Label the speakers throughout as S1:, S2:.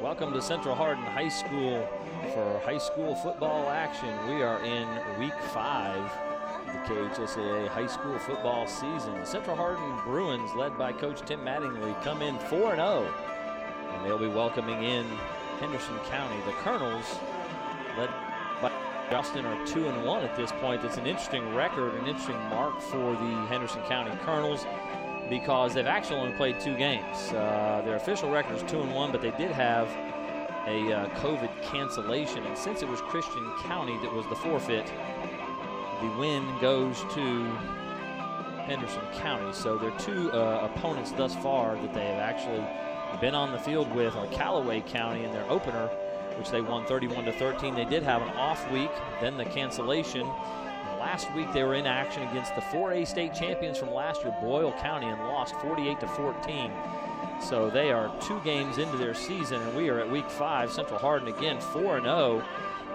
S1: Welcome to Central Hardin High School for high school football action. We are in week 5 of the CHSAA high school football season. Central Hardin Bruins, led by Coach Tim Mattingly, come in 4-0, and they'll be welcoming in Henderson County. The Colonels, led by Justin, are 2-1 at this point. It's an interesting record, an interesting mark for the Henderson County Colonels, because they've actually only played 2 games. Their official record is 2-1, but they did have a COVID cancellation, and since it was Christian County that was the forfeit, the win goes to Henderson County. So their 2 opponents thus far that they have actually been on the field with are Callaway County in their opener, which they won 31-13. They did have an off week, then the cancellation. Last week they were in action against the 4A state champions from last year, Boyle County, and lost 48-14. So they are 2 games into their season, and we are at week 5. Central Hardin again 4-0,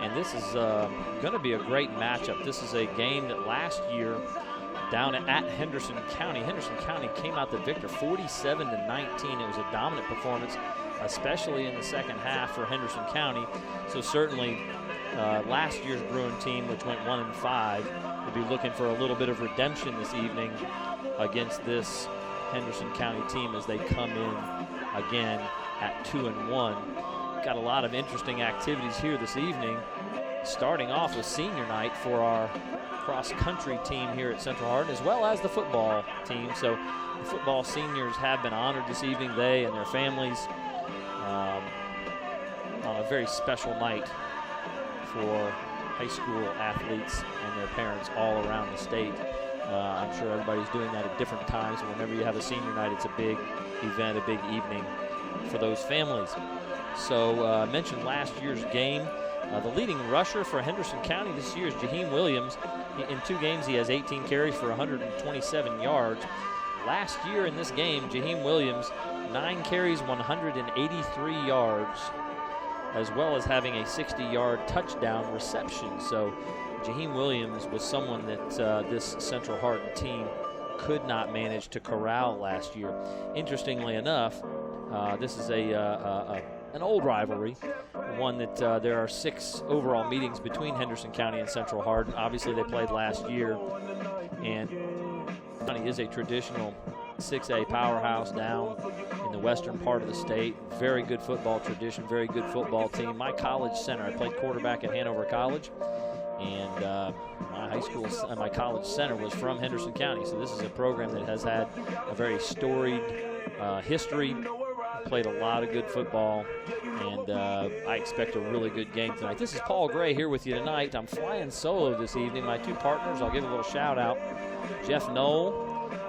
S1: and this is going to be a great matchup. This is a game that last year down at Henderson County, Henderson County came out the victor 47-19. It was a dominant performance, especially in the second half for Henderson County. So certainly last year's Bruin team, which went 1-5, will be looking for a little bit of redemption this evening against this Henderson County team as they come in again at 2-1. Got a lot of interesting activities here this evening, starting off with senior night for our cross-country team here at Central Hardin, as well as the football team. So the football seniors have been honored this evening, they and their families, on a very special night for high school athletes and their parents all around the state. I'm sure everybody's doing that at different times. Whenever you have a senior night, it's a big event, a big evening for those families. So I mentioned last year's game. The leading rusher for Henderson County this year is Jaheim Williams. In 2 games, he has 18 carries for 127 yards. Last year in this game, Jaheim Williams, 9 carries, 183 yards, as well as having a 60-yard touchdown reception. So Jaheim Williams was someone that this Central Hardin team could not manage to corral last year. Interestingly enough, this is an old rivalry, one that there are 6 overall meetings between Henderson County and Central Hardin. Obviously, they played last year, and County is a traditional 6A powerhouse down in the western part of the state. Very good football tradition, very good football team. My college center, I played quarterback at Hanover College, and my college center was from Henderson County. So this is a program that has had a very storied history, played a lot of good football, and I expect a really good game tonight. This is Paul Gray here with you tonight. I'm flying solo this evening. My 2 partners, I'll give a little shout out. Jeff Knoll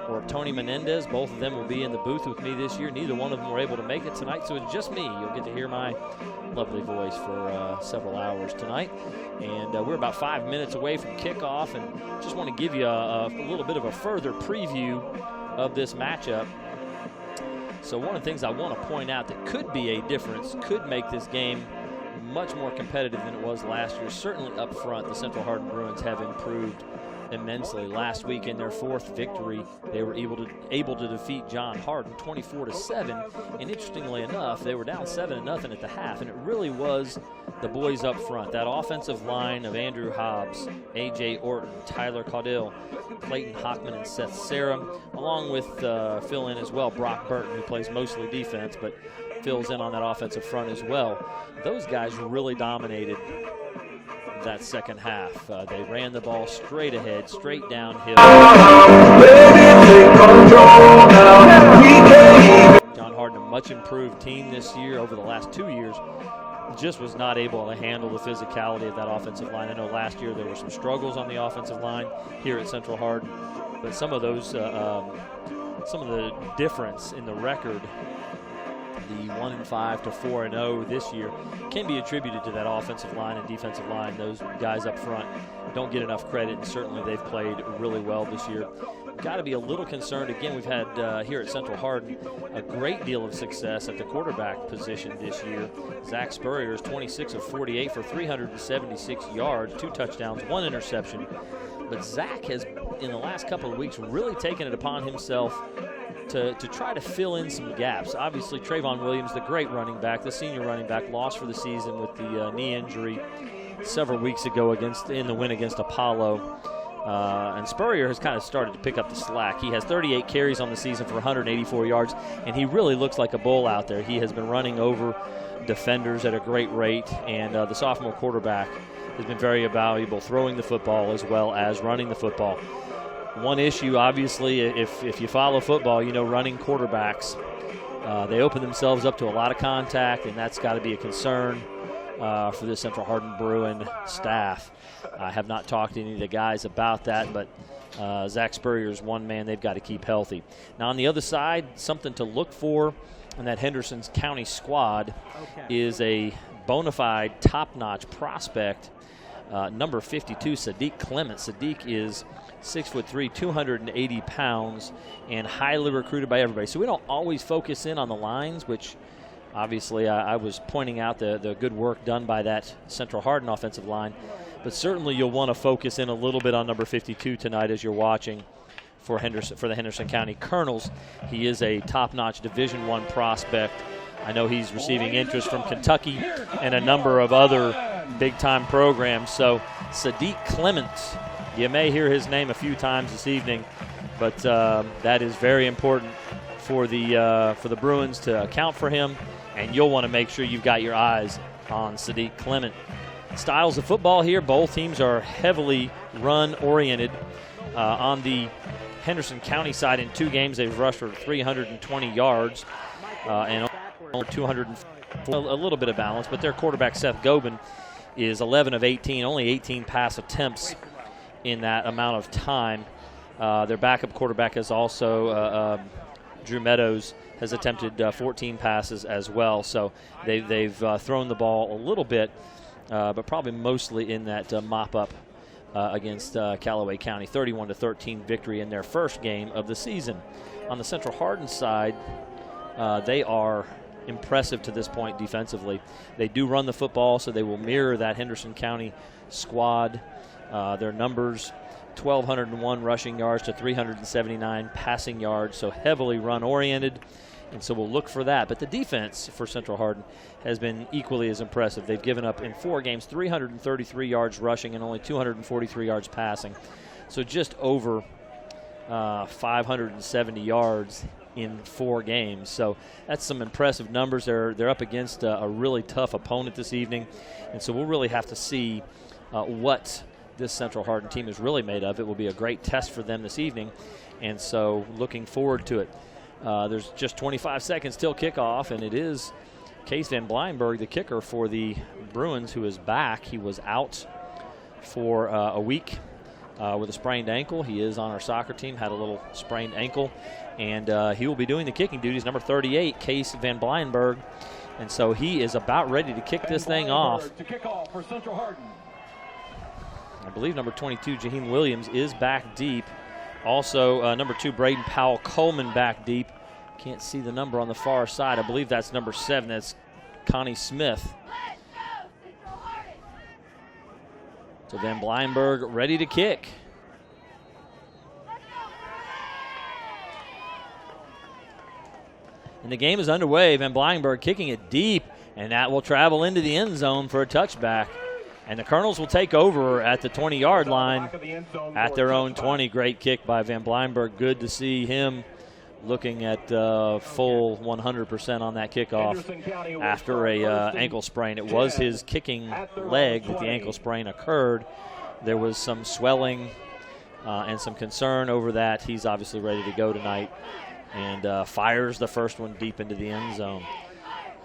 S1: or Tony Menendez, both of them will be in the booth with me this year. Neither one of them were able to make it tonight, so it's just me. You'll get to hear my lovely voice for several hours tonight. And we're about 5 minutes away from kickoff, and just want to give you a little bit of a further preview of this matchup. So one of the things I want to point out that could be a difference, could make this game much more competitive than it was last year. Certainly up front, the Central Hardin Bruins have improved immensely. Last week in their 4th victory, they were able to defeat John Hardin 24-7. And interestingly enough, they were down 7-0 at the half, and it really was the boys up front. That offensive line of Andrew Hobbs, A.J. Orton, Tyler Caudill, Clayton Hockman, and Seth Sarah, along with fill in as well Brock Burton, who plays mostly defense but fills in on that offensive front as well. Those guys really dominated that second half. They ran the ball straight ahead, straight downhill. John Hardin, a much improved team this year over the last 2 years, just was not able to handle the physicality of that offensive line. I know last year there were some struggles on the offensive line here at Central Hardin, but some of those, some of the difference in the record, the 1-5 to 4-0 this year, can be attributed to that offensive line and defensive line. Those guys up front don't get enough credit, and certainly they've played really well this year. Got to be a little concerned. Again, we've had here at Central Hardin a great deal of success at the quarterback position this year. Zach Spurrier is 26 of 48 for 376 yards, 2 touchdowns, 1 interception. But Zach has in the last couple of weeks really taken it upon himself to try to fill in some gaps. Obviously, Trayvon Williams, the great running back, the senior running back, lost for the season with the knee injury several weeks ago in the win against Apollo. And Spurrier has kind of started to pick up the slack. He has 38 carries on the season for 184 yards, and he really looks like a bull out there. He has been running over defenders at a great rate, and the sophomore quarterback has been very valuable throwing the football as well as running the football. One issue, obviously, if you follow football, you know running quarterbacks, they open themselves up to a lot of contact, and that's got to be a concern for the Central Hardin Bruin staff. I have not talked to any of the guys about that, but Zach Spurrier is one man they've got to keep healthy. Now, on the other side, something to look for in that Henderson's County squad is a bona fide, top-notch prospect, number 52, Sadiq Clement. Sadiq is 6'3", 280 pounds, and highly recruited by everybody. So we don't always focus in on the lines, which obviously I was pointing out the good work done by that Central Hardin offensive line. But certainly you'll want to focus in a little bit on number 52 tonight as you're watching for the Henderson County Colonels. He is a top-notch Division I prospect. I know he's receiving interest from Kentucky and a number of other big-time programs. So Sadiq Clement, you may hear his name a few times this evening, but that is very important for the Bruins to account for him, and you'll want to make sure you've got your eyes on Sadiq Clement. Styles of football here, both teams are heavily run-oriented. On the Henderson County side, in 2 games, they've rushed for 320 yards and over 200, a little bit of balance, but their quarterback, Seth Gobin, is 11 of 18, only 18 pass attempts in that amount of time. Their backup quarterback is also Drew Meadows, has attempted 14 passes as well. So they've thrown the ball a little bit, but probably mostly in that mop-up against Callaway County. 31-13 victory in their first game of the season. On the Central Hardin side, they are impressive to this point defensively. They do run the football, so they will mirror that Henderson County squad. Their numbers, 1,201 rushing yards to 379 passing yards, so heavily run-oriented, and so we'll look for that. But the defense for Central Hardin has been equally as impressive. They've given up in 4 games 333 yards rushing and only 243 yards passing, so just over 570 yards in 4 games. So that's some impressive numbers. They're up against a really tough opponent this evening, and so we'll really have to see what this Central Hardin team is really made of. It will be a great test for them this evening, and so looking forward to it. There's just 25 seconds till kickoff, and it is Case Van Blyenberg, the kicker for the Bruins, who is back. He was out for a week with a sprained ankle. He is on our soccer team, had a little sprained ankle, and he will be doing the kicking duties. Number 38, Case Van Blyenberg, and so he is about ready to kick this thing off.
S2: To kick off for Central Hardin.
S1: I believe number 22, Jaheim Williams, is back deep. Also, number 2, Braden Powell Coleman back deep. Can't see the number on the far side. I believe that's number 7. That's Connie Smith. So Van Blyenberg ready to kick. And the game is underway. Van Blyenberg kicking it deep, and that will travel into the end zone for a touchback. And the Colonels will take over at the 20-yard line at their own 20. Great kick by Van Blyenberg. Good to see him looking at full 100% on that kickoff after a ankle sprain. It was his kicking leg that the ankle sprain occurred. There was some swelling and some concern over that. He's obviously ready to go tonight and fires the first one deep into the end zone.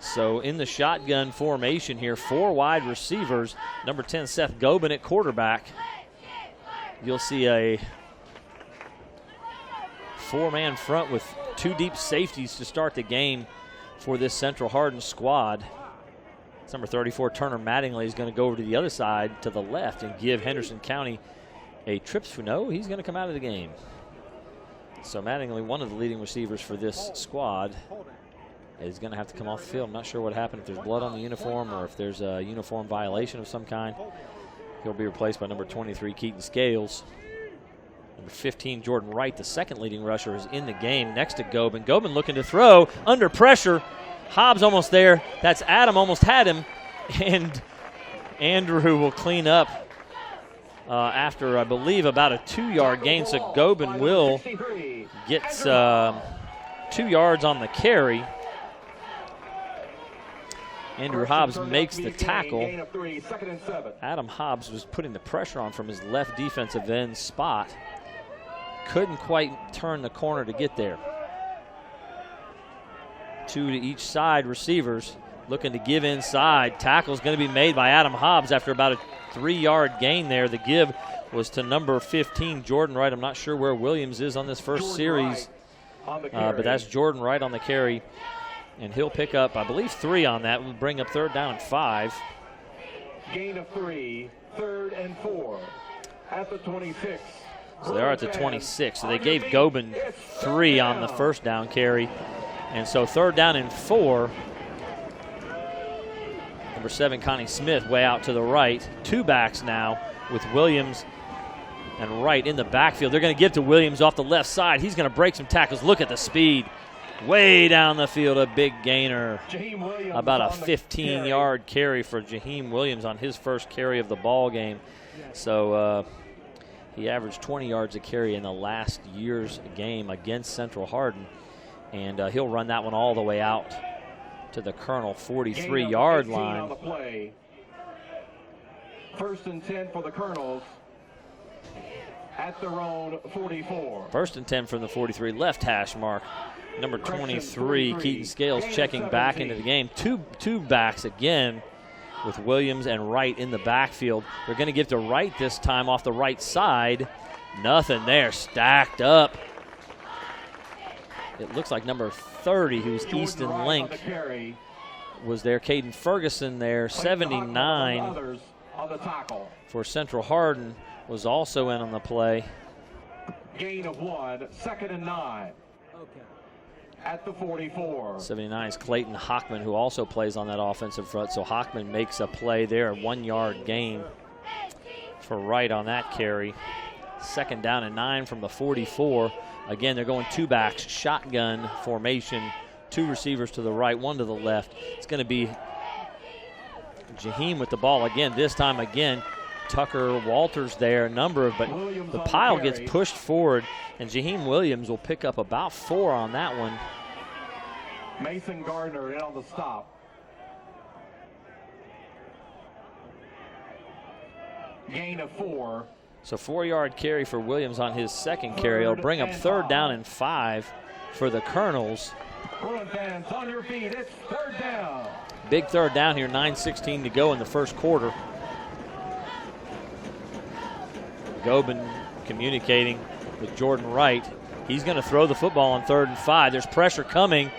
S1: So in the shotgun formation here, 4 wide receivers. Number 10, Seth Gobin at quarterback. You'll see a 4-man front with 2 deep safeties to start the game for this Central Hardin squad. It's number 34, Turner Mattingly, is going to go over to the other side to the left and give Henderson County a trip. No, he's going to come out of the game. So Mattingly, one of the leading receivers for this squad, is going to have to come off the field. I'm not sure what happened, if there's blood on the uniform or if there's a uniform violation of some kind. He'll be replaced by number 23, Keaton Scales. Number 15, Jordan Wright, the second leading rusher, is in the game next to Gobin. Gobin looking to throw, under pressure. Hobbs almost there. That's Adam, almost had him. And Andrew will clean up after, I believe, about a 2-yard gain. So Gobin will get 2 yards on the carry. Andrew Hobbs makes the tackle. Adam Hobbs was putting the pressure on from his left defensive end spot. Couldn't quite turn the corner to get there. 2 to each side, receivers looking to give inside. Tackle's going to be made by Adam Hobbs after about a 3-yard gain there. The give was to number 15, Jordan Wright. I'm not sure where Williams is on this first series, but that's Jordan Wright on the carry. And he'll pick up, I believe, 3 on that. We'll bring up 3rd down and 5.
S2: Gain of 3, 3rd and 4 at the 26.
S1: So they are at the 26. So they gave Gobin 3 on the first down carry. And so 3rd down and 4. Number 7, Connie Smith, way out to the right. 2 backs now with Williams and Wright in the backfield. They're going to give to Williams off the left side. He's going to break some tackles. Look at the speed. Way down the field, a big gainer. About a 15-yard carry for Jaheim Williams on his first carry of the ball game. So he averaged 20 yards a carry in the last year's game against Central Hardin. And he'll run that one all the way out to the Colonel 43-yard line.
S2: 1st and 10 for the Colonels at their own 44.
S1: 1st and 10 from the 43, left hash mark. Number 23, Keaton Scales, checking back into the game. Two backs again with Williams and Wright in the backfield. They're going to give to Wright this time off the right side. Nothing there, stacked up. It looks like number 30, who's Easton Link, was there. Caden Ferguson there, 79 for Central Hardin, was also in on the play.
S2: Gain of 1, 2nd and 9. At the 44.
S1: 79 is Clayton Hockman, who also plays on that offensive front. So Hockman makes a play there, a 1-yard gain for Wright on that carry. 2nd down and 9 from the 44. Again, they're going 2 backs, shotgun formation, 2 receivers to the right, 1 to the left. It's going to be Jaheim with the ball again. This time again, Tucker Walters there, but the pile gets pushed forward, and Jaheim Williams will pick up about 4 on that one.
S2: Mason Gardner in on the stop. Gain of 4.
S1: So 4-yard carry for Williams on his second carry. He'll bring up 3rd down and 5 for the Colonels.
S2: Fans on your feet, it's 3rd down.
S1: Big 3rd down here, 9:16 to go in the first quarter. Gobin communicating with Jordan Wright. He's going to throw the football on 3rd and 5. There's pressure coming.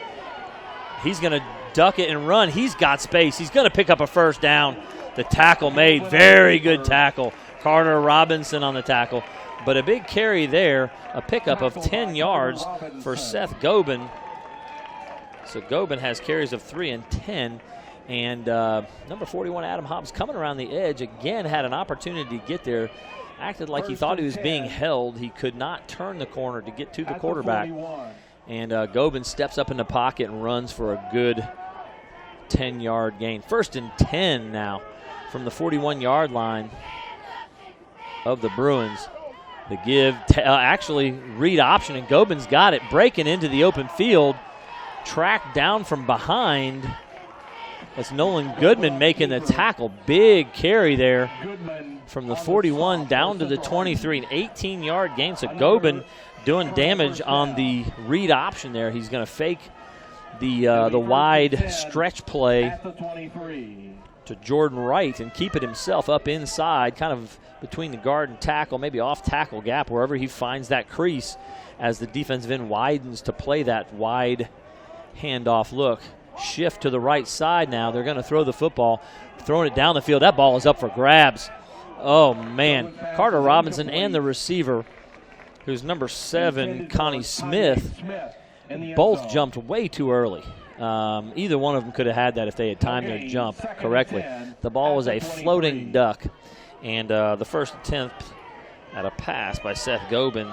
S1: He's going to duck it and run. He's got space. He's going to pick up a 1st down. The tackle made. Very good tackle. Carter Robinson on the tackle. But a big carry there. A pickup of 10 yards for Seth Gobin. So Gobin has carries of 3 and 10. And number 41, Adam Hobbs, coming around the edge. Again, had an opportunity to get there. Acted like he thought he was being held. He could not turn the corner to get to the quarterback. And Gobin steps up in the pocket and runs for a good 10-yard gain. 1st and 10 now from the 41-yard line of the Bruins. The give, actually read option, and Gobin's got it. Breaking into the open field. Tracked down from behind. That's Nolan Goodman making the tackle. Big carry there from the 41 down to the 23. An 18-yard gain. So Gobin doing damage on the read option there. He's going to fake the wide stretch play to Jordan Wright and keep it himself up inside, kind of between the guard and tackle, maybe off tackle gap, wherever he finds that crease as the defensive end widens to play that wide handoff look. Shift to the right side now. They're going to throw the football, throwing it down the field. That ball is up for grabs. Oh, man. Carter Robinson and the receiver, who's number 7, Connie Smith, both jumped way too early. Either one of them could have had that if they had timed their jump correctly. The ball was a floating duck, and the first attempt at a pass by Seth Gobin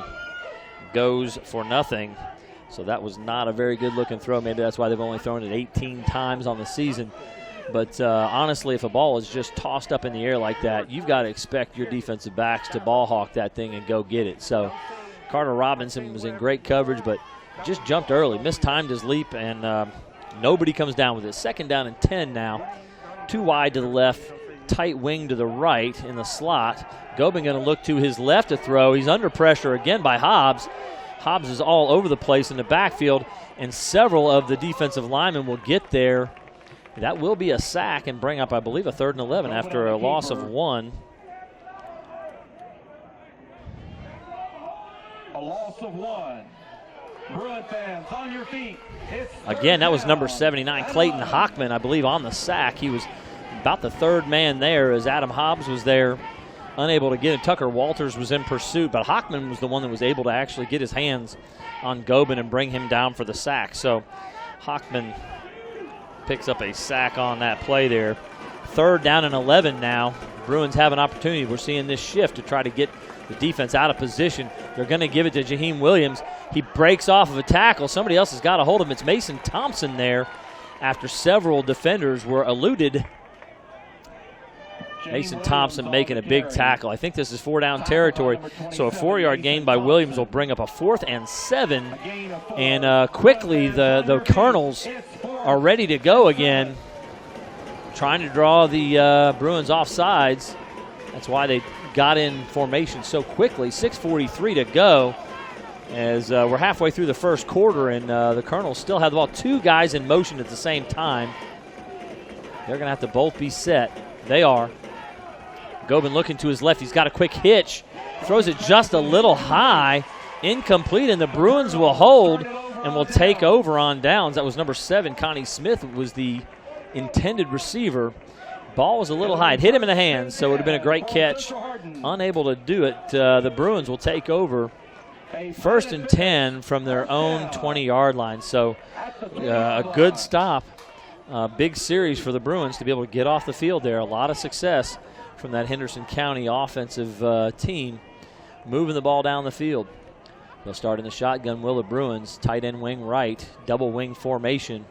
S1: goes for nothing. So that was not a very good looking throw. Maybe that's why they've only thrown it 18 times on the season. But honestly, if a ball is just tossed up in the air like that, you've got to expect your defensive backs to ball hawk that thing and go get it. So Carter Robinson was in great coverage, but just jumped early, mistimed his leap, and nobody comes down with it. 2nd down and 10 now. 2 wide to the left, tight wing to the right in the slot. Gobin going to look to his left to throw. He's under pressure again by Hobbs. Hobbs is all over the place in the backfield, and several of the defensive linemen will get there. That will be a sack and bring up, I believe, a 3rd and 11 after a loss of 1.
S2: A loss of 1. Bruin fans, on your feet.
S1: Again, that was number 79, Clayton Hockman, I believe, on the sack. He was about the 3rd man there as Adam Hobbs was there, unable to get it. Tucker Walters was in pursuit, but Hockman was the one that was able to actually get his hands on Gobin and bring him down for the sack. So Hockman picks up a sack on that play there. 3rd down and 11 now. Bruins have an opportunity. We're seeing this shift to try to get the defense out of position. They're going to give it to Jaheim Williams. He breaks off of a tackle. Somebody else has got a hold of him. It's Mason Thompson there after several defenders were eluded. Mason Thompson making a big tackle. I think this is 4-down territory. So a 4-yard gain by Williams will bring up a 4th and 7. And quickly the Colonels are ready to go again, trying to draw the Bruins off sides. That's why they got in formation so quickly. 6:43 to go as we're halfway through the first quarter, and the Colonels still have the ball. 2 guys in motion at the same time. They're going to have to both be set. They are. Gobin looking to his left. He's got a quick hitch. Throws it just a little high. Incomplete, and the Bruins will hold and will take over on downs. That was number 7. Connie Smith was the intended receiver. Ball was a little high. It hit him in the hands, so it would have been a great catch. Unable to do it. The Bruins will take over 1st and 10 from their own 20-yard line. So a good stop. Big series for the Bruins to be able to get off the field there. A lot of success from that Henderson County offensive team moving the ball down the field. They'll start in the shotgun. Will the Bruins, tight end wing right, double wing formation.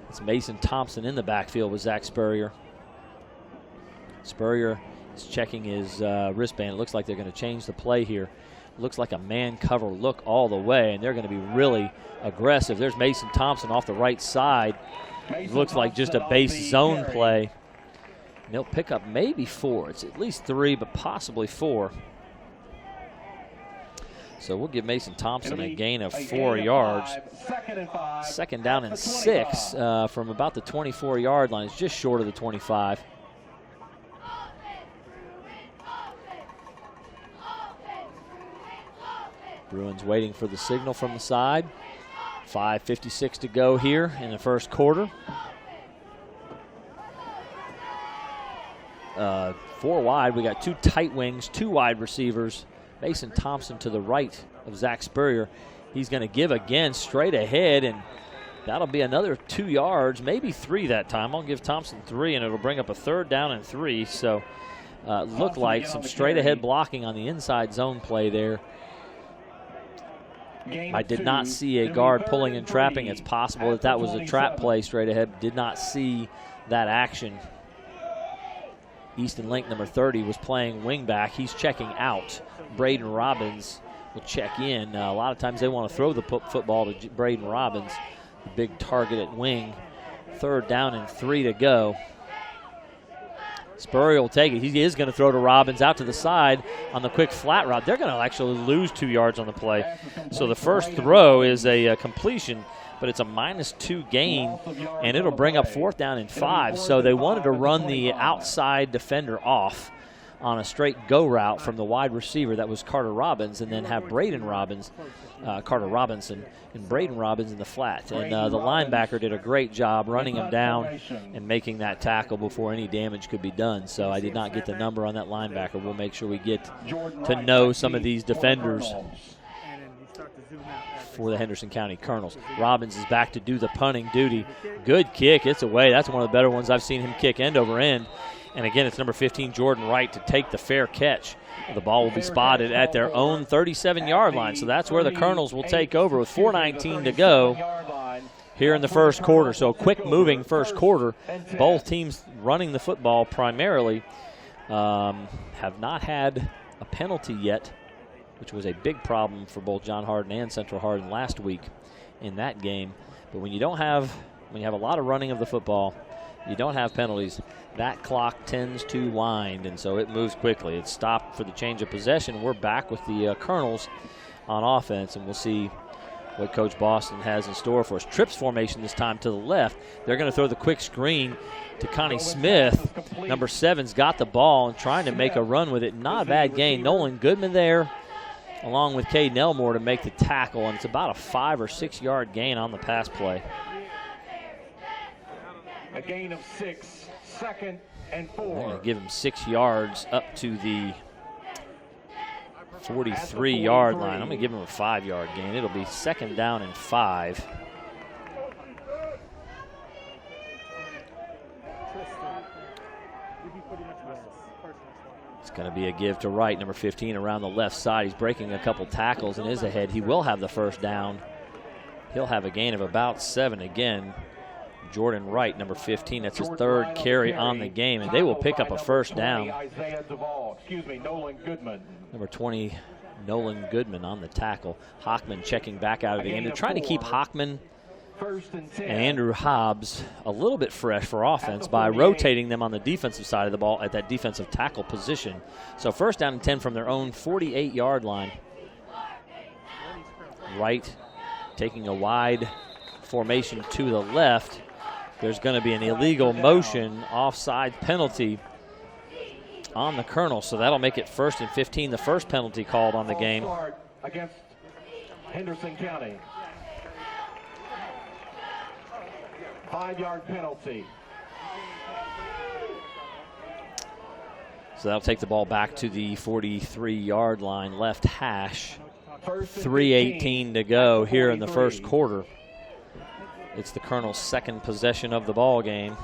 S1: It's Mason Thompson in the backfield with Zach Spurrier. Spurrier is checking his wristband. It looks like they're going to change the play here. It looks like a man cover look all the way, and they're going to be really aggressive. There's Mason Thompson off the right side. It looks like just a base zone play. And they'll pick up maybe 4. It's at least 3, but possibly 4. So we'll give Mason Thompson a gain of 4 yards. 2nd down and 6 from about the 24-yard line. It's just short of the 25. Bruins waiting for the signal from the side. 5:56 to go here in the first quarter. 4 wide. We got 2 tight wings, 2 wide receivers. Mason Thompson to the right of Zach Spurrier. He's going to give again straight ahead, and that'll be another 2 yards, maybe 3 that time. I'll give Thompson 3, and it'll bring up a 3rd down and 3. So looked like some straight ahead blocking on the inside zone play there. I did not see a guard pulling and trapping. It's possible that was a trap play straight ahead. Did not see that action. Easton Link, number 30, was playing wing back. He's checking out. Braden Robbins will check in. A lot of times they want to throw the football to Braden Robbins, the big target at wing. 3rd down and 3 to go. Spurrier will take it. He is going to throw to Robbins out to the side on the quick flat route. They're going to actually lose 2 yards on the play. So the first throw is a completion, but it's a -2 gain, and it'll bring up 4th down and 5. So they wanted to run the outside defender off on a straight go route from the wide receiver. That was Carter Robbins, and then have Braden Robbins, Carter Robinson, and Braden Robbins in the flat. And the linebacker did a great job running him down and making that tackle before any damage could be done. So I did not get the number on that linebacker. We'll make sure we get to know some of these defenders for the Henderson County Colonels. Robbins is back to do the punting duty. Good kick. It's away. That's one of the better ones I've seen him kick end over end. And again, it's number 15, Jordan Wright, to take the fair catch. The ball will be spotted at their own 37-yard line. So that's where the Colonels will take over with 4:19 to go here in the first quarter. So quick moving first quarter. Both teams running the football primarily. Have not had a penalty yet, which was a big problem for both John Hardin and Central Hardin last week in that game. But when you have a lot of running of the football, you don't have penalties, that clock tends to wind, and so it moves quickly. It's stopped for the change of possession. We're back with the Colonels on offense, and we'll see what Coach Boston has in store for us. Trips formation this time to the left. They're going to throw the quick screen to Connie Smith. Number 7's got the ball and trying to make a run with it. Not a bad gain. Nolan Goodman there, along with Caden Elmore, to make the tackle, and it's about a 5 or 6 yard gain on the pass play.
S2: A gain of 6, 2nd and 4.
S1: They're going to give him 6 yards up to the 43-yard line. I'm going to give him a 5 yard gain. It'll be 2nd down and 5. It's going to be a give to Wright, number 15, around the left side. He's breaking a couple tackles and is ahead. He will have the first down. He'll have a gain of about 7 again. Jordan Wright, number 15, that's his 3rd carry on the game, and they will pick up a first down. Number 20, Nolan Goodman on the tackle. Hockman checking back out of the game. They're trying to keep Hockman and Andrew Hobbs a little bit fresh for offense by rotating them on the defensive side of the ball at that defensive tackle position. So first down and 10 from their own 48-yard line. Wright taking a wide formation to the left. There's going to be an illegal motion offside penalty on the Colonel, so that'll make it 1st and 15, the first penalty called on the game.
S2: Against Henderson County. 5-yard penalty.
S1: So that'll take the ball back to the 43-yard line, left hash. 3:18 to go here in the first quarter. It's the Colonel's 2nd possession of the ball game.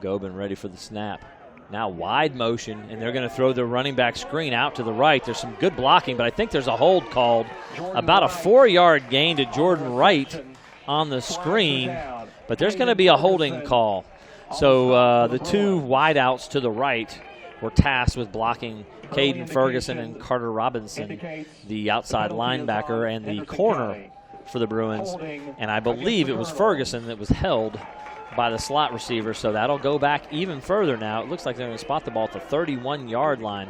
S1: Gobin ready for the snap. Now wide motion, and they're going to throw the running back screen out to the right. There's some good blocking, but I think there's a hold called. About a 4-yard gain to Jordan Wright on the screen, but there's going to be a holding call. So the 2 wideouts to the right were tasked with blocking Caden Ferguson and Carter Robinson, the outside linebacker and the corner for the Bruins. And I believe it was Ferguson that was held by the slot receiver, so that'll go back even further now. It looks like they're going to spot the ball at the 31-yard line.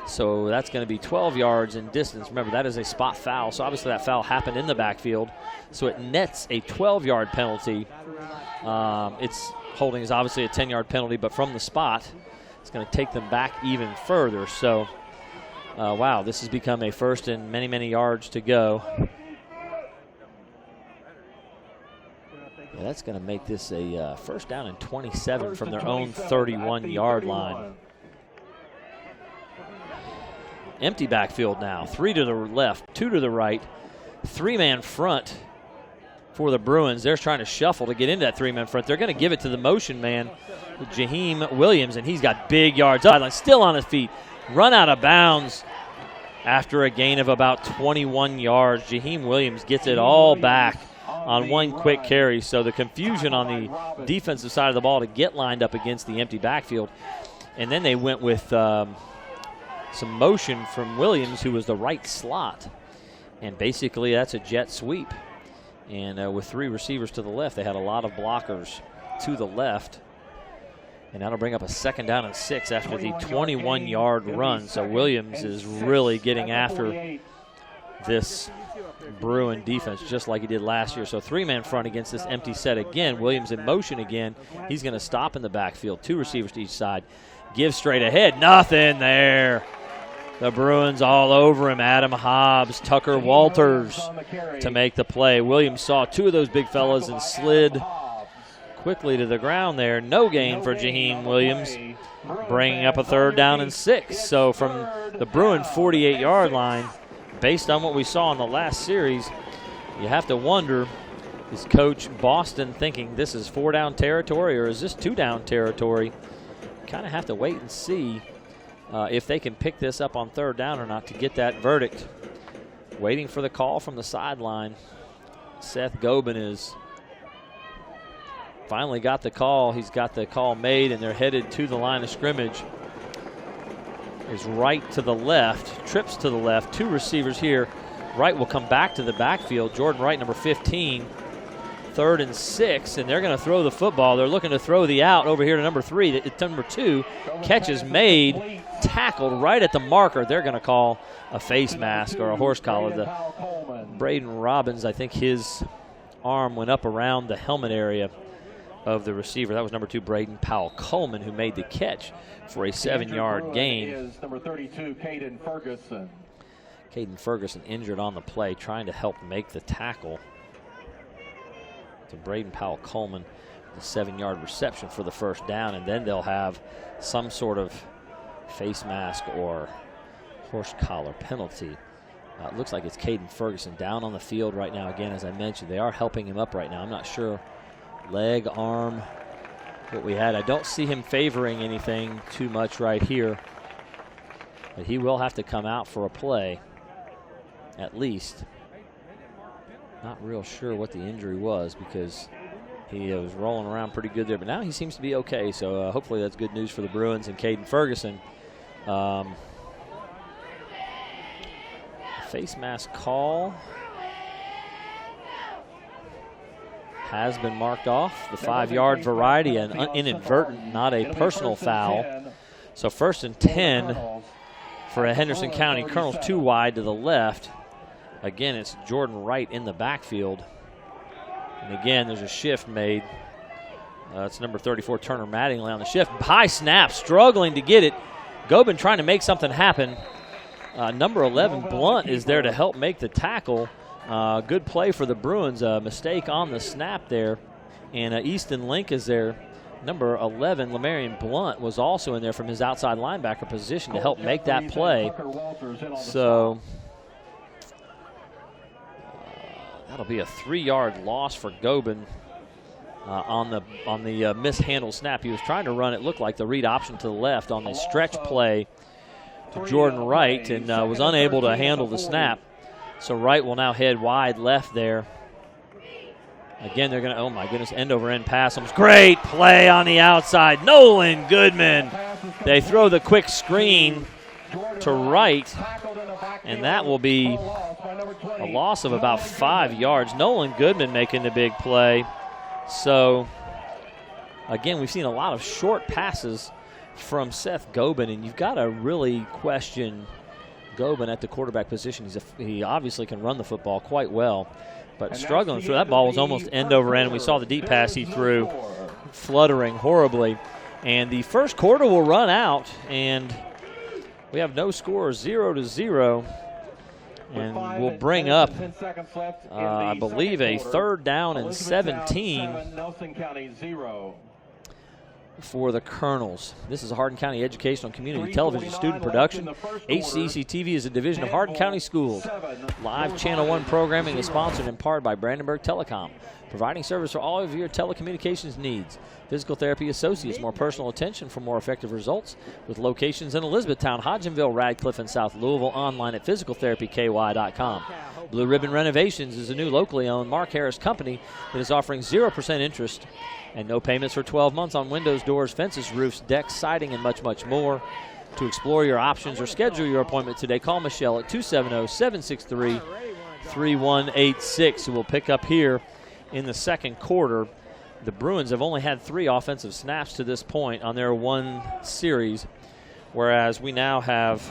S1: So that's going to be 12 yards in distance. Remember, that is a spot foul, so obviously that foul happened in the backfield. So it nets a 12-yard penalty. Its holding is obviously a 10-yard penalty, but from the spot, it's going to take them back even further. So, wow, this has become a 1st and many, many yards to go. Yeah, that's going to make this a 1st down and 27 from their own 31-yard line. Empty backfield now. 3 to the left, 2 to the right. 3-man front for the Bruins. They're trying to shuffle to get into that 3-man front. They're going to give it to the motion man, Jaheim Williams, and he's got big yards up. Still on his feet. Run out of bounds after a gain of about 21 yards. Jaheim Williams gets it all back on one quick carry. So the confusion on the defensive side of the ball to get lined up against the empty backfield. And then they went with some motion from Williams, who was the right slot. And basically that's a jet sweep. And with 3 receivers to the left, they had a lot of blockers to the left. And that'll bring up a 2nd down and 6 after the 21-yard run. So Williams is really getting after this Bruin defense just like he did last year. So 3-man front against this empty set again. Williams in motion again. He's going to stop in the backfield. 2 receivers to each side. Give straight ahead. Nothing there. The Bruins all over him. Adam Hobbs, Tucker Walters to make the play. Williams saw 2 of those big fellas and slid quickly to the ground there. No gain for Jaheim Williams, bringing up a 3rd down and 6. So from the Bruin 48-yard line, based on what we saw in the last series, you have to wonder, is Coach Boston thinking this is 4-down territory or is this 2-down territory? Kind of have to wait and see if they can pick this up on 3rd down or not to get that verdict. Waiting for the call from the sideline. Seth Gobin is finally got the call. He's got the call made, and they're headed to the line of scrimmage. Is right to the left, trips to the left, 2 receivers here. Wright will come back to the backfield. Jordan Wright, number 15. 3rd and 6, and they're going to throw the football. They're looking to throw the out over here to number 3. Number 2, catch is made, tackled right at the marker. They're going to call a face mask or a horse collar. Braden Robbins, I think his arm went up around the helmet area of the receiver. That was number 2, Braden Powell Coleman, who made the catch for a 7-yard gain.
S2: Number 32, Caden Ferguson.
S1: Caden Ferguson injured on the play, trying to help make the tackle. To Braden Powell Coleman, the 7-yard reception for the 1st down, and then they'll have some sort of face mask or horse collar penalty. It looks like it's Caden Ferguson down on the field right now. Again, as I mentioned, they are helping him up right now. I'm not sure leg, arm, what we had. I don't see him favoring anything too much right here, but he will have to come out for a play at least. Not real sure what the injury was because he was rolling around pretty good there, but now he seems to be okay, so hopefully that's good news for the Bruins and Caden Ferguson. Face mask call has been marked off. The 5-yard variety, an inadvertent, not a personal foul. So 1st and 10 for a Henderson County. Colonel's 2 wide to the left. Again, it's Jordan Wright in the backfield. And again, there's a shift made. It's number 34, Turner Mattingly on the shift. High snap, struggling to get it. Gobin trying to make something happen. Number 11, Blunt, is there to help make the tackle. Good play for the Bruins. A mistake on the snap there. And Easton Link is there. Number 11, Lamarian Blunt, was also in there from his outside linebacker position to help make that play. So that'll be a 3-yard loss for Gobin on the mishandled snap. He was trying to run, it looked like, the read option to the left on the stretch play to Jordan Wright and was unable to handle the snap. So Wright will now head wide left there. Again, they're going to, oh my goodness, end-over-end pass. Great play on the outside. Nolan Goodman. They throw the quick screen to Wright, and that will be a loss of about 5 yards. Nolan Goodman making the big play. So, again, we've seen a lot of short passes from Seth Gobin, and you've got to really question Gobin at the quarterback position. He obviously can run the football quite well, but struggling through. That ball was almost end over end. We saw the deep pass he threw, fluttering horribly. And the first quarter will run out, and we have no score, 0-0. And we'll bring up, I believe, a 3rd down and 17 for the Colonels. This is a Hardin County Educational Community Television student production. HCEC-TV is a division of Hardin County Schools. Live Channel 1 programming is sponsored in part by Brandenburg Telecom, providing service for all of your telecommunications needs. Physical Therapy Associates, more personal attention for more effective results, with locations in Elizabethtown, Hodgenville, Radcliffe, and South Louisville. Online at physicaltherapyky.com. Blue Ribbon Renovations is a new locally owned Mark Harris company that is offering 0% interest and no payments for 12 months on windows, doors, fences, roofs, decks, siding, and much, much more. To explore your options or schedule your appointment today, call Michelle at 270-763-3186, who will pick up here in the second quarter. The Bruins have only had 3 offensive snaps to this point on their one series, whereas we now have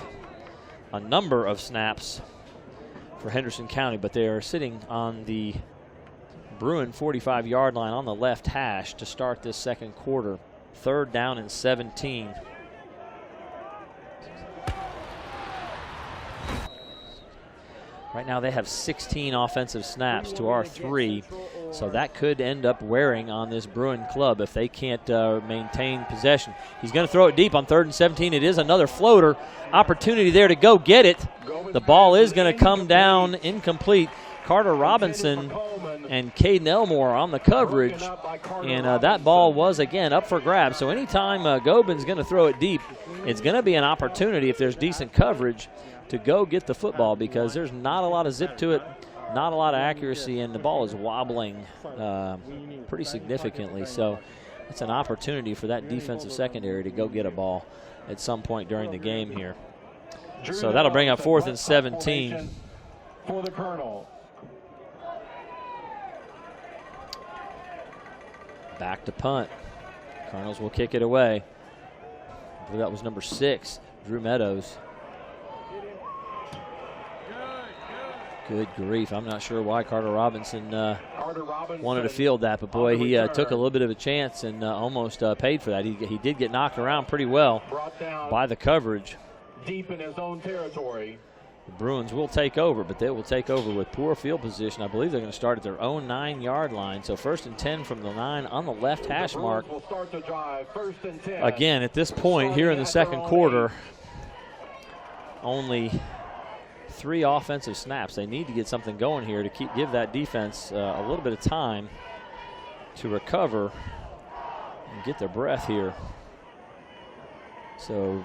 S1: a number of snaps for Henderson County, but they are sitting on the Bruin 45-yard line on the left hash to start this second quarter. 3rd down and 17. Right now they have 16 offensive snaps to our 3, so that could end up wearing on this Bruin club if they can't maintain possession. He's going to throw it deep on 3rd and 17. It is another floater. Opportunity there to go get it. The ball is going to come down incomplete. Carter Robinson and Caden Elmore on the coverage, and that ball was, again, up for grabs. So anytime Gobin's going to throw it deep, it's going to be an opportunity, if there's decent coverage, to go get the football, because there's not a lot of zip to it, not a lot of accuracy, and the ball is wobbling pretty significantly. So it's an opportunity for that defensive secondary to go get a ball at some point during the game here. So that'll bring up 4th and 17.
S2: For the Colonel.
S1: Back to punt. Colonels will kick it away. I believe that was number 6, Drew Meadows. Good grief. I'm not sure why Carter Robinson wanted to field that, but boy, he took a little bit of a chance and almost paid for that. He did get knocked around pretty well by the coverage.
S2: Deep in his own territory.
S1: The Bruins will take over, but they will take over with poor field position. I believe they're going to start at their own 9-yard line. So 1st and 10 from the 9 on the left hash mark. Again, at this point here in the second quarter, only 3 offensive snaps. They need to get something going here to give that defense a little bit of time to recover and get their breath here. So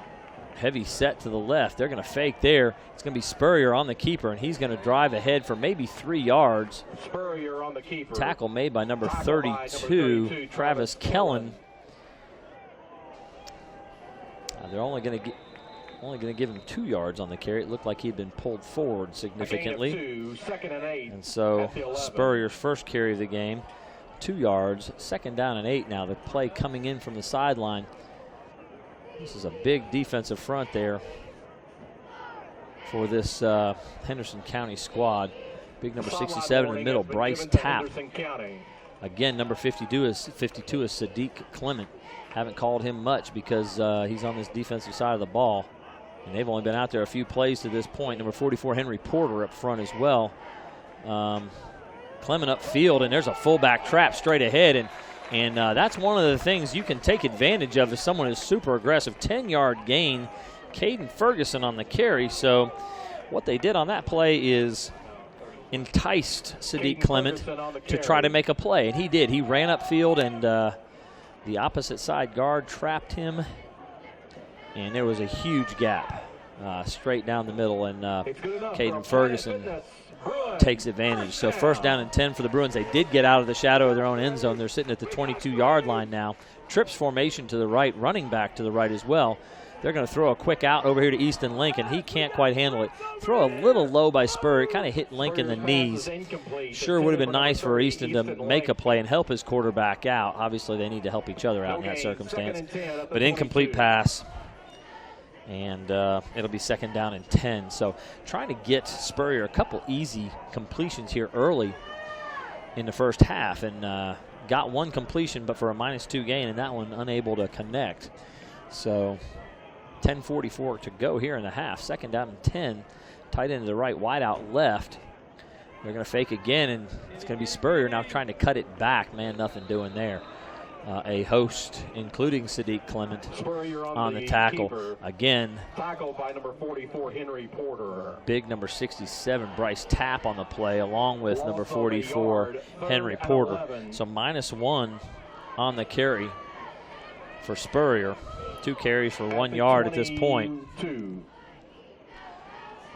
S1: heavy set to the left. They're going to fake there. It's going to be Spurrier on the keeper, and he's going to drive ahead for maybe 3 yards.
S2: Spurrier on the keeper.
S1: Tackle made by number 32, Travis Kellen. They're only going to give him 2 yards on the carry. It looked like he'd been pulled forward significantly.
S2: 2nd and 8.
S1: And so Spurrier's first carry of the game, 2 yards, 2nd down and 8 now. The play coming in from the sideline. This is a big defensive front there for this Henderson County squad. Big number 67 in the middle, Bryce Tapp. Again, number 52 is Sadiq Clement. Haven't called him much because he's on this defensive side of the ball. And they've only been out there a few plays to this point. Number 44, Henry Porter, up front as well. Clement upfield, and there's a fullback trap straight ahead. And that's one of the things you can take advantage of if someone is super aggressive. 10-yard gain, Caden Ferguson on the carry. So what they did on that play is enticed Sadiq Clement to try to make a play. And he did. He ran upfield, and the opposite side guard trapped him. And there was a huge gap straight down the middle. And Caden Ferguson takes advantage. So 1st down and 10 for the Bruins. They did get out of the shadow of their own end zone. They're sitting at the 22-yard line now. Trips formation to the right, running back to the right as well. They're going to throw a quick out over here to Easton Lincoln. He can't quite handle it. Throw a little low by Spur. It kind of hit Link in the knees. Sure would have been nice for Easton to make a play and help his quarterback out. Obviously, they need to help each other out in that circumstance. But incomplete pass. And it'll be 2nd down and 10. So trying to get Spurrier a couple easy completions here early in the first half, and got one completion, but for a -2 gain, and that one unable to connect. So 10:44 to go here in the half. 2nd down and 10. Tight end to the right, wide out left. They're going to fake again, and it's going to be Spurrier now trying to cut it back. Man, nothing doing there. A host, including Sadiq Clement, on the tackle. Keeper. Again,
S2: tackled by number 44, Henry Porter.
S1: Big number 67, Bryce Tapp on the play, along with number 44, Henry Porter. 11. So -1 on the carry for Spurrier. 2 carries for 1 yard at this point.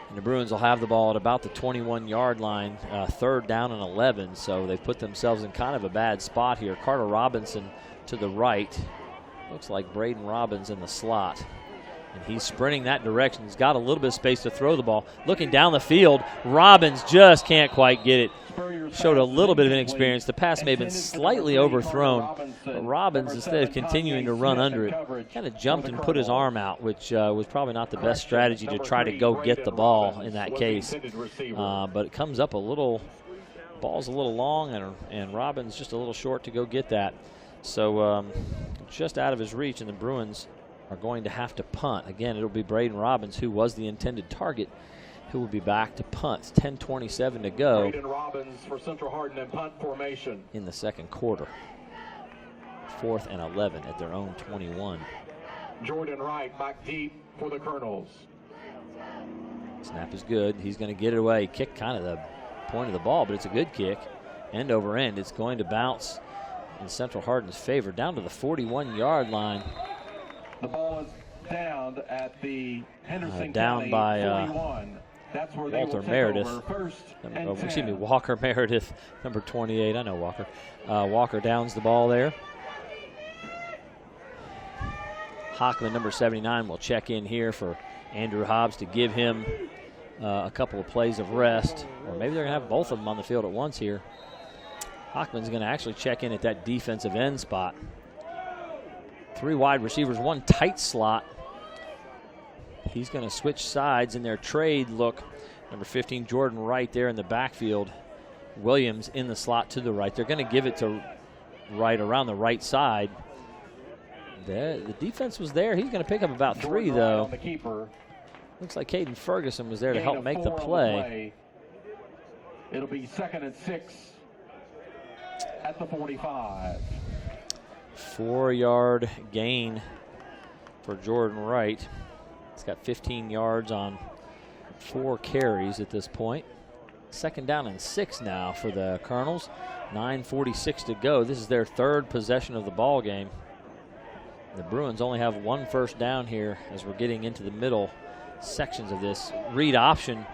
S1: And the Bruins will have the ball at about the 21-yard line, 3rd down and 11. So they've put themselves in kind of a bad spot here. Carter Robinson to the right. Looks like Braden Robbins in the slot. And he's sprinting that direction. He's got a little bit of space to throw the ball. Looking down the field, Robbins just can't quite get it. Showed a little bit of inexperience. The pass may have been slightly overthrown, but Robbins, instead of continuing to run under it, kind of jumped and put his arm out, which was probably not the best strategy to try to go get the ball in that case. But it comes up a little, ball's a little long, and Robbins just a little short to go get that. So just out of his reach, and the Bruins are going to have to punt. Again, it'll be Braden Robbins, who was the intended target, who will be back to punt. 10:27 to go.
S2: Braden Robbins for Central Hardin in punt formation
S1: in the second quarter. 4th and 11 at their own 21.
S2: Jordan Wright back deep for the Colonels.
S1: Snap is good. He's going to get it away. Kick kind of the point of the ball, but it's a good kick. End over end. It's going to bounce in Central Hardin's favor down to the 41-yard line.
S2: The ball is down at the Henderson
S1: down
S2: County
S1: by
S2: 41. That's where they
S1: Walter
S2: will take
S1: Meredith.
S2: over first and
S1: Excuse
S2: 10.
S1: me, Walker Meredith, number 28. I know Walker. Walker downs the ball there. Hockman, number 79, will check in here for Andrew Hobbs to give him a couple of plays of rest. Or maybe they're going to have both of them on the field at once here. Hockman's going to actually check in at that defensive end spot. 3 wide receivers, 1 tight slot. He's going to switch sides in their trade look. Number 15, Jordan Wright there in the backfield. Williams in the slot to the right. They're going to give it to Wright around the right side. The defense was there. He's going to pick up about 3, though.
S2: On the keeper.
S1: Looks like Caden Ferguson was there to
S2: Gain
S1: help
S2: of
S1: make the
S2: 4 on
S1: play.
S2: It'll be 2nd and 6 at the 45.
S1: 4-yard gain for Jordan Wright. He's got 15 yards on 4 carries at this point. 2nd down and 6 now for the Colonels. 9:46 to go. This is their 3rd possession of the ball game. The Bruins only have 1 first down here as we're getting into the middle sections of this. Read option.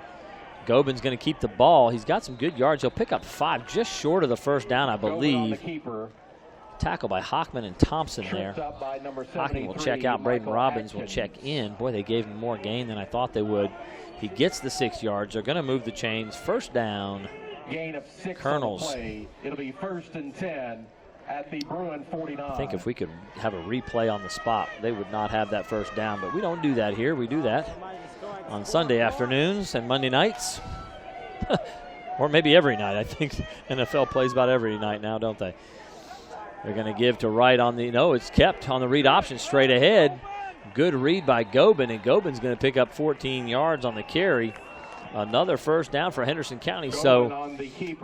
S1: Gobin's going to keep the ball. He's got some good yards. He'll pick up 5, just short of the first down, I believe. Tackle by Hockman and Thompson there. Hockman will check out. Braden Robbins will check in. Boy, they gave him more gain than I thought they would. He gets the 6 yards. They're going to move the chains. First down.
S2: Gain of 6
S1: Colonels.
S2: on the play. It'll be 1st and 10 at the Bruin 49.
S1: I think if we could have a replay on the spot, they would not have that first down. But we don't do that here. We do that on Sunday afternoons and Monday nights. Or maybe every night. I think NFL plays about every night now, don't they? They're going to give to Wright on the, no, it's kept on the read option straight ahead. Good read by Gobin, and Gobin's going to pick up 14 yards on the carry. Another first down for Henderson County. So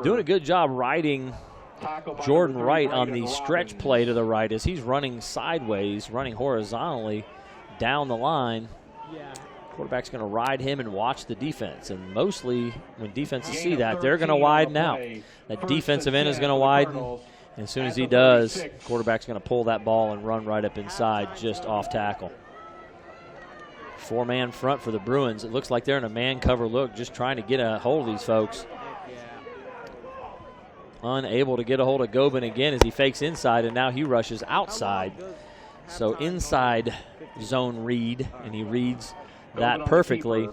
S1: doing a good job riding Jordan Wright on the stretch play to the right as he's running sideways, running horizontally down the line. Quarterback's going to ride him and watch the defense. And mostly when defenses see that, they're going to widen out. That defensive end is going to widen. And as soon as he does, quarterback's going to pull that ball and run right up inside, just off tackle. 4-man front for the Bruins. It looks like they're in a man cover look, just trying to get a hold of these folks. Unable to get a hold of Gobin again as he fakes inside, and now he rushes outside. So inside zone read, and he reads that perfectly.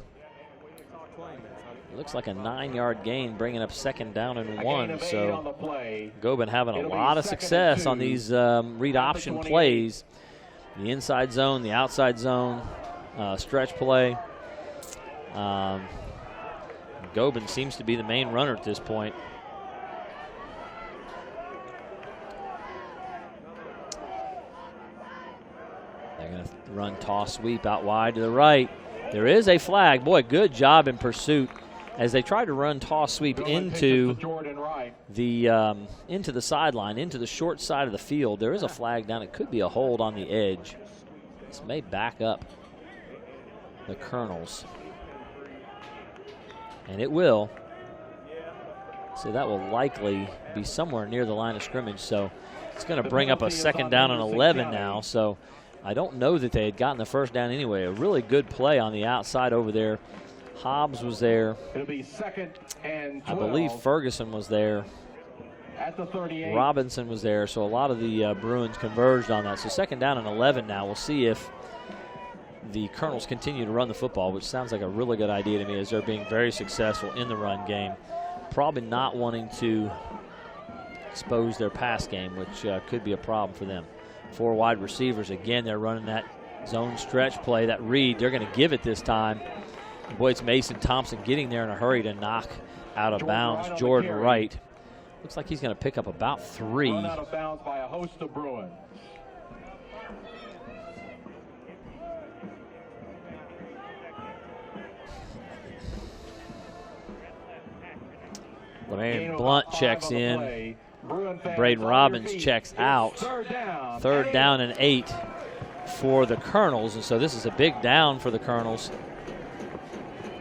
S1: Looks like a 9-yard gain, bringing up 2nd down and 1. So Gobin having a lot of success on these read option plays. The inside zone, the outside zone, stretch play. Gobin seems to be the main runner at this point. They're going to run toss sweep out wide to the right. There is a flag. Boy, good job in pursuit as they try to run toss sweep into the sideline, into the short side of the field. There is a flag down. It could be a hold on the edge. This may back up the Colonels. And it will. So that will likely be somewhere near the line of scrimmage. So it's going to bring up a 2nd down and 11 now. So I don't know that they had gotten the first down anyway. A really good play on the outside over there. Hobbs was there.
S2: It'll be 2nd and 12.
S1: I believe Ferguson was there.
S2: At the 38.
S1: Robinson was there. So a lot of the Bruins converged on that. So 2nd down and 11 now. We'll see if the Colonels continue to run the football, which sounds like a really good idea to me as they're being very successful in the run game. Probably not wanting to expose their pass game, which could be a problem for them. 4 wide receivers. Again, they're running that zone stretch play, that read. They're going to give it this time. Boy, it's Mason Thompson getting there in a hurry to knock out of bounds Jordan Wright. Looks like he's going to pick up about 3.
S2: Run out of bounds by a host of Bruins.
S1: LeMarion Blunt checks in. Braden Robbins checks out. 3rd down and 8 for the Colonels. And so this is a big down for the Colonels.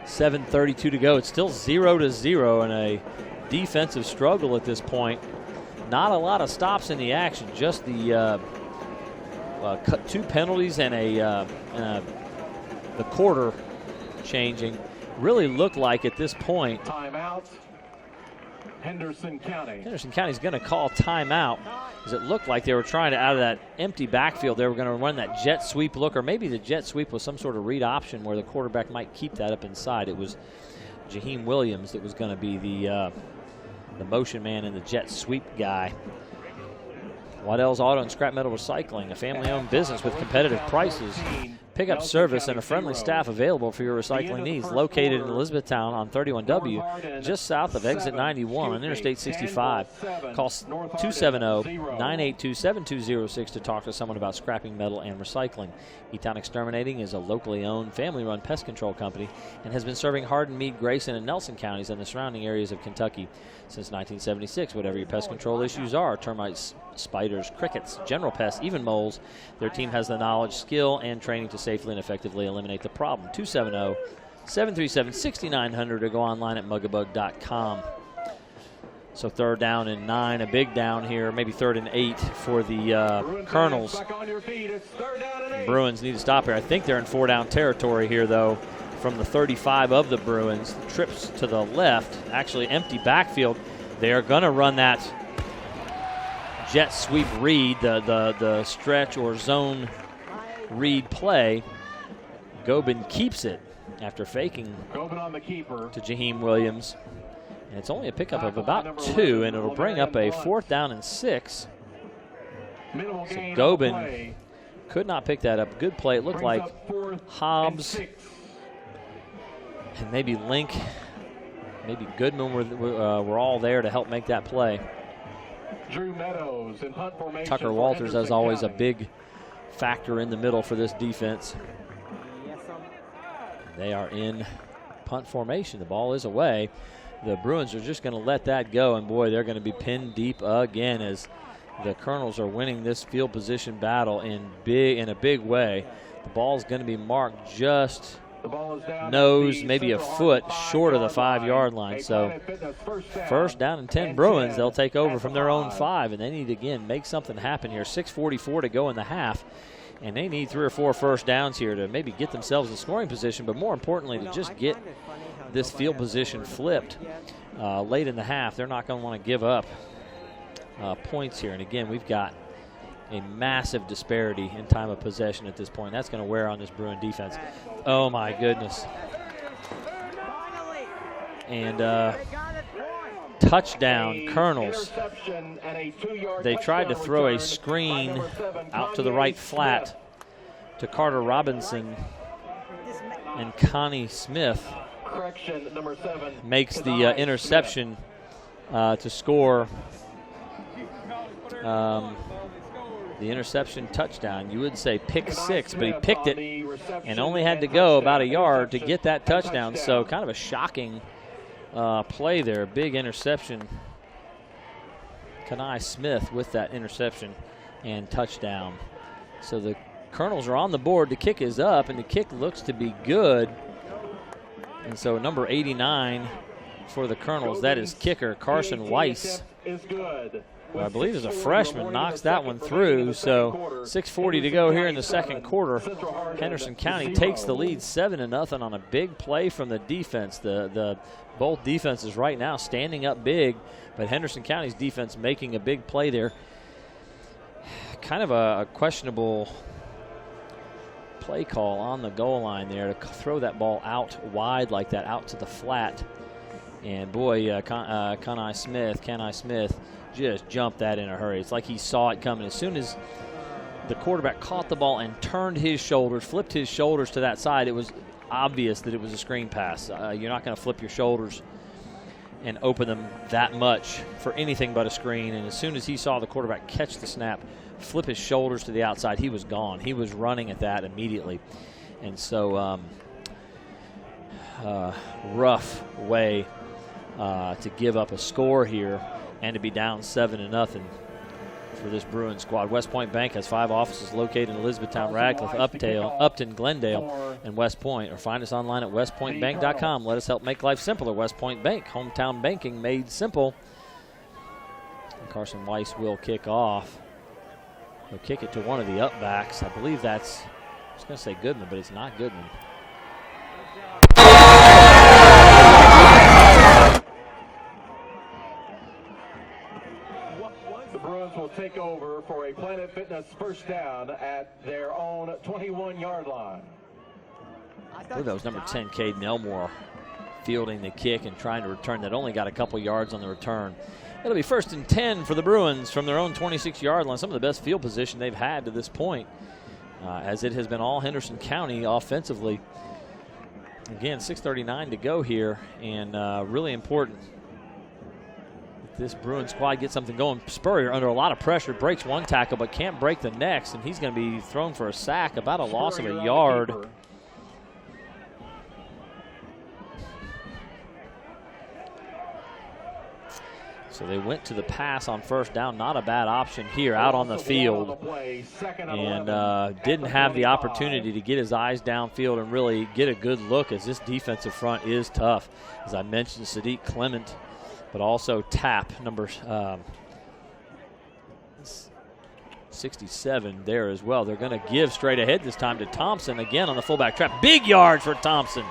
S1: 7:32 to go. It's still 0-0 in a defensive struggle at this point. Not a lot of stops in the action, just the 2 penalties and the quarter changing. Really looked like at this point
S2: Timeout. Henderson County.
S1: Henderson County's going to call timeout, as it looked like they were trying to, out of that empty backfield, they were going to run that jet sweep look, or maybe the jet sweep was some sort of read option where the quarterback might keep that up inside. It was Jaheim Williams that was going to be the motion man and the jet sweep guy. Waddell's Auto and Scrap Metal Recycling, a family-owned business with competitive prices, pickup service, and a friendly staff available for your recycling needs. Located in Elizabethtown on 31W, just south of exit 91 on Interstate 65. Call 270-982-7206 to talk to someone about scrapping metal and recycling. E-Town Exterminating is a locally owned, family-run pest control company and has been serving Hardin, Meade, Grayson, and Nelson counties and the surrounding areas of Kentucky since 1976. Whatever your pest control issues are, termites, spiders, crickets, general pests, even moles, their team has the knowledge, skill, and training to safely and effectively eliminate the problem. 270-737-6900 or go online at mugabug.com. So 3rd down and 9, a big down here, maybe 3rd and 8 for the Colonels. Bruins need to stop here. I think they're in 4-down territory here, though, from the 35 of the Bruins. Trips to the left, actually empty backfield. They are going to run that jet sweep read, the stretch or zone read play. Gobin keeps it after faking
S2: On the keeper.
S1: to Jaheim Williams. And it's only a pickup of about 2, and it'll bring up a 4th down and 6. So Gobin could not pick that up. Good play. It looked like Hobbs and maybe Link, maybe Goodman were all there to help make that play.
S2: Drew Meadows in punt formation.
S1: Tucker Walters, as always, a big factor in the middle for this defense. They are in punt formation. The ball is away. The Bruins are just going to let that go, and boy, they're going to be pinned deep again as the Colonels are winning this field position battle in a big way. The ball is going to be marked just nose, maybe a foot short of the 5-yard line. So 1st down and 10 Bruins. They'll take over from their own 5, and they need to, again, make something happen here. 6:44 to go in the half, and they need 3 or 4 first downs here to maybe get themselves in scoring position, but more importantly, to just get this field position flipped late in the half. They're not going to want to give up points here. And again, we've got a massive disparity in time of possession at this point. That's going to wear on this Bruin defense. Oh my goodness. And touchdown, Colonels. They tried to throw a screen out to the right flat to Carter Robinson, and Connie Smith makes the interception to score the interception touchdown. You would say pick 6, but he picked it and only had to go about a yard to get that touchdown. So kind of a shocking play there. Big interception. Connie Smith with that interception and touchdown. So the Colonels are on the board. The kick is up, and the kick looks to be good. And so number 89 for the Colonels, that is kicker Carson Weiss, who I believe is a freshman, knocks that one through. So 6:40 to go here in the second quarter. Henderson County takes the lead 7-0 on a big play from the defense. The both defenses right now standing up big, but Henderson County's defense making a big play there. Kind of a questionable play call on the goal line there to throw that ball out wide like that, out to the flat. And boy, Connie Smith just jumped that in a hurry. It's like he saw it coming. As soon as the quarterback caught the ball and turned his shoulders, flipped his shoulders to that side, it was obvious that it was a screen pass. You're not going to flip your shoulders and open them that much for anything but a screen. And as soon as he saw the quarterback catch the snap, flip his shoulders to the outside, he was gone. He was running at that immediately. And so rough way to give up a score here and to be down 7-0. for this Bruins squad. West Point Bank has 5 offices located in Elizabethtown, Radcliffe, Upton, Glendale, and West Point. Or find us online at westpointbank.com. Let us help make life simpler. West Point Bank, hometown banking made simple. Carson Weiss will kick off. He'll kick it to one of the upbacks. I believe that's, I was going to say Goodman, but it's not Goodman.
S2: The Bruins will take over for a Planet Fitness first down at their own 21-yard line.
S1: I believe that was number 10, Caden Elmore, fielding the kick and trying to return. That only got a couple yards on the return. It'll be 1st and 10 for the Bruins from their own 26-yard line. Some of the best field position they've had to this point, as it has been all Henderson County offensively. Again, 6:39 to go here, and really important that this Bruins squad gets something going. Spurrier under a lot of pressure, breaks one tackle but can't break the next, and he's going to be thrown for a sack, about a loss of a yard. So they went to the pass on first down. Not a bad option here out on the field. And didn't have the opportunity to get his eyes downfield and really get a good look, as this defensive front is tough. As I mentioned, Sadiq Clement, but also Tapp, number 67 there as well. They're going to give straight ahead this time to Thompson again on the fullback trap. Big yards for Thompson.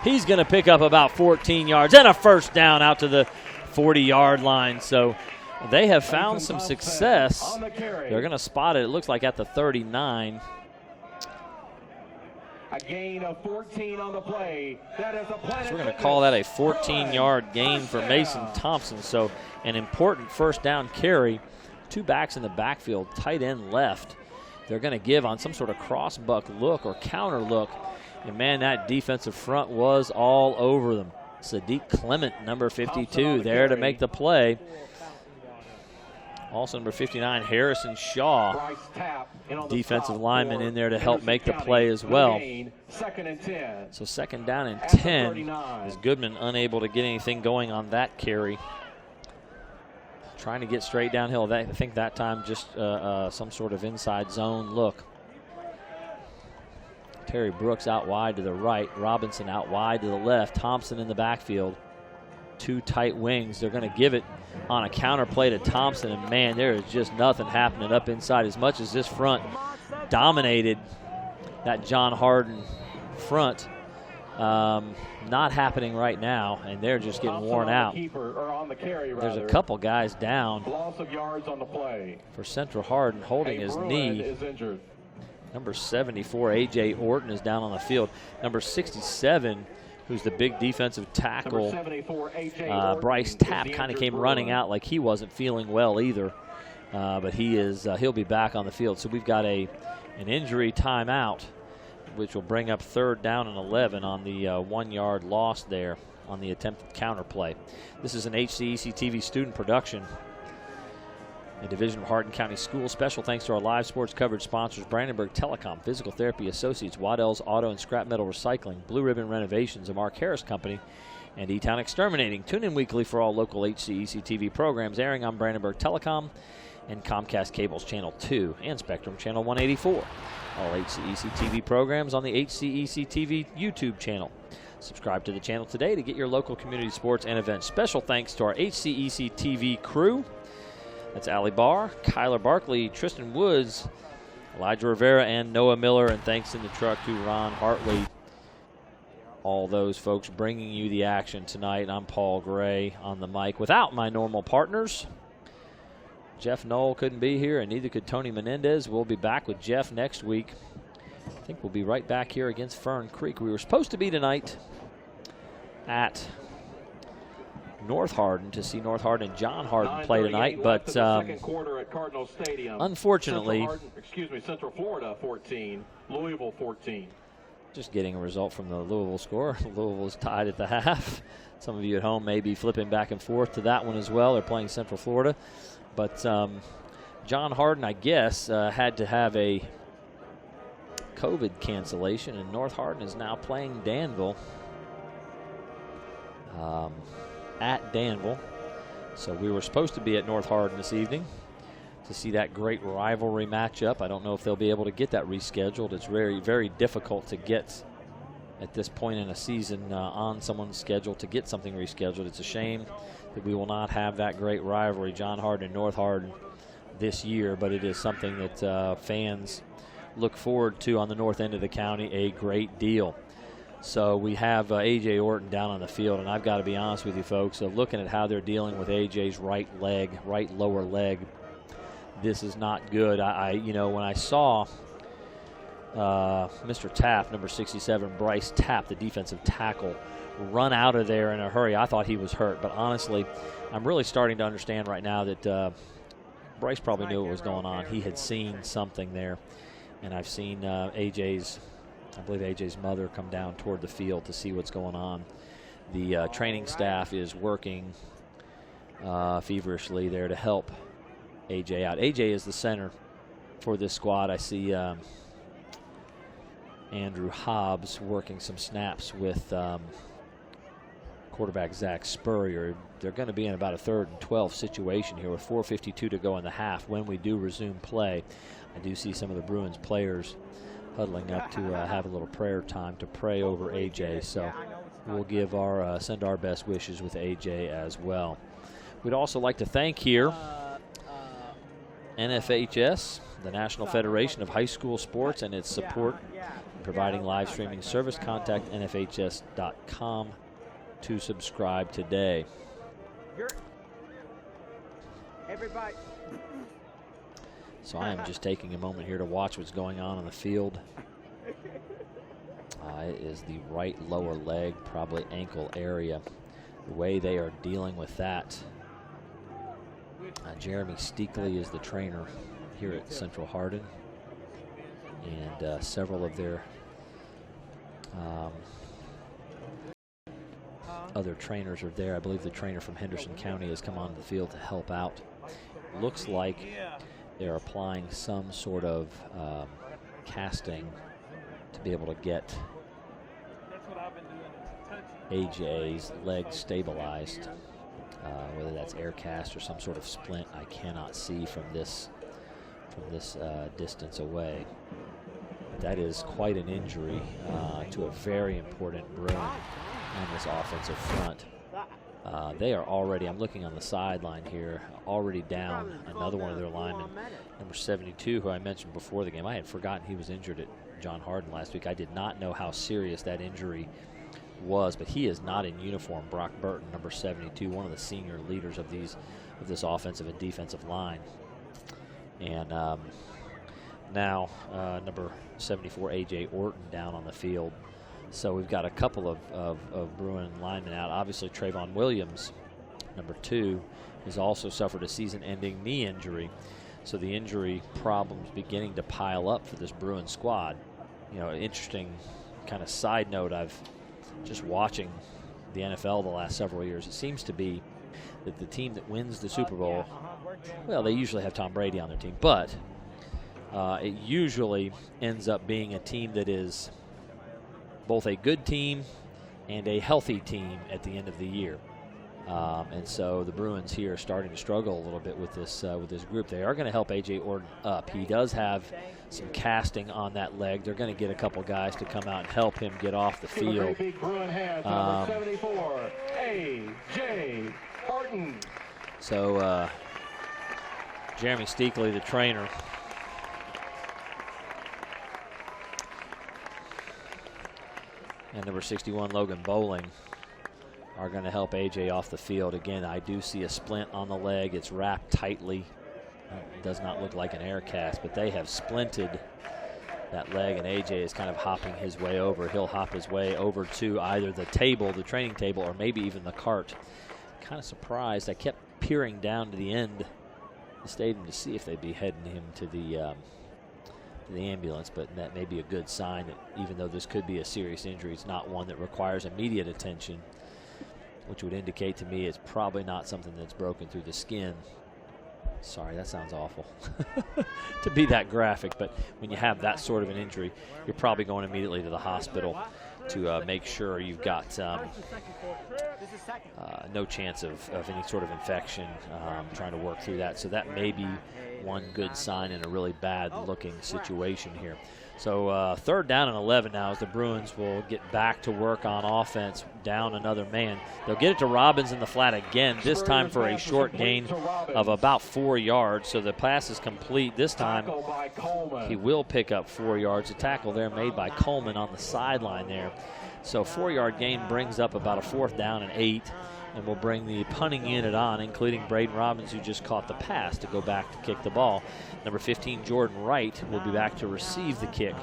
S1: He's going to pick up about 14 yards and a first down out to the 40-yard line. So they have found some success. They're going to spot it, it looks like, at the 39.
S2: A gain of 14 on the play. That is a
S1: so we're going to call that a 14-yard gain for Mason Thompson. So an important first down carry. 2 backs in the backfield, tight end left. They're going to give on some sort of cross-buck look or counter look. And, man, that defensive front was all over them. Sadiq Clement, number 52, there to make the play. Also number 59, Harrison Shaw, defensive lineman in there to help make the play as well. So 2nd down and 10 as Goodman unable to get anything going on that carry. Trying to get straight downhill. I think that time just some sort of inside zone look. Terry Brooks out wide to the right. Robinson out wide to the left. Thompson in the backfield. 2 tight wings. They're going to give it on a counter play to Thompson. And, man, there is just nothing happening up inside. As much as this front dominated that John Harden front, not happening right now. And they're just getting worn out. There's a couple guys down for Central. Harden holding his knee. Number 74, A.J. Orton, is down on the field. Number 67, who's the big defensive tackle, Bryce Tapp, kind of came running out like he wasn't feeling well either. But he'll be back on the field. So we've got an injury timeout, which will bring up 3rd down and 11 on the 1-yard loss there on the attempted counter play. This is an HCEC-TV student production. A division of Hardin County Schools. Special thanks to our live sports coverage sponsors: Brandenburg Telecom, Physical Therapy Associates, Waddell's Auto and Scrap Metal Recycling, Blue Ribbon Renovations, a Mark Harris Company, and E-Town Exterminating. Tune in weekly for all local HCEC-TV programs airing on Brandenburg Telecom and Comcast Cable's Channel 2 and Spectrum Channel 184. All HCEC-TV programs on the HCEC-TV YouTube channel. Subscribe to the channel today to get your local community sports and events. Special thanks to our HCEC-TV crew. That's Allie Barr, Kyler Barkley, Tristan Woods, Elijah Rivera, and Noah Miller. And thanks in the truck to Ron Hartley. All those folks bringing you the action tonight. I'm Paul Gray on the mic without my normal partners. Jeff Knoll couldn't be here, and neither could Tony Menendez. We'll be back with Jeff next week. I think we'll be right back here against Fern Creek. We were supposed to be tonight at North Hardin to see North Hardin and John Hardin play tonight, but unfortunately,
S2: Central Florida 14, Louisville 14.
S1: Just getting a result from the Louisville score. Louisville is tied at the half. Some of you at home may be flipping back and forth to that one as well. They're playing Central Florida, but John Hardin, I guess, had to have a COVID cancellation, and North Hardin is now playing Danville. At Danville. So we were supposed to be at North Hardin this evening to see that great rivalry matchup. I don't know if they'll be able to get that rescheduled. It's very, very difficult to get at this point in a season on someone's schedule to get something rescheduled. It's a shame that we will not have that great rivalry, John Hardin and North Hardin, this year, but it is something that fans look forward to on the north end of the county a great deal. So we have A.J. Orton down on the field, and I've got to be honest with you folks, looking at how they're dealing with A.J.'s right lower leg, this is not good. You know, when I saw Mr. Tapp, number 67, Bryce Tapp, the defensive tackle, run out of there in a hurry, I thought he was hurt. But honestly, I'm really starting to understand right now that Bryce probably knew what was going on. He had seen something there, and I've seen I believe AJ's mother come down toward the field to see what's going on. The training staff is working feverishly there to help AJ out. AJ is the center for this squad. I see Andrew Hobbs working some snaps with quarterback Zach Spurrier. They're going to be in about a 3rd and 12 situation here with 4:52 to go in the half. When we do resume play, I do see some of the Bruins players huddling up to have a little prayer time to pray over AJ. So we'll give send our best wishes with AJ as well. We'd also like to thank here NFHS, the National Federation of High School Sports, and its support in providing live streaming service. Contact nfhs.com to subscribe today.
S3: Everybody.
S1: So I am just taking a moment here to watch what's going on the field. It is the right lower leg, probably ankle area. The way they are dealing with that. Jeremy Steakley is the trainer here at Central Hardin, and several of their other trainers are there. I believe the trainer from Henderson County has come onto the field to help out. Looks like they're applying some sort of casting to be able to get AJ's leg stabilized. Whether that's air cast or some sort of splint, I cannot see from this distance away. But that is quite an injury to a very important Bruin on this offensive front. They are already, I'm looking on the sideline here, already down another one of their linemen, number 72, who I mentioned before the game. I had forgotten he was injured at John Hardin last week. I did not know how serious that injury was, but he is not in uniform. Brock Burton, number 72, one of the senior leaders of this offensive and defensive line. And now number 74, A.J. Orton, down on the field. So we've got a couple of Bruin linemen out. Obviously, Trayvon Williams, number 2, has also suffered a season-ending knee injury. So the injury problems beginning to pile up for this Bruin squad. You know, interesting kind of side note, I've just watching the NFL the last several years, it seems to be that the team that wins the Super Bowl, well, they usually have Tom Brady on their team, but it usually ends up being a team that is both a good team and a healthy team at the end of the year. And so the Bruins here are starting to struggle a little bit with this group. They are going to help A.J. Orton up. He does have some casting on that leg. They're going to get a couple guys to come out and help him get off the field.
S2: Number 74, A.J. Orton.
S1: So Jeremy Steakley, the trainer, and number 61, Logan Bowling, are going to help AJ off the field. Again, I do see a splint on the leg. It's wrapped tightly. It does not look like an air cast, but they have splinted that leg, and AJ is kind of hopping his way over. He'll hop his way over to either the table, the training table, or maybe even the cart. Kind of surprised. I kept peering down to the end of the stadium to see if they'd be heading him to the ambulance, but that may be a good sign that even though this could be a serious injury, it's not one that requires immediate attention, which would indicate to me it's probably not something that's broken through the skin. Sorry, that sounds awful to be that graphic, but when you have that sort of an injury, you're probably going immediately to the hospital to make sure you've got no chance of any sort of infection, trying to work through that. So that may be one good sign in a really bad-looking situation here. So third down and 11 now as the Bruins will get back to work on offense, down another man. They'll get it to Robbins in the flat again, this time for a short gain of about 4 yards. So the pass is complete. This time he will pick up 4 yards. A tackle there made by Coleman on the sideline there. So 4-yard gain brings up about a 4th down and 8. And will bring the punting unit on, including Braden Robbins, who just caught the pass, to go back to kick the ball. Number 15, Jordan Wright, will be back to receive the kick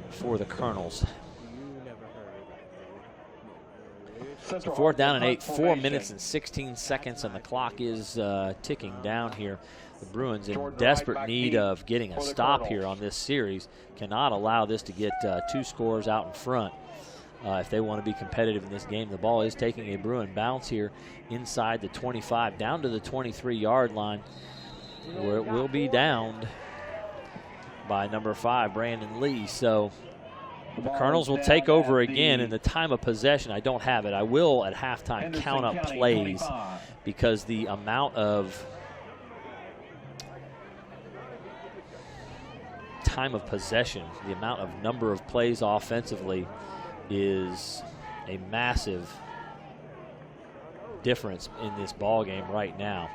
S1: for the Colonels. So 4th down and 8, 4 minutes and 16 seconds, and the clock is ticking down here. The Bruins in desperate need of getting a stop here on this series. Cannot allow this to get 2 scores out in front. If they want to be competitive in this game. The ball is taking a Bruin bounce here inside the 25, down to the 23-yard line, where it will be downed by number 5, Brandon Lee. So the Colonels will take over again in the time of possession. I don't have it. I will at halftime count up plays, because the amount of time of possession, the amount of number of plays offensively, is a massive difference in this ball game right now.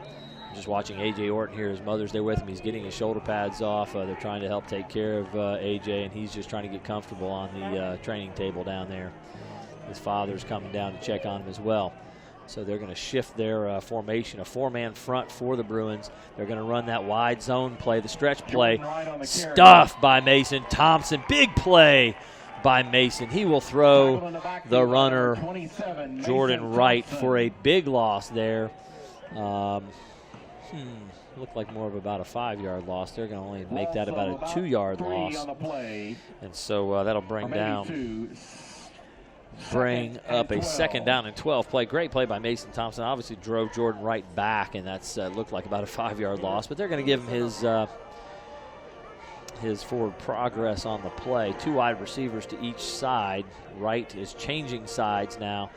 S1: I'm just watching A.J. Orton here. His mother's there with him. He's getting his shoulder pads off. They're trying to help take care of A.J., and he's just trying to get comfortable on the training table down there. His father's coming down to check on him as well. So they're going to shift their formation, a 4-man front for the Bruins. They're going to run that wide zone play, the stretch play. Stuffed by Mason Thompson. Big play by Mason. He will throw the runner, Jordan Wright, for a big loss there. Looked like more of about a 5-yard loss. They're going to only make that about a 2-yard loss. And so that'll bring up a 2nd down and 12 play. Great play by Mason Thompson. Obviously drove Jordan Wright back, and that's looked like about a 5-yard loss. But they're going to give him his forward progress on the play. 2 wide receivers to each side. Wright is changing sides now.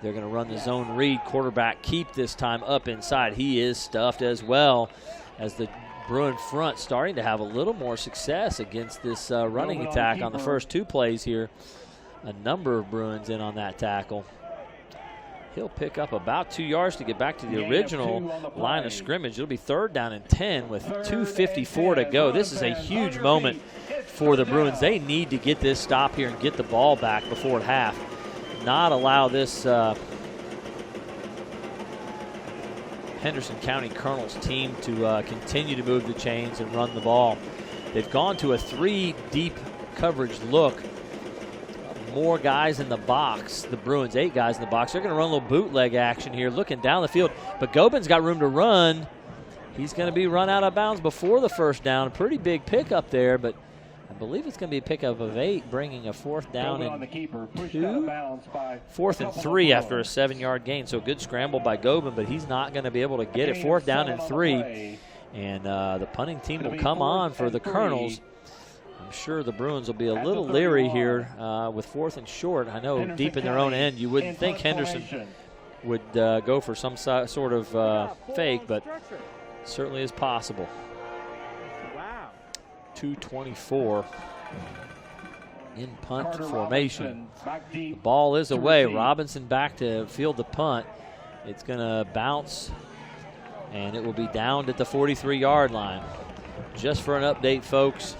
S1: They're going to run the zone read. Quarterback keep this time up inside. He is stuffed as well, as the Bruin front starting to have a little more success against this running attack on the first 2 plays here. A number of Bruins in on that tackle. He'll pick up about 2 yards to get back to the original line of scrimmage. It'll be 3rd down and 10 with 2:54 to go. This is a huge moment for the Bruins. They need to get this stop here and get the ball back before half. Not allow this Henderson County Colonels team to continue to move the chains and run the ball. They've gone to a 3-deep coverage look. More guys in the box. The Bruins, 8 guys in the box. They're going to run a little bootleg action here, looking down the field. But Gobin's got room to run. He's going to be run out of bounds before the 1st down. A pretty big pickup there, but I believe it's going to be a pickup of 8, bringing a 4th down and 2. 4th and 3 after a 7-yard gain. So good scramble by Gobin, but he's not going to be able to get it. 4th down and 3. And the punting team will come on for the Colonels. I'm sure the Bruins will be a little leery here with 4th and short. I know deep in their own end you wouldn't think Henderson would go for some sort of fake, but certainly is possible. 2:24 in punt formation. The ball is away. Robinson back to field the punt. It's going to bounce, and it will be downed at the 43-yard line. Just for an update, folks,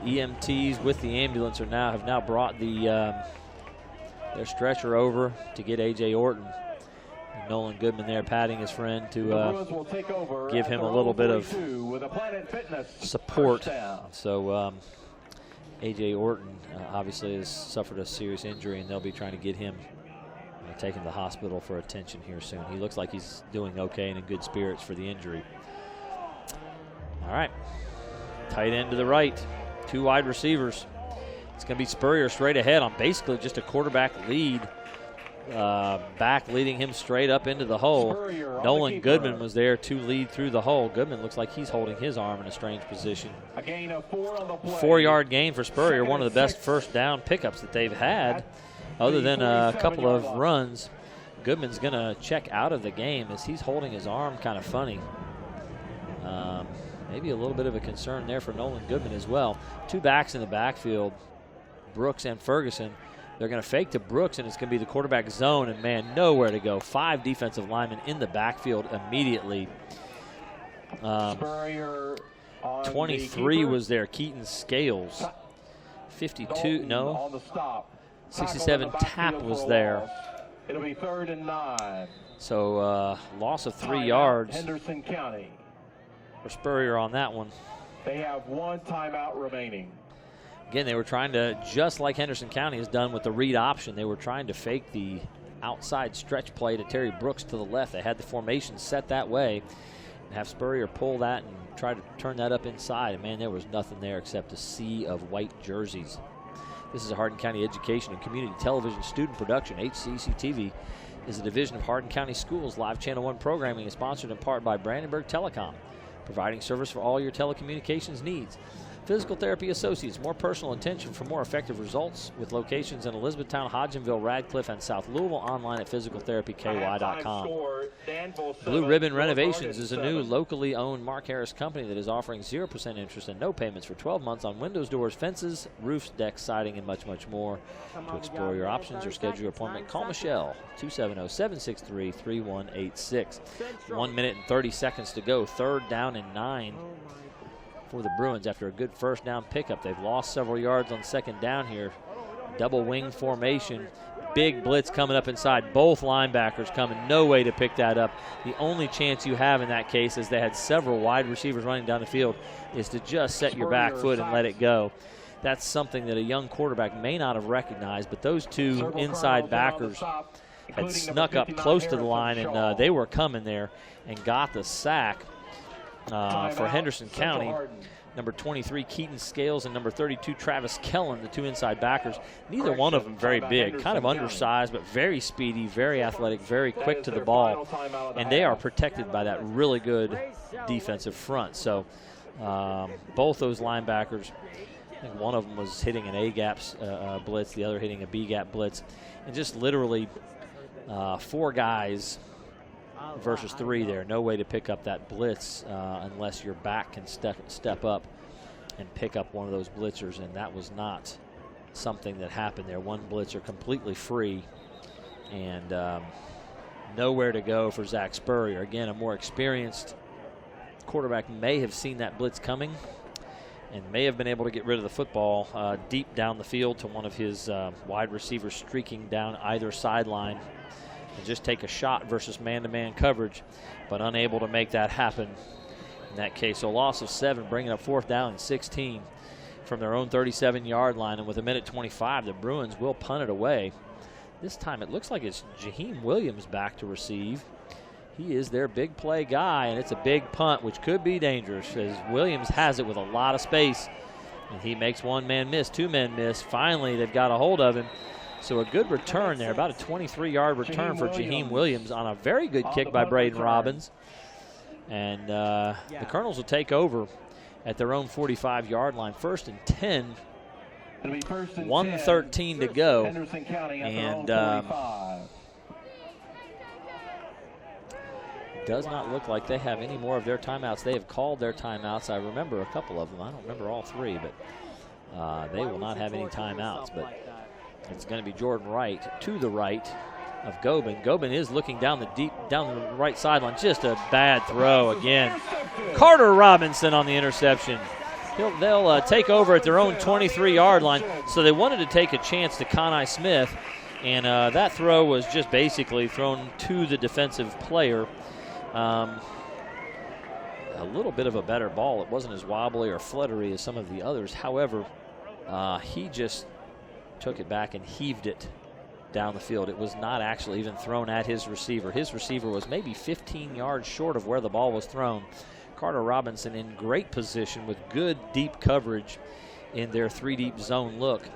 S1: EMTs with the ambulance have now brought their stretcher over to get A.J. Orton. And Nolan Goodman there patting his friend to give him a little bit of support. So A.J. Orton obviously has suffered a serious injury, and they'll be trying to get him taken to the hospital for attention here soon. He looks like he's doing okay and in good spirits for the injury. All right, tight end to the right. 2 wide receivers. It's going to be Spurrier straight ahead on basically just a quarterback lead. Back leading him straight up into the hole. Nolan Goodman was there to lead through the hole. Goodman looks like he's holding his arm in a strange position.
S2: A gain of 4 on the play.
S1: 4-yard gain for Spurrier, one of the best 1st down pickups that they've had. other than a couple of runs, Goodman's going to check out of the game as he's holding his arm kind of funny. Maybe a little bit of a concern there for Nolan Goodman as well. Two backs in the backfield, Brooks and Ferguson. They're going to fake to Brooks, and it's going to be the quarterback zone, and, man, nowhere to go. 5 defensive linemen in the backfield immediately. 23 was there, Keaton Scales. 52, no. 67, Tapp was there.
S2: It'll be 3rd and 9.
S1: So loss of 3 yards.
S2: Henderson County.
S1: For Spurrier on that one.
S2: They have 1 timeout remaining.
S1: Again, they were trying to, just like Henderson County has done with the read option, they were trying to fake the outside stretch play to Terry Brooks to the left. They had the formation set that way and have Spurrier pull that and try to turn that up inside. And, man, there was nothing there except a sea of white jerseys. This is a Hardin County Education and Community Television student production. HCEC-TV is a division of Hardin County Schools. Live Channel 1 programming is sponsored in part by Brandenburg Telecom, providing service for all your telecommunications needs. Physical Therapy Associates, more personal attention for more effective results, with locations in Elizabethtown, Hodgenville, Radcliffe, and South Louisville. Online at physicaltherapyky.com. Blue Ribbon Renovations is a new locally owned Mark Harris company that is offering 0% interest and no payments for 12 months on windows, doors, fences, roofs, decks, siding, and much, much more. To explore your options or schedule your appointment, call Michelle, 270-763-3186. 1 minute and 30 seconds to go. 3rd down and 9 for the Bruins after a good first down pickup. They've lost several yards on 2nd down here. Double wing formation. Big blitz coming up inside. Both linebackers coming. No way to pick that up. The only chance you have in that case, as they had several wide receivers running down the field, is to just set your back foot and let it go. That's something that a young quarterback may not have recognized, but those two inside backers had snuck up close to the line, and they were coming there and got the sack. For Henderson County, number 23, Keaton Scales, and number 32, Travis Kellen, the 2 inside backers. Neither one of them very big, kind of undersized, but very speedy, very athletic, very quick to the ball. And they are protected by that really good defensive front. So both those linebackers, I think one of them was hitting an A-gap blitz, the other hitting a B-gap blitz. And just literally 4 guys versus 3 there. No way to pick up that blitz unless your back can step up and pick up one of those blitzers, and that was not something that happened there. One blitzer completely free, and nowhere to go for Zach Spurrier. Again, a more experienced quarterback may have seen that blitz coming and may have been able to get rid of the football deep down the field to one of his wide receivers streaking down either sideline and just take a shot versus man-to-man coverage, but unable to make that happen in that case. So loss of 7, bringing up 4th down and 16 from their own 37-yard line. And with 1:25, the Bruins will punt it away. This time it looks like it's Jaheim Williams back to receive. He is their big play guy, and it's a big punt, which could be dangerous, as Williams has it with a lot of space. And he makes 1 man miss, 2 men miss. Finally, they've got a hold of him. So a good return there, about a 23-yard return for Jaheim Williams on a very good kick by Braden Robbins. And the Colonels will take over at their own 45-yard line. 1st and 10, 1:13 to go. And does not look like they have any more of their timeouts. They have called their timeouts. I remember a couple of them. I don't remember all 3, but they will not have any timeouts. But it's going to be Jordan Wright to the right of Gobin. Gobin is looking down the right sideline. Just a bad throw again. Carter Robinson on the interception. They'll take over at their own 23-yard line. So they wanted to take a chance to Conai Smith, and that throw was just basically thrown to the defensive player. A little bit of a better ball. It wasn't as wobbly or fluttery as some of the others. However, he just took it back and heaved it down the field. It was not actually even thrown at his receiver. His receiver was maybe 15 yards short of where the ball was thrown. Carter Robinson in great position with good deep coverage in their 3-deep zone look.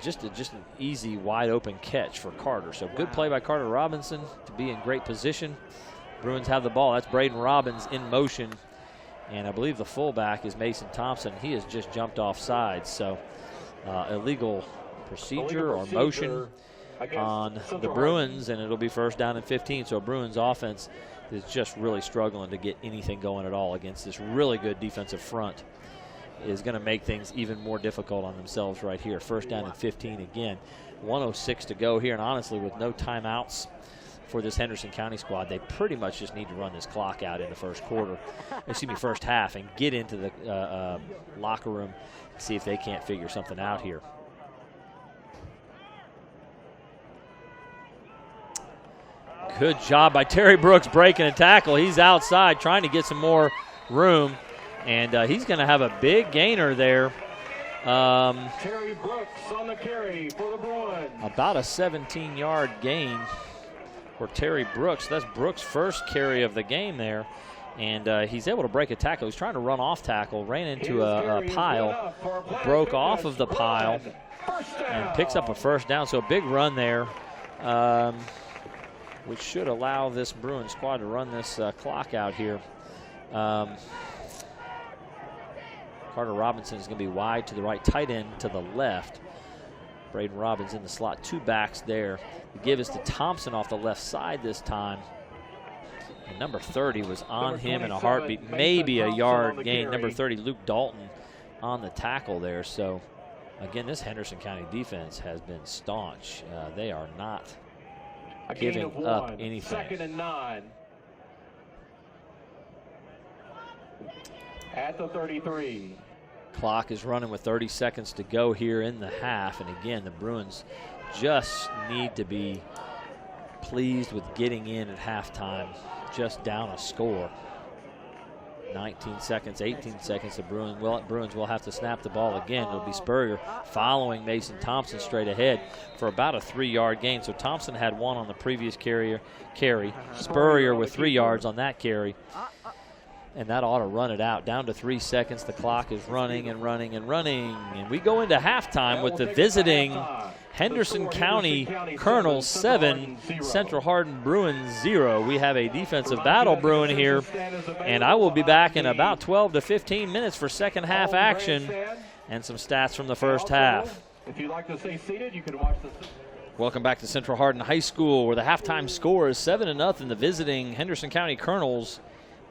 S1: Just an easy, wide-open catch for Carter. So good play by Carter Robinson to be in great position. Bruins have the ball. That's Braden Robbins in motion. And I believe the fullback is Mason Thompson. He has just jumped off sides. So illegal procedure or motion on the Bruins, and it'll be first down and 15. So Bruins offense is just really struggling to get anything going at all against this really good defensive front. Is going to make things even more difficult on themselves right here. First down and 15 again. 1:06 to go here, and honestly, with no timeouts for this Henderson County squad, they pretty much just need to run this clock out in the first half, and get into the locker room and see if they can't figure something out here. Good job by Terry Brooks breaking a tackle. He's outside trying to get some more room, and he's going to have a big gainer there.
S2: Terry Brooks on the carry for the Bruins.
S1: About a 17-yard gain for Terry Brooks. That's Brooks' first carry of the game there, and he's able to break a tackle. He's trying to run off tackle, ran into a pile, broke off of the pile, and picks up a first down. So a big run there, which should allow this Bruins squad to run this clock out here. Carter Robinson is going to be wide to the right, tight end to the left. Braden Robbins in the slot, two backs there. The give is to Thompson off the left side this time. And number 30 was on him in a heartbeat, maybe a yard gain. Number 30, Luke Dalton, on the tackle there. So, again, this Henderson County defense has been staunch. They are not giving up anything.
S2: 2nd and 9. At the 33.
S1: Clock is running with 30 seconds to go here in the half. And again, the Bruins just need to be pleased with getting in at halftime, just down a score. 19 seconds, 18 seconds. The Bruins will have to snap the ball again. It'll be Spurrier following Mason Thompson straight ahead for about a 3-yard gain. So Thompson had one on the previous carry. Spurrier with 3 yards on that carry. And that ought to run it out. Down to 3 seconds. The clock is running and running and running. And we go into halftime with the visiting Henderson County Colonels 7, Central Hardin Bruins 0. We have a defensive battle brewing here. And I will be back in about 12 to 15 minutes for second half action and some stats from the first half.
S2: If you'd like to stay seated, you can watch the...
S1: Welcome back to Central Hardin High School, where the halftime score is 7-0. The visiting Henderson County Colonels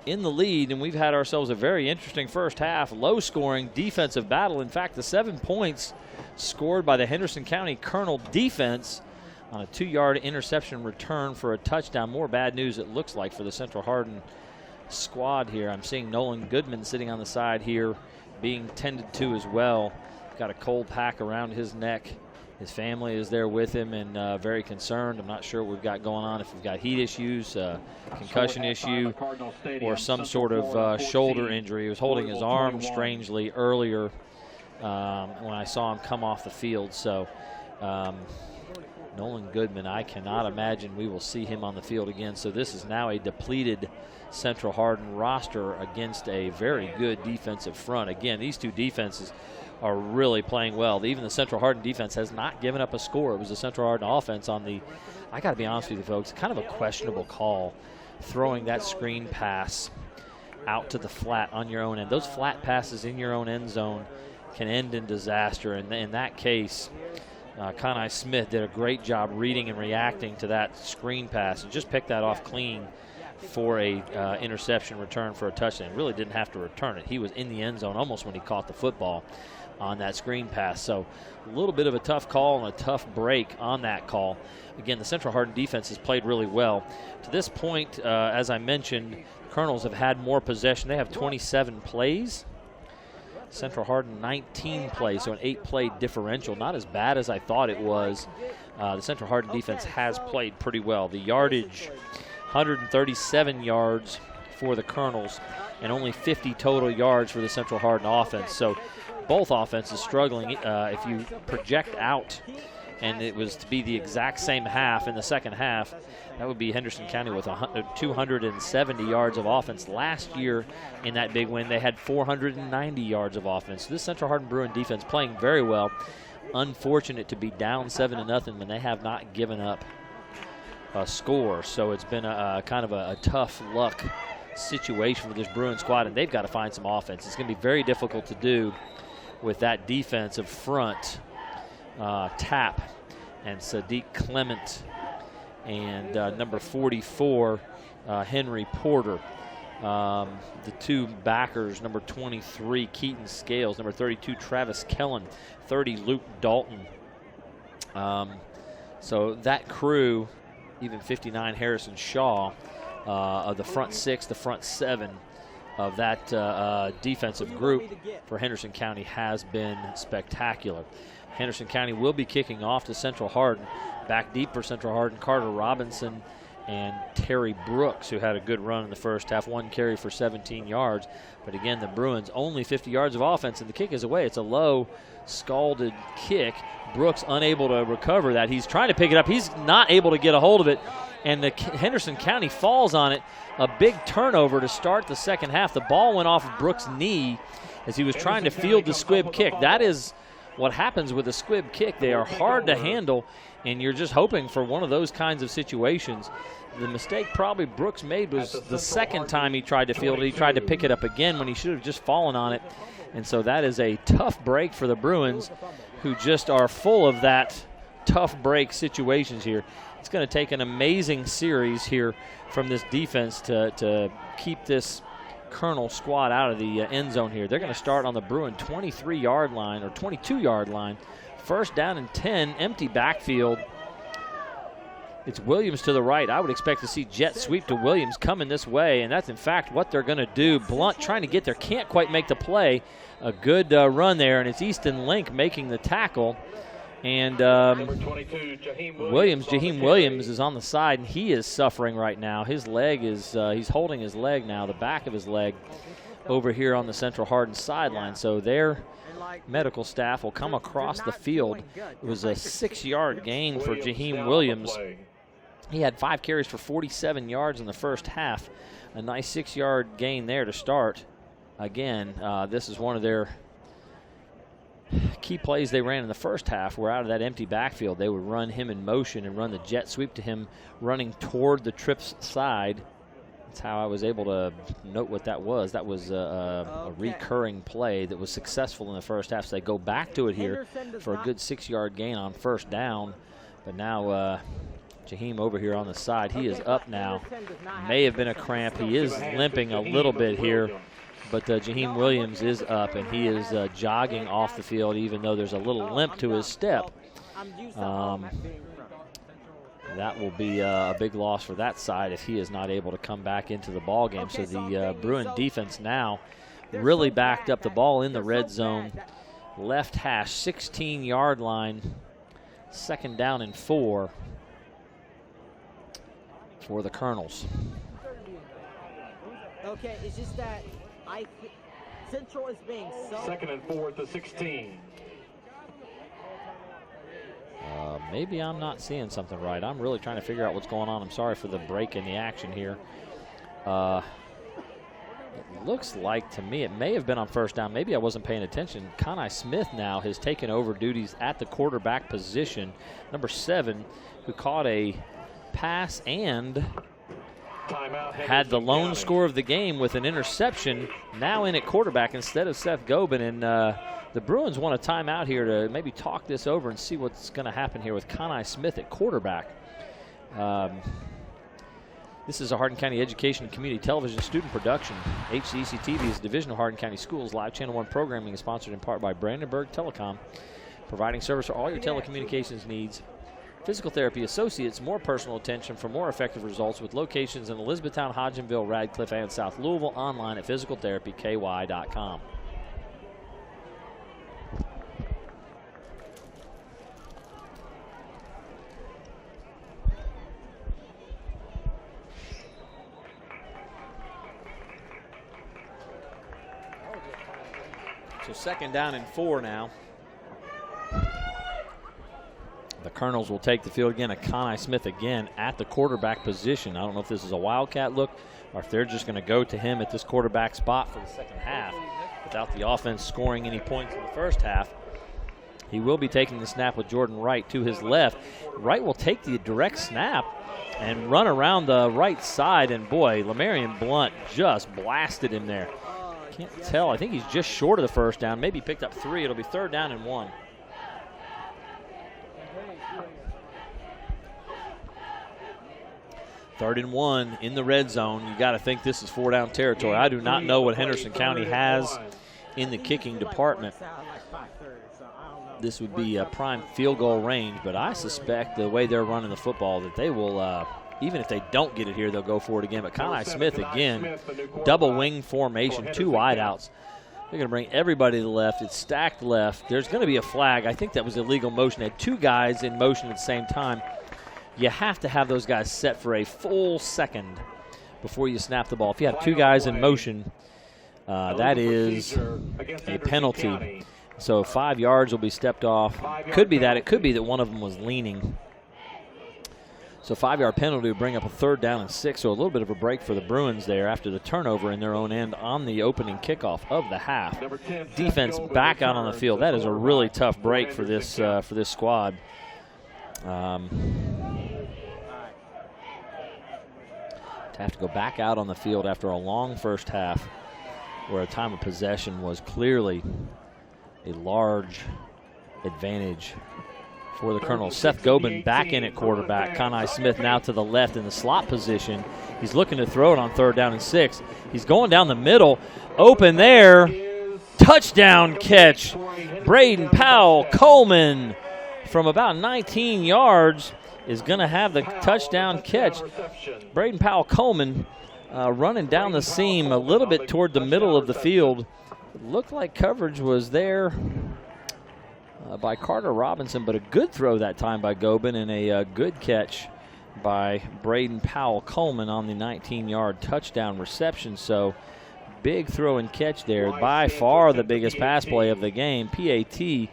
S1: in the lead, and we've had ourselves a very interesting first half, low-scoring defensive battle. In fact, the 7 points scored by the Henderson County Colonel defense on a 2-yard interception return for a touchdown. More bad news, it looks like, for the Central Hardin squad here. I'm seeing Nolan Goodman sitting on the side here being tended to as well. Got a cold pack around his neck. His family is there with him and very concerned. I'm not sure what we've got going on, if we've got heat issues, concussion issue, or some sort of shoulder injury. He was holding his arm strangely earlier when I saw him come off the field. So Nolan Goodman, I cannot imagine we will see him on the field again. So this is now a depleted Central Hardin roster against a very good defensive front. Again, these two defenses are really playing well. Even the Central Hardin defense has not given up a score. It was the Central Hardin offense on the, I got to be honest with you folks, kind of a questionable call, throwing that screen pass out to the flat on your own end. Those flat passes in your own end zone can end in disaster. And in that case, Conai Smith did a great job reading and reacting to that screen pass and just picked that off clean for a interception return for a touchdown. Really didn't have to return it. He was in the end zone almost when he caught the football on that screen pass. So a little bit of a tough call and a tough break on that call. Again, the Central Hardin defense has played really well. To this point, as I mentioned, Colonels have had more possession. They have 27 plays. Central Hardin 19 plays, so an 8-play differential. Not as bad as I thought it was. The Central Hardin defense has played pretty well. The yardage, 137 yards for the Colonels and only 50 total yards for the Central Hardin offense. So both offenses struggling. If you project out and it was to be the exact same half in the second half, that would be Henderson County with 270 yards of offense. Last year in that big win, they had 490 yards of offense. This Central Hardin Bruin defense playing very well. Unfortunate to be down 7-0 when they have not given up a score. So it's been a kind of a tough luck situation for this Bruin squad, and they've got to find some offense. It's going to be very difficult to do with that defensive front Tapp and Sadiq Clement, and number 44, Henry Porter. The two backers, number 23, Keaton Scales, number 32, Travis Kellen, 30, Luke Dalton. So that crew, even 59, Harrison Shaw, of the front six, the front seven of that defensive group for Henderson County has been spectacular. Henderson County will be kicking off to Central Hardin. Back deep for Central Hardin, Carter Robinson and Terry Brooks, who had a good run in the first half, one carry for 17 yards. But again, the Bruins only 50 yards of offense, and the kick is away. It's a low, scalded kick. Brooks unable to recover that. He's trying to pick it up. He's not able to get a hold of it, and the Henderson County falls on it. A big turnover to start the second half. The ball went off of Brooks' knee as he was trying to field the squib kick. That is what happens with a squib kick. They are hard to handle, and you're just hoping for one of those kinds of situations. The mistake probably Brooks made was the second time he tried to field it. He tried to pick it up again when he should have just fallen on it. And so that is a tough break for the Bruins, who just are full of that tough break situations here. It's going to take an amazing series here from this defense to keep this Colonel squad out of the end zone here. They're going to start on the Bruin 23-yard line or 22-yard line. First down and 10, empty backfield. It's Williams to the right. I would expect to see jet sweep to Williams coming this way, and that's in fact what they're going to do. Blunt trying to get there, can't quite make the play. A good run there, and it's Easton Link making the tackle. And Jaheim Williams is on the side, and he is suffering right now. His leg is, he's holding his leg now, the back of his leg, over here on the Central Hardin sideline. So their medical staff will come across the field. It was a 6-yard gain for Jaheim Williams. He had 5 carries for 47 yards in the first half. A nice 6-yard gain there to start. Again, this is one of their key plays they ran in the first half. Were out of that empty backfield. They would run him in motion and run the jet sweep to him running toward the trips side. That's how I was able to note what that was. That was a recurring play that was successful in the first half. So they go back to it here for a good 6-yard gain on first down. But now Jaheim over here on the side. He is up now. May have been a cramp. He is limping a little bit here. But Jaheim Williams is up, and he is jogging off the field, even though there's a little limp to his step. That will be a big loss for that side if he is not able to come back into the ball game. So the Bruin defense now really backed up, the ball in the red zone. Left hash, 16-yard line, second down and 4 for the Colonels.
S3: Okay, it's just that Central is being so...
S2: Second and 4 at the 16.
S1: Maybe I'm not seeing something right. I'm really trying to figure out what's going on. I'm sorry for the break in the action here. It looks like to me it may have been on first down. Maybe I wasn't paying attention. Conai Smith now has taken over duties at the quarterback position. Number 7, who caught a pass and had the lone score of the game with an interception, now in at quarterback instead of Seth Gobin. And the Bruins want a timeout here to maybe talk this over and see what's going to happen here with Conai Smith at quarterback. This is a Hardin County Education and Community Television student production. HCEC-TV is a division of Hardin County Schools. Live Channel 1 programming is sponsored in part by Brandenburg Telecom, providing service for all your telecommunications needs. Physical Therapy Associates, more personal attention for more effective results, with locations in Elizabethtown, Hodgenville, Radcliffe, and South Louisville. Online at physicaltherapyky.com. So second down and 4 now. The Colonels will take the field again. Conai Smith again at the quarterback position. I don't know if this is a wildcat look or if they're just going to go to him at this quarterback spot for the second half without the offense scoring any points in the first half. He will be taking the snap with Jordan Wright to his left. Wright will take the direct snap and run around the right side. And boy, Lamarion Blunt just blasted him there. Can't tell. I think he's just short of the first down. Maybe picked up 3. It'll be third down and 1. 3rd and 1 in the red zone. You got to think this is 4-down territory. I do not know what Henderson County has in the kicking department. This would be a prime field goal range, but I suspect the way they're running the football that they will, even if they don't get it here, they'll go for it again. But Connie Smith again, double wing formation, 2 wideouts. They're going to bring everybody to the left. It's stacked left. There's going to be a flag. I think that was illegal motion. They had 2 guys in motion at the same time. You have to have those guys set for a full second before you snap the ball. If you have 2 guys in motion, that is a penalty. So 5 yards will be stepped off. Could be that. It could be that one of them was leaning. So 5-yard penalty will bring up a 3rd down and 6. So a little bit of a break for the Bruins there after the turnover in their own end on the opening kickoff of the half. Defense back out on the field. That is a really tough break for this squad. To have to go back out on the field after a long first half where a time of possession was clearly a large advantage for the Colonels. Seth Gobin back in at quarterback. Connie Smith now to the left in the slot position. He's looking to throw it on 3rd down and 6. He's going down the middle. Open there. Touchdown catch. Braden Powell Coleman from about 19 yards is going to have the touchdown catch. Braden Powell Coleman running down the seam a little bit toward the middle of the field. Looked like coverage was there by Carter Robinson, but a good throw that time by Gobin and a good catch by Braden Powell Coleman on the 19-yard touchdown reception. So big throw and catch there. By far the biggest pass play of the game. PAT is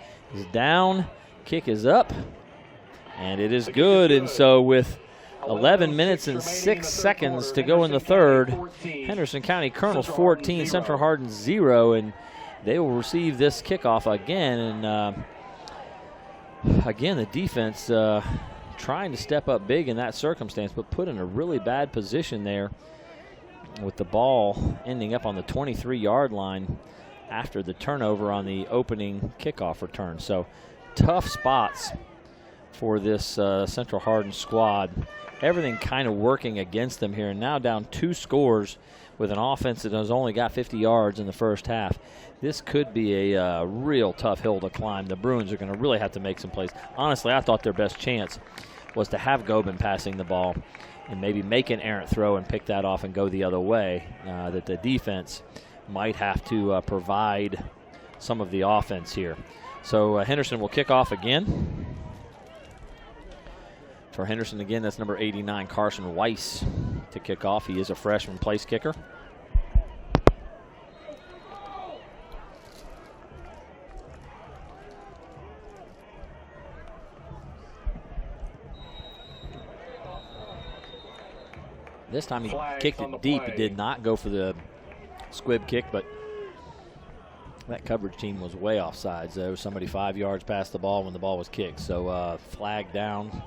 S1: down, kick is up, and it is good. And so with 11 minutes and 6 seconds to go in the 3rd, Henderson County Colonels 14, Central Hardin 0, and they will receive this kickoff again. And again, the defense trying to step up big in that circumstance, but put in a really bad position there with the ball ending up on the 23-yard line after the turnover on the opening kickoff return. So tough spots for this Central Hardin squad. Everything kind of working against them here, and now down 2 scores with an offense that has only got 50 yards in the first half. This could be a real tough hill to climb. The Bruins are going to really have to make some plays. Honestly, I thought their best chance was to have Gobin passing the ball and maybe make an errant throw and pick that off and go the other way, that the defense might have to provide some of the offense here. So Henderson will kick off again. For Henderson again, that's number 89, Carson Weiss, to kick off. He is a freshman place kicker. This time he kicked it deep. He did not go for the squib kick, but that coverage team was way offsides. There was somebody 5 yards past the ball when the ball was kicked. So flag down.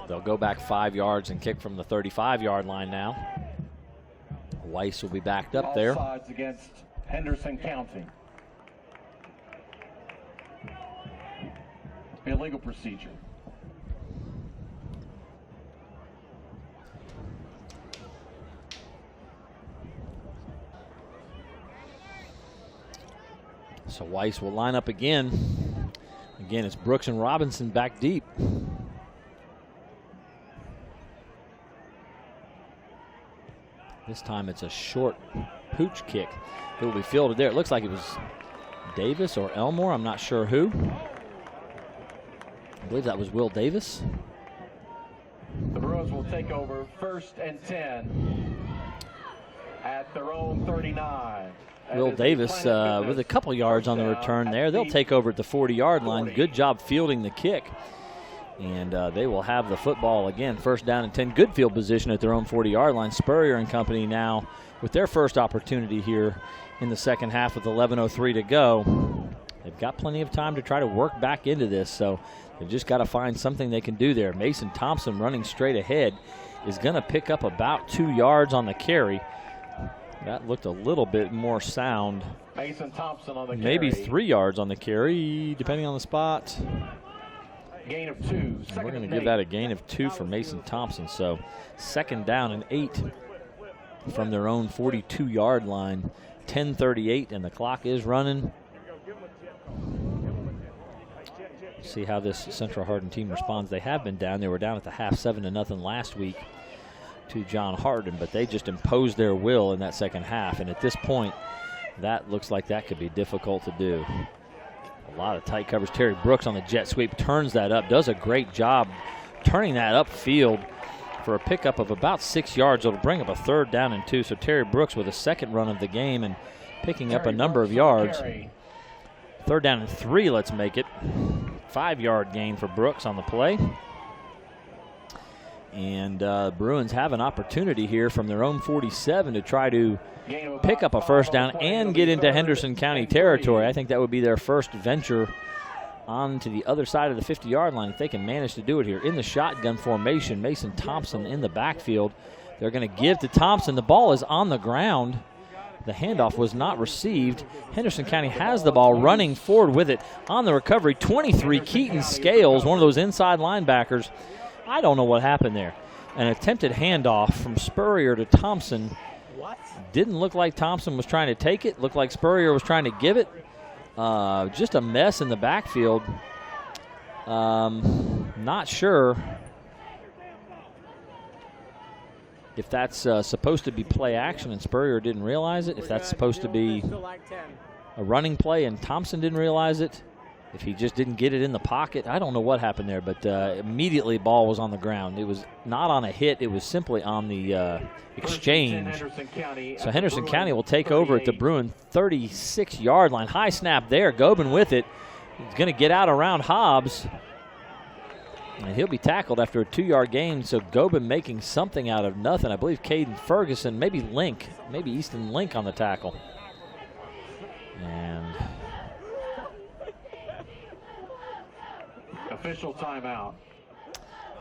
S1: They'll go back 5 yards and kick from the 35-yard line now. Weiss will be backed up there.
S2: Offsides against Henderson County. Illegal procedure.
S1: So Weiss will line up again. Again, it's Brooks and Robinson back deep. This time it's a short pooch kick. It will be fielded there. It looks like it was Davis or Elmore. I'm not sure who. I believe that was Will Davis.
S2: The Bruins will take over 1st and 10 at their own 39.
S1: Will Davis with a couple yards on the return there. They'll take over at the 40-yard line. Good job fielding the kick. And they will have the football again. 1st down and 10. Good field position at their own 40-yard line. Spurrier and company now with their first opportunity here in the second half with 11:03 to go. They've got plenty of time to try to work back into this, so they've just got to find something they can do there. Mason Thompson running straight ahead is going to pick up about 2 yards on the carry. That looked a little bit more sound.
S2: Mason Thompson on the
S1: Maybe
S2: carry.
S1: 3 yards on the carry, depending on the spot.
S2: Gain of 2.
S1: We're going to give that a gain of 2 for Mason Thompson. So 2nd down and 8 from their own 42-yard line. 10:38, and the clock is running. See how this Central Hardin team responds. They have been down. They were down at the half 7-0 last week to John Hardin, but they just imposed their will in that second half. And at this point, that looks like that could be difficult to do. A lot of tight coverage. Terry Brooks on the jet sweep turns that up, does a great job turning that upfield for a pickup of about 6 yards. It'll bring up a 3rd down and 2. So Terry Brooks with a 2nd run of the game and picking up a number of yards. 3rd down and 3, let's make it. 5-yard gain for Brooks on the play. And Bruins have an opportunity here from their own 47 to try to pick up a 1st down and get into Henderson County territory. I think that would be their first venture on to the other side of the 50-yard line if they can manage to do it here. In the shotgun formation, Mason Thompson in the backfield. They're going to give to Thompson. The ball is on the ground. The handoff was not received. Henderson County has the ball, running forward with it on the recovery. 23, Keaton Scales, one of those inside linebackers. I don't know what happened there. An attempted handoff from Spurrier to Thompson.
S3: What?
S1: Didn't look like Thompson was trying to take it. Looked like Spurrier was trying to give it. Just a mess in the backfield. Not sure if that's supposed to be play action and Spurrier didn't realize it. If that's supposed to be a running play and Thompson didn't realize it. If he just didn't get it in the pocket. I don't know what happened there, but immediately ball was on the ground. It was not on a hit. It was simply on the exchange. So Henderson County will take over at the Bruin 36-yard line. High snap there. Gobin with it. He's going to get out around Hobbs. And he'll be tackled after a 2-yard gain. So Gobin making something out of nothing. I believe Caden Ferguson, maybe Link, maybe Easton Link on the tackle. And
S2: official timeout.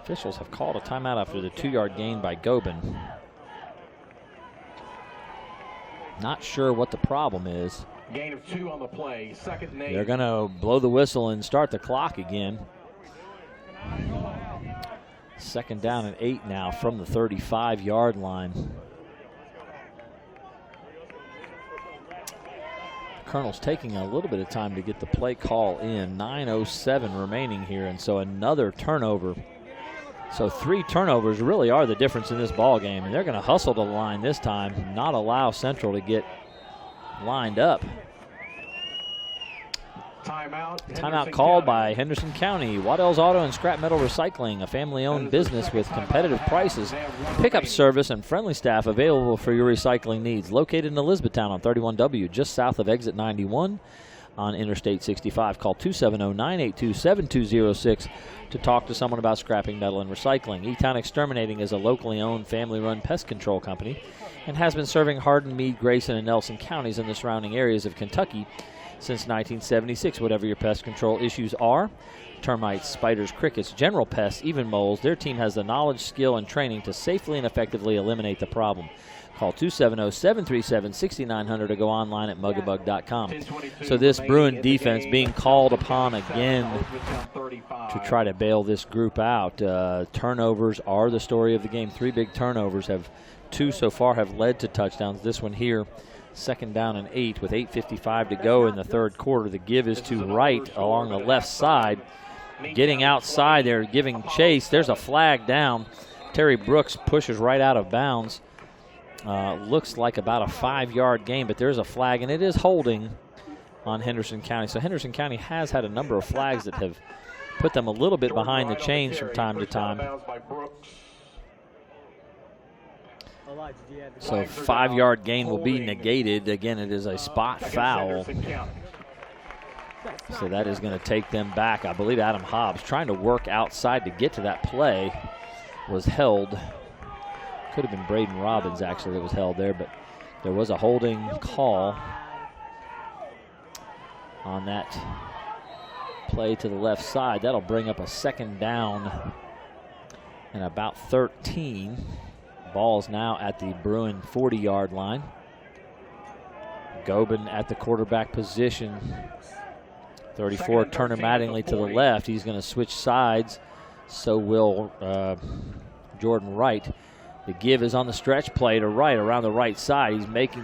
S1: Officials have called a timeout after the 2-yard gain by Gobin. Not sure what the problem is.
S2: Gain of 2 on the play. 2nd and 8.
S1: They're going to blow the whistle and start the clock again. 2nd down and 8 now from the 35-yard line. Colonel's taking a little bit of time to get the play call in. 9:07 remaining here, and so another turnover. So 3 turnovers really are the difference in this ball game, and they're going to hustle to the line this time, not allow Central to get lined up. Timeout called by Henderson County. Waddell's Auto and Scrap Metal Recycling, a family-owned business with competitive prices, pickup service, and friendly staff available for your recycling needs. Located in Elizabethtown on 31W, just south of exit 91 on Interstate 65. Call 270-982-7206 to talk to someone about scrapping metal and recycling. E-Town Exterminating is a locally owned, family-run pest control company and has been serving Hardin, Meade, Grayson, and Nelson counties in the surrounding areas of Kentucky since 1976. Whatever your pest control issues are, termites, spiders, crickets, general pests, even moles, their team has the knowledge, skill, and training to safely and effectively eliminate the problem. Call 270-737-6900 or go online at mugabug.com. So this Bruin defense being called upon again to try to bail this group out. Turnovers are the story of the game. 3 big turnovers. 2 so far have led to touchdowns. This one here, 2nd down and 8 with 8:55 to go in the 3rd quarter. The give is to Wright along the left side. Getting outside there, giving chase. There's a flag down. Terry Brooks pushes right out of bounds. Looks like about a 5-yard gain, but there's a flag, and it is holding on Henderson County. So Henderson County has had a number of flags that have put them a little bit behind the chains from time to time. So 5-yard gain will be negated. Again, it is a spot foul. So that is going to take them back. I believe Adam Hobbs, trying to work outside to get to that play, was held. Could have been Braden Robbins, actually, that was held there, but there was a holding call on that play to the left side. That'll bring up a 2nd down and about 13. Ball's now at the Bruin 40-yard line. Gobin at the quarterback position 34, Turner Mattingly to the left. He's going to switch sides. So will Jordan Wright. The give is on the stretch play to Wright around the right side. He's making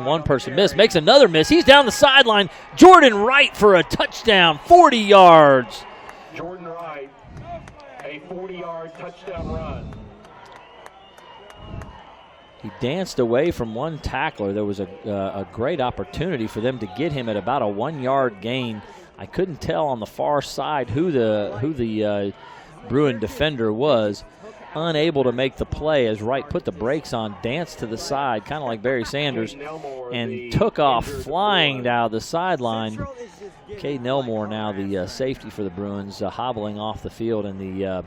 S1: one person miss, makes another miss. He's down the sideline. Jordan Wright for a touchdown, 40 yards.
S2: Jordan Wright, a 40-yard touchdown run.
S1: He danced away from one tackler. There was a great opportunity for them to get him at about a 1-yard gain. I couldn't tell on the far side who the Bruin defender was. Unable to make the play as Wright put the brakes on, danced to the side, kind of like Barry Sanders, and took off flying down the sideline. Cade Nelmore now the safety for the Bruins, hobbling off the field, and the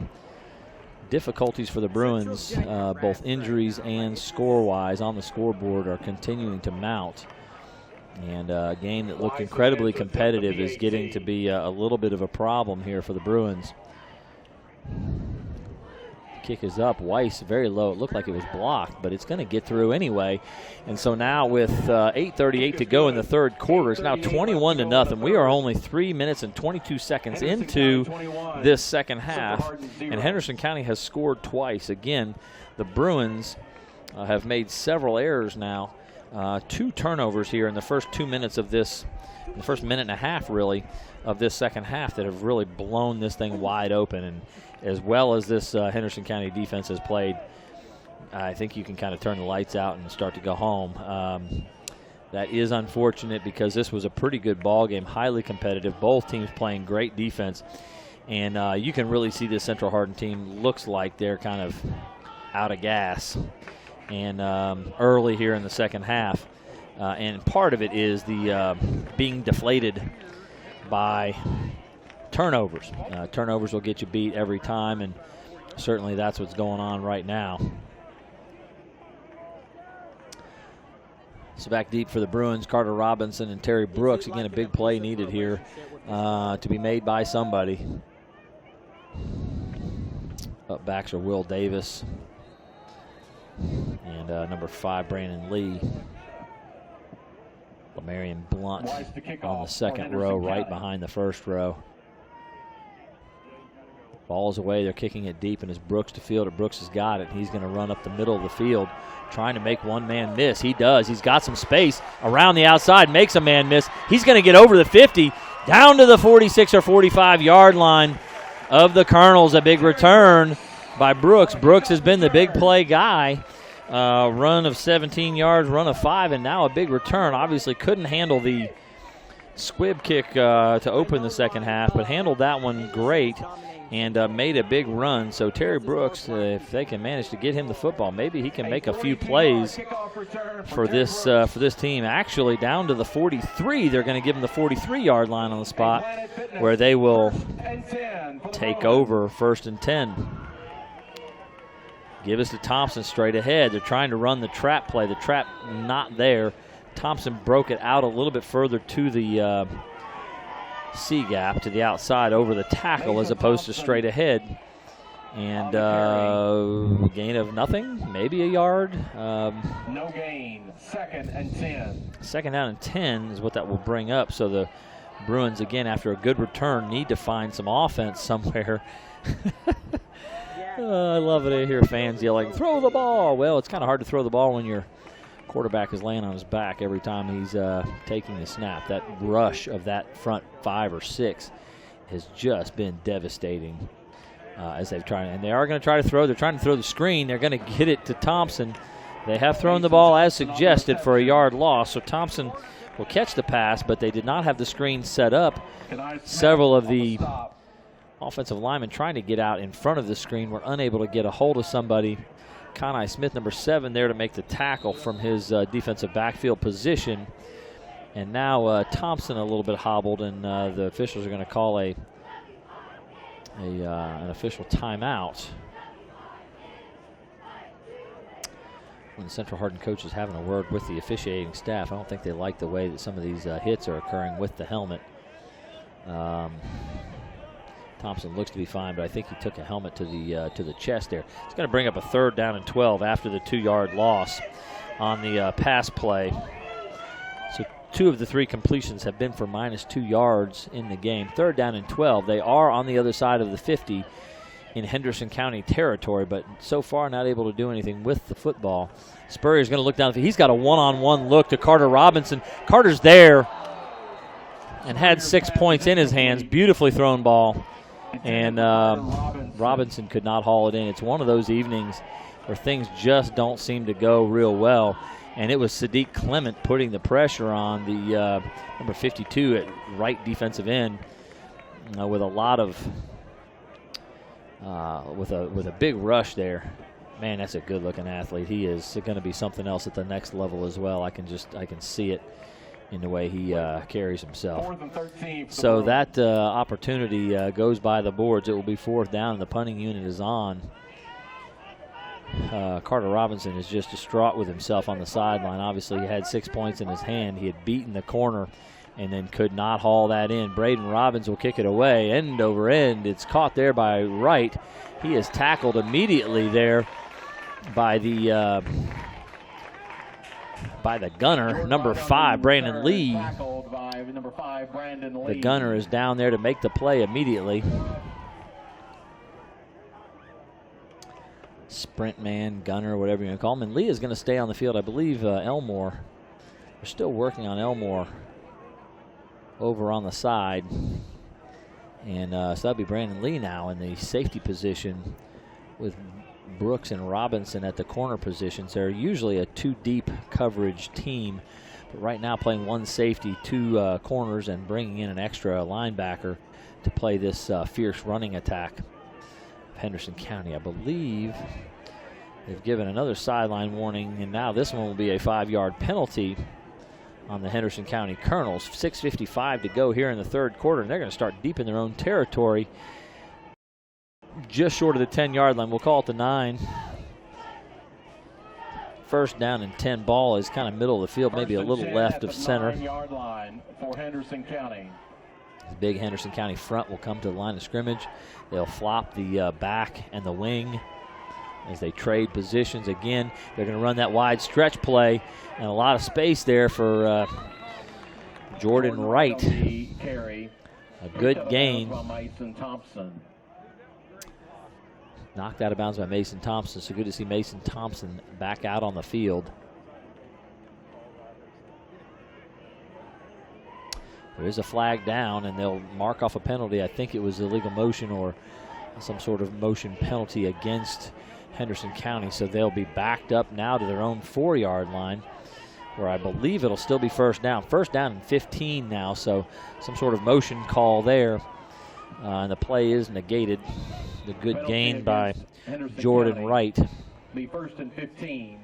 S1: difficulties for the Bruins, both injuries and score-wise on the scoreboard, are continuing to mount. And a game that looked incredibly competitive is getting to be a little bit of a problem here for the Bruins. Kick is up. Weiss very low. It looked like it was blocked, but it's going to get through anyway. And so now with 8:38 to go in the third quarter, it's now 21-0. We are only 3 minutes and 22 seconds into this second half, and Henderson County has scored twice. Again, the Bruins have made several errors now. 2 turnovers here in the first 2 minutes of this, the first minute and a half really, of this second half that have really blown this thing wide open. And as well as this Henderson County defense has played, I think you can kind of turn the lights out and start to go home. That is unfortunate because this was a pretty good ball game, highly competitive, both teams playing great defense. And you can really see this Central Hardin team looks like they're kind of out of gas and early here in the second half. And part of it is the being deflated by turnovers. Turnovers will get you beat every time, and certainly that's what's going on right now. So back deep for the Bruins, Carter Robinson and Terry Brooks. Again, a big play needed here to be made by somebody. Up backs are Will Davis and number 5, Brandon Lee. Lamarion Blunt on the second row, right behind the first row. Ball's away, they're kicking it deep, and it's Brooks to field it. Brooks has got it. He's going to run up the middle of the field, trying to make one man miss. He does. He's got some space around the outside, makes a man miss. He's going to get over the 50, down to the 46 or 45-yard line of the Colonels. A big return by Brooks. Brooks has been the big play guy. Run of 17 yards, run of 5, and now a big return. Obviously couldn't handle the squib kick to open the second half, but handled that one great and made a big run. So Terry Brooks, if they can manage to get him the football, maybe he can make a few plays for this team. Actually, down to the 43, they're going to give him the 43-yard line on the spot where they will take over 1st and 10. Give us to Thompson straight ahead. They're trying to run the trap play. The trap not there. Thompson broke it out a little bit further to the C gap, to the outside over the tackle as opposed to straight ahead. And gain of nothing, maybe a yard.
S2: No gain, 2nd and 10.
S1: 2nd down and 10 is what that will bring up. So the Bruins, again, after a good return, need to find some offense somewhere. I love it. I hear fans yelling, throw the ball. Well, it's kind of hard to throw the ball when your quarterback is laying on his back every time he's taking the snap. That rush of that front 5 or 6 has just been devastating as they've tried. And they are going to try to throw. They're trying to throw the screen. They're going to get it to Thompson. They have thrown the ball as suggested for a yard loss. So Thompson will catch the pass, but they did not have the screen set up. Several of the offensive linemen trying to get out in front of the screen were unable to get a hold of somebody. Conai Smith, number 7, there to make the tackle from his defensive backfield position. And now Thompson a little bit hobbled, and the officials are going to call an official timeout. When the Central Hardin coach is having a word with the officiating staff, I don't think they like the way that some of these hits are occurring with the helmet. Thompson looks to be fine, but I think he took a helmet to the chest there. It's going to bring up a 3rd down and 12 after the 2-yard loss on the pass play. So 2 of the 3 completions have been for -2 yards in the game. 3rd down and 12. They are on the other side of the 50 in Henderson County territory, but so far not able to do anything with the football. Spurrier's going to look down. He's got a one-on-one look to Carter Robinson. Carter's there and had 6 points in his hands. Beautifully thrown ball. And Robinson could not haul it in. It's one of those evenings where things just don't seem to go real well. And it was Sadiq Clement putting the pressure on the number 52 at right defensive end with a lot of with a big rush there. Man, that's a good-looking athlete. He is going to be something else at the next level as well. I can see it in the way he carries himself. So that opportunity goes by the boards. It will be 4th down, and the punting unit is on. Carter Robinson is just distraught with himself on the sideline. Obviously, he had 6 points in his hand. He had beaten the corner and then could not haul that in. Braden Robbins will kick it away, end over end. It's caught there by Wright. He is tackled immediately there by the gunner, number 5, Brandon Lee. The gunner is down there to make the play immediately. Sprint man, gunner, whatever you want to call him. And Lee is going to stay on the field. I believe Elmore. We're still working on Elmore over on the side. And so that'll be Brandon Lee now in the safety position with Brooks and Robinson at the corner positions. They're usually a 2-deep coverage team, but right now playing 1 safety, 2 corners, and bringing in an extra linebacker to play this fierce running attack of Henderson County. I believe they've given another sideline warning, and now this one will be a 5-yard penalty on the Henderson County Colonels. 6:55 to go here in the 3rd quarter, and they're going to start deep in their own territory, just short of the 10-yard line. We'll call it the 9. 1st down and 10. Ball is kind of middle of the field, maybe a little left of center.
S2: 9-yard line for Henderson County.
S1: The big Henderson County front will come to the line of scrimmage. They'll flop the back and the wing as they trade positions again. They're going to run that wide stretch play, and a lot of space there for Jordan Wright. A good gain. Knocked out of bounds by Mason Thompson. So good to see Mason Thompson back out on the field. There is a flag down, and they'll mark off a penalty. I think it was illegal motion or some sort of motion penalty against Henderson County. So they'll be backed up now to their own 4-yard line, where I believe it'll still be 1st down. 1st down and 15 now, so some sort of motion call there. And the play is negated. The good gain by Jordan
S2: County.
S1: Wright.
S2: Be 1st and 15.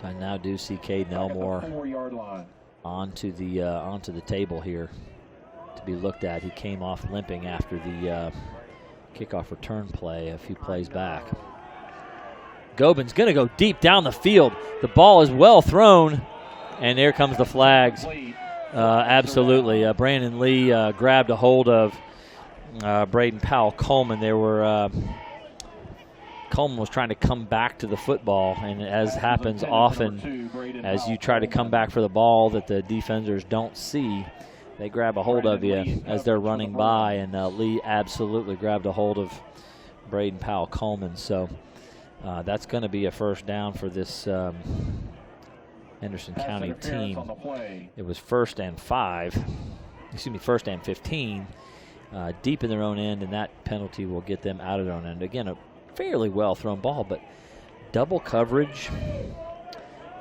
S1: So I now do see Caden Elmore
S2: 4-yard line.
S1: onto the table here to be looked at. He came off limping after the kickoff return play a few plays back. Gobin's going to go deep down the field. The ball is well thrown, and there comes the flags. Absolutely. Brandon Lee grabbed a hold of Braden Powell Coleman. Coleman was trying to come back to the football, and as happens often, as you try to come back for the ball that the defenders don't see, they grab a hold of you as they're running by, and Lee absolutely grabbed a hold of Braden Powell Coleman. So that's going to be a 1st down for this Henderson County team. It was 1st and 1st and 15, deep in their own end, and that penalty will get them out of their own end. Again, a fairly well thrown ball, but double coverage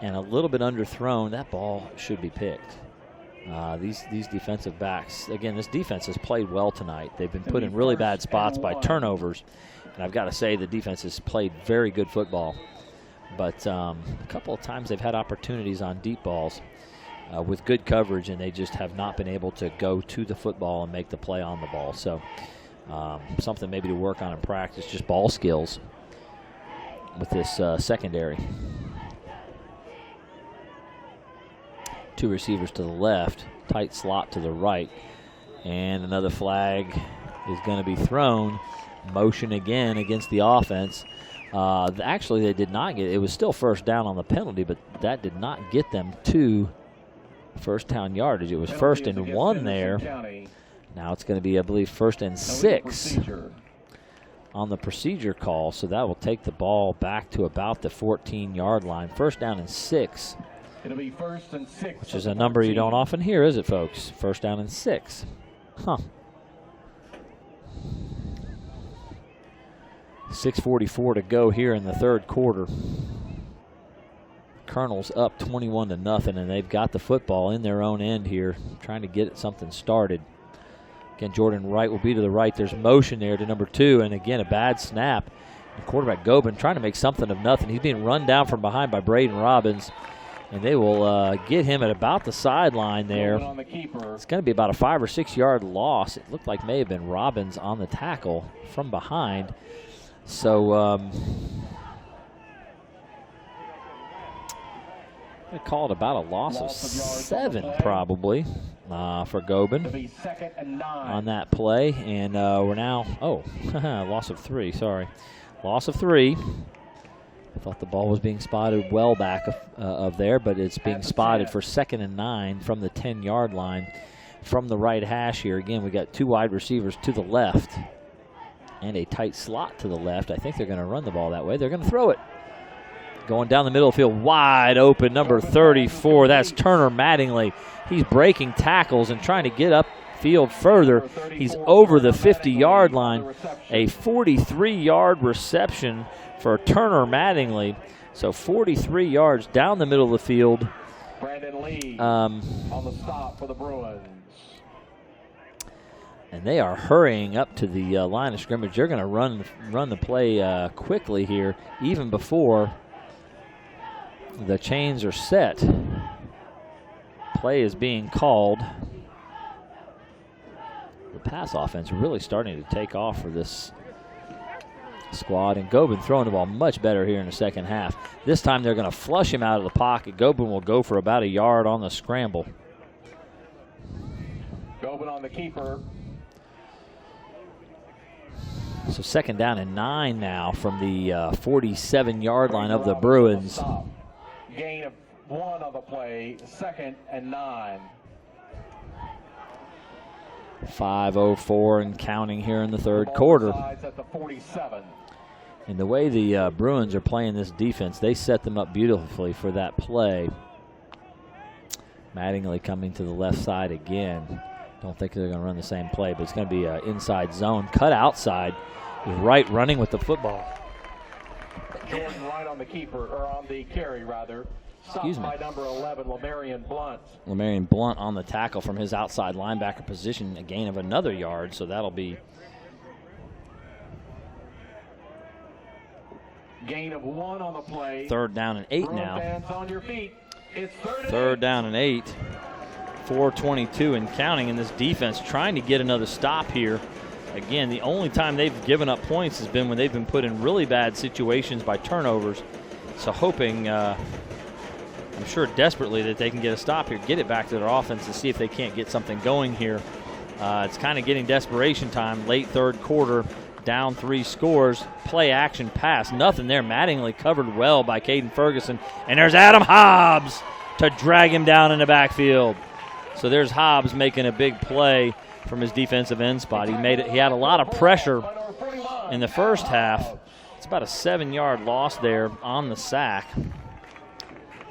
S1: and a little bit underthrown. That ball should be picked. These defensive backs, again, this defense has played well tonight. They've been put in really bad spots by turnovers, and I've got to say the defense has played very good football. But a couple of times they've had opportunities on deep balls with good coverage, and they just have not been able to go to the football and make the play on the ball. So something maybe to work on in practice, just ball skills with this secondary. 2 receivers to the left, tight slot to the right, and another flag is going to be thrown. Motion again against the offense Actually, they did not get it. It was still first down on the penalty, but that did not get them to first down yardage. It was first and 1 there. Now it's going to be, I believe, first and 6 on the procedure call. So that will take the ball back to about the 14-yard line. First down and 6.
S2: It'll be first and 6.
S1: Which is a number you don't often hear, is it, folks? First down and 6. Huh. 6:44 to go here in the third quarter. Colonel's up 21-0, and they've got the football in their own end here, trying to get something started. Again, Jordan Wright will be to the right. There's motion there to number 2, and again, a bad snap. And quarterback Gobin trying to make something of nothing. He's being run down from behind by Braden Robbins, and they will get him at about the sideline there. It's going to be about a 5 or 6 yard loss. It looked like may have been Robbins on the tackle from behind. So they called about a loss of 7 probably for Gobin on that play. And we're now, loss of 3, sorry. Loss of 3. I thought the ball was being spotted well back of there, but it's being spotted for 2nd and 9 from the 10-yard line from the right hash here. Again, we got 2 wide receivers to the left and a tight slot to the left. I think they're going to run the ball that way. They're going to throw it. Going down the middle of the field, wide open, number 34. That's Turner Mattingly. He's breaking tackles and trying to get upfield further. He's over the 50-yard line. A 43-yard reception for Turner Mattingly. So 43 yards down the middle of the field.
S2: Brandon Lee on the stop for the Bruins.
S1: And they are hurrying up to the line of scrimmage. They're going to run the play quickly here, even before the chains are set. Play is being called. The pass offense really starting to take off for this squad, and Gobin throwing the ball much better here in the second half. This time they're going to flush him out of the pocket. Gobin will go for about a yard on the scramble.
S2: Gobin on the keeper.
S1: So 2nd down and 9 now from the 47-yard line of the Bruins.
S2: Gain of 1 on the play, 2nd and 9.
S1: 5:04 and counting here in the third quarter.
S2: At the 47.
S1: And the way the Bruins are playing this defense, they set them up beautifully for that play. Mattingly coming to the left side again. Don't think they're going to run the same play, but it's going to be an inside zone. Cut outside. Wright running with the football.
S2: Jordan Wright on the keeper, or on the carry, rather. Stopped by number 11, Lamarion Blunt.
S1: Lamarion Blunt on the tackle from his outside linebacker position. A gain of another yard, so that'll be
S2: gain of 1 on the play.
S1: 3rd down and 8
S2: Bruin
S1: now.
S2: fans on your feet. It's
S1: 3rd down and 8. 4:22 and counting, and this defense trying to get another stop here. Again, the only time they've given up points has been when they've been put in really bad situations by turnovers. So hoping, I'm sure desperately, that they can get a stop here, get it back to their offense and see if they can't get something going here. It's kind of getting desperation time. Late third quarter, down 3 scores. Play action pass, nothing there. Mattingly covered well by Caden Ferguson. And there's Adam Hobbs to drag him down in the backfield. So there's Hobbs making a big play from his defensive end spot. He had a lot of pressure in the first half. It's about a 7-yard loss there on the sack.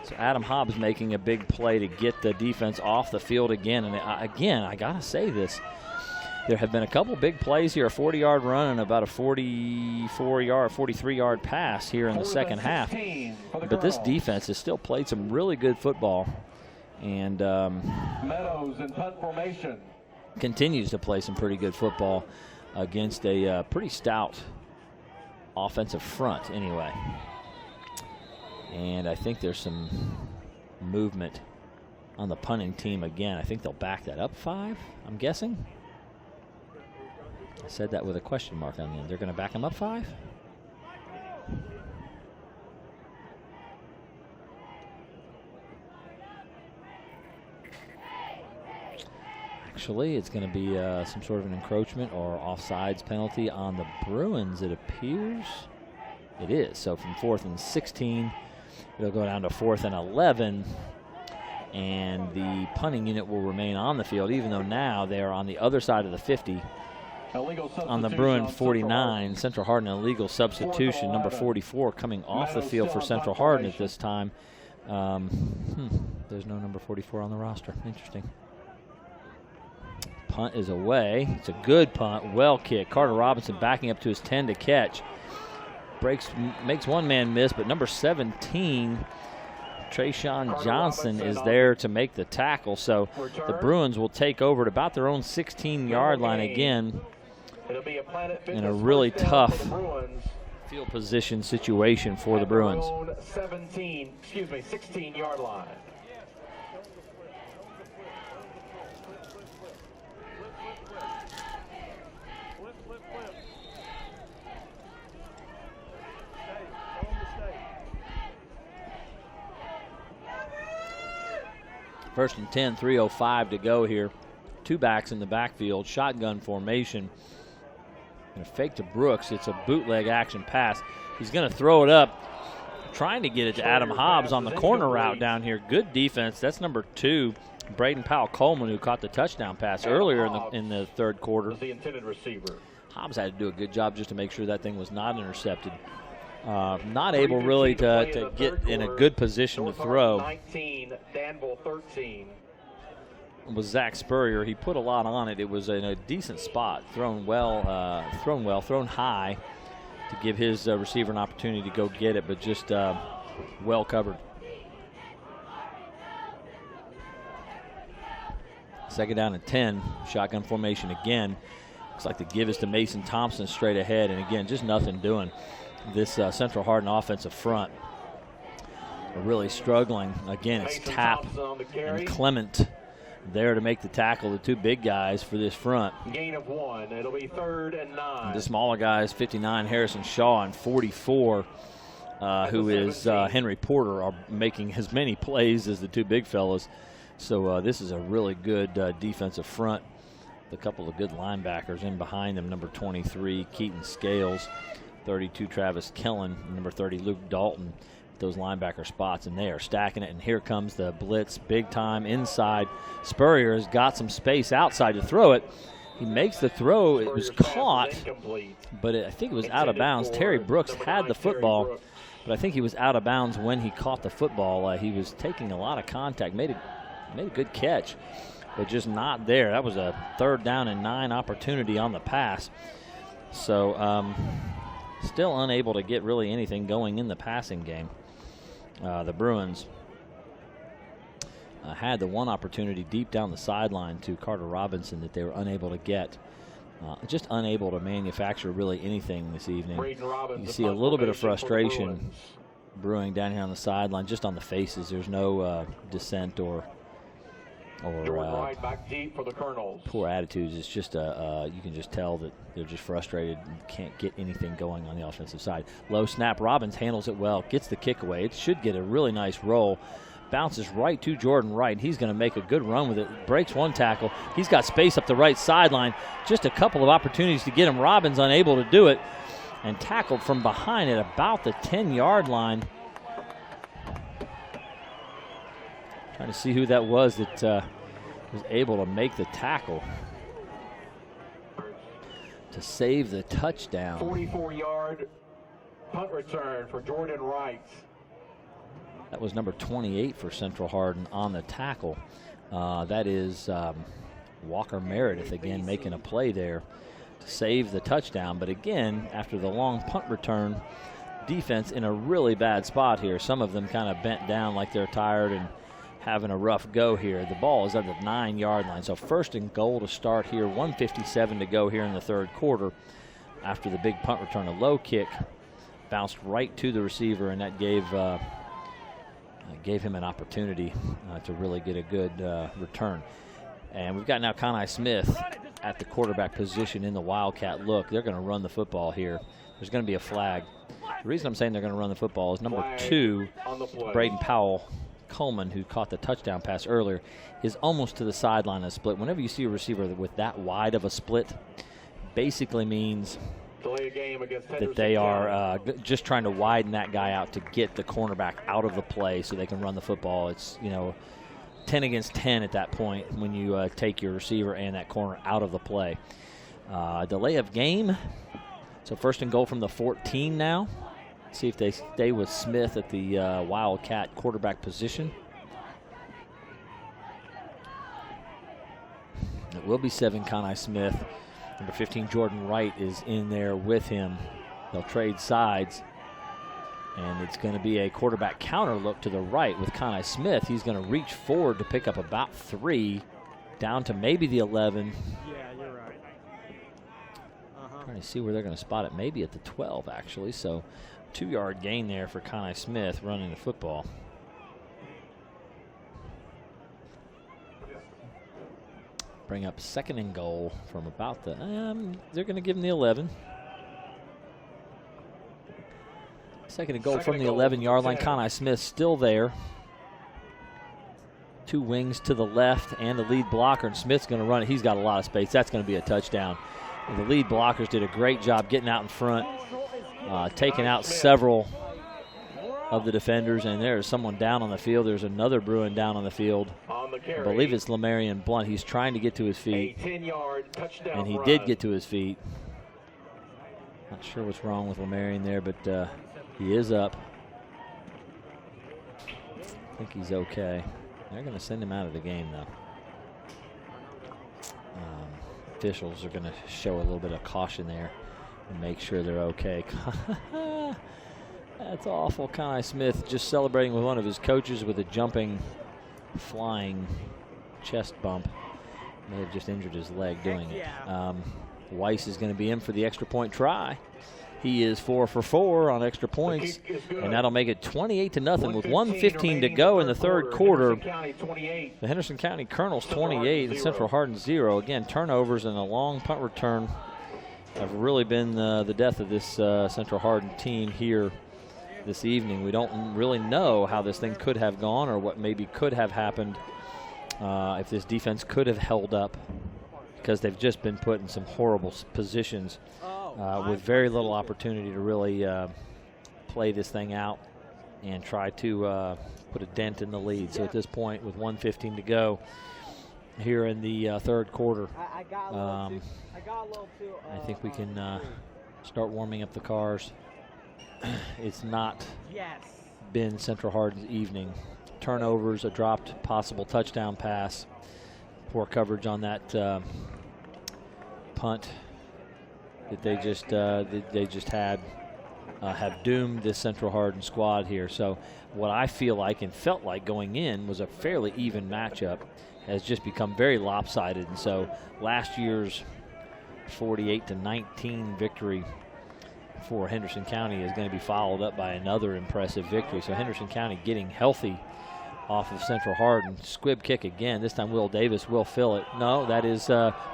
S1: So Adam Hobbs making a big play to get the defense off the field again. And again, I got to say this. There have been a couple big plays here, a 40-yard run and about a 43-yard pass here in the second half. But this defense has still played some really good football. And
S2: Meadows in punt formation.
S1: Continues to play some pretty good football against a pretty stout offensive front anyway. And I think there's some movement on the punting team again. I think they'll back that up 5, I'm guessing. I said that with a question mark on the end. They're going to back him up 5? Actually, it's going to be some sort of an encroachment or offsides penalty on the Bruins, it appears. It is. So from 4th and 16, it'll go down to 4th and 11. And the punting unit will remain on the field, even though now they are on the other side of the 50 on the Bruin 49. Central Hardin, a legal substitution. Number 44 coming off the field for Central Hardin at this time. There's no number 44 on the roster. Interesting. Punt is away. It's a good punt. Well kicked. Carter Robinson backing up to his 10 to catch. Makes one man miss, but number 17, Trayshawn Johnson, is there to make the tackle. So the Bruins will take over at about their own 16-yard line again in a really tough field position situation for the Bruins.
S2: 16-yard line.
S1: First and 10, 3:05 to go here. 2 backs in the backfield, shotgun formation. And a fake to Brooks. It's a bootleg action pass. He's going to throw it up, trying to get it to Adam Hobbs on the corner route down here. Good defense. That's number 2, Braden Powell-Coleman, who caught the touchdown pass earlier in the third quarter.
S2: The intended receiver.
S1: Hobbs had to do a good job just to make sure that thing was not intercepted. Not able really to get in a good position to throw.
S2: 19, Danville 13.
S1: Was Zach Spurrier. He put a lot on it. It was in a decent spot, thrown high to give his receiver an opportunity to go get it, but just well covered. Second down and 10, shotgun formation again. Looks like the give is to Mason Thompson straight ahead, and again, just nothing doing. This Central Hardin offensive front are really struggling. Again, it's Tapp and Clement there to make the tackle, the 2 big guys for this front.
S2: Gain of 1. It'll be 3rd and 9.
S1: The smaller guys, 59, Harrison Shaw, and 44, who is Henry Porter, are making as many plays as the 2 big fellas. So this is a really good defensive front. A couple of good linebackers in behind them. Number 23, Keaton Scales. 32, Travis Kellen. Number 30, Luke Dalton. Those linebacker spots, and they are stacking it. And here comes the blitz, big time inside. Spurrier has got some space outside to throw it. He makes the throw. It was caught, but I think it was out of bounds. Terry Brooks had the football, but I think he was out of bounds when he caught the football. He was taking a lot of contact, made a good catch, but just not there. That was a 3rd down and 9 opportunity on the pass. So still unable to get really anything going in the passing game. The Bruins had the one opportunity deep down the sideline to Carter Robinson that they were unable to get. Just unable to manufacture really anything this evening. You see a little bit of frustration brewing down here on the sideline, just on the faces. There's no dissent or
S2: back deep for the Colonels.
S1: Poor attitudes. It's just you can just tell that they're just frustrated and can't get anything going on the offensive side. Low snap. Robbins handles it well, gets the kick away. It should get a really nice roll. Bounces right to Jordan Wright. He's going to make a good run with it. Breaks one tackle. He's got space up the right sideline. Just a couple of opportunities to get him. Robbins unable to do it, and tackled from behind at about the 10-yard line. Trying to see who that was that was able to make the tackle to save the touchdown.
S2: 44-yard punt return for Jordan Wright.
S1: That was number 28 for Central Hardin on the tackle. That is Walker Meredith again making a play there to save the touchdown. But again, after the long punt return, defense in a really bad spot here. Some of them kind of bent down like they're tired and having a rough go here. The ball is at the 9-yard line. So 1st and goal to start here. 1:57 to go here in the third quarter. After the big punt return, a low kick bounced right to the receiver, and that gave him an opportunity to really get a good return. And we've got now Conai Smith at the quarterback position in the Wildcat look. They're going to run the football here. There's going to be a flag. The reason I'm saying they're going to run the football is number 2, Braden Powell-Coleman, who caught the touchdown pass earlier, is almost to the sideline of split. Whenever you see a receiver with that wide of a split, basically means
S2: Delay a game against
S1: that
S2: Henderson
S1: they are
S2: County.
S1: just trying to widen that guy out to get the cornerback out of the play so they can run the football. It's, 10 against 10 at that point when you take your receiver and that corner out of the play. Delay of game. So first and goal from the 14 now. See if they stay with Smith at the Wildcat quarterback position. It will be 7 Conai Smith. Number 15 Jordan Wright is in there with him. They'll trade sides. And it's going to be a quarterback counter look to the right with Conai Smith. He's going to reach forward to pick up about 3, down to maybe the 11.
S3: Yeah, you're right.
S1: Trying to see where they're going to spot it. Maybe at the 12, actually. So 2-yard gain there for Conai Smith running the football. Bring up 2nd and goal from about the, they're going to give him the 11. 2nd and goal from the 11-yard line. Conai Smith still there. 2 wings to the left and the lead blocker, and Smith's going to run it. He's got a lot of space. That's going to be a touchdown. And the lead blockers did a great job getting out in front, taking out several of the defenders, and there's someone down on the field. There's another Bruin down on the field. I believe it's Lamarion Blunt. He's trying to get to his feet, and he did get to his feet. Not sure what's wrong with Lamarion there, but he is up. I think he's okay. They're going to send him out of the game, though. Officials are going to show a little bit of caution there and make sure they're okay. That's awful. Conai Smith just celebrating with one of his coaches with a jumping, flying chest bump. May have just injured his leg doing it. Weiss is going to be in for the extra point try. He is 4 for 4 on extra points, and that'll make it 28-0 with 1:15 to go in the third quarter. The Henderson County Colonels 28 and Central Hardin 0. Again, turnovers and a long punt return have really been the death of this Central Hardin team here this evening. We don't really know how this thing could have gone or what maybe could have happened if this defense could have held up, because they've just been put in some horrible positions with very little opportunity to really play this thing out and try to put a dent in the lead. So at this point, with 1:15 to go here in the third quarter, I think we can start warming up the cars. It's not been Central Hardin's evening. Turnovers, a dropped possible touchdown pass, poor coverage on that punt that they just had have doomed this Central Hardin squad here. So what I feel like and felt like going in was a fairly even matchup has just become very lopsided. And so last year's 48-19 victory for Henderson County is going to be followed up by another impressive victory. So Henderson County getting healthy off of Central Hardin. Squib kick again. This time Will Davis will fill it. No, that is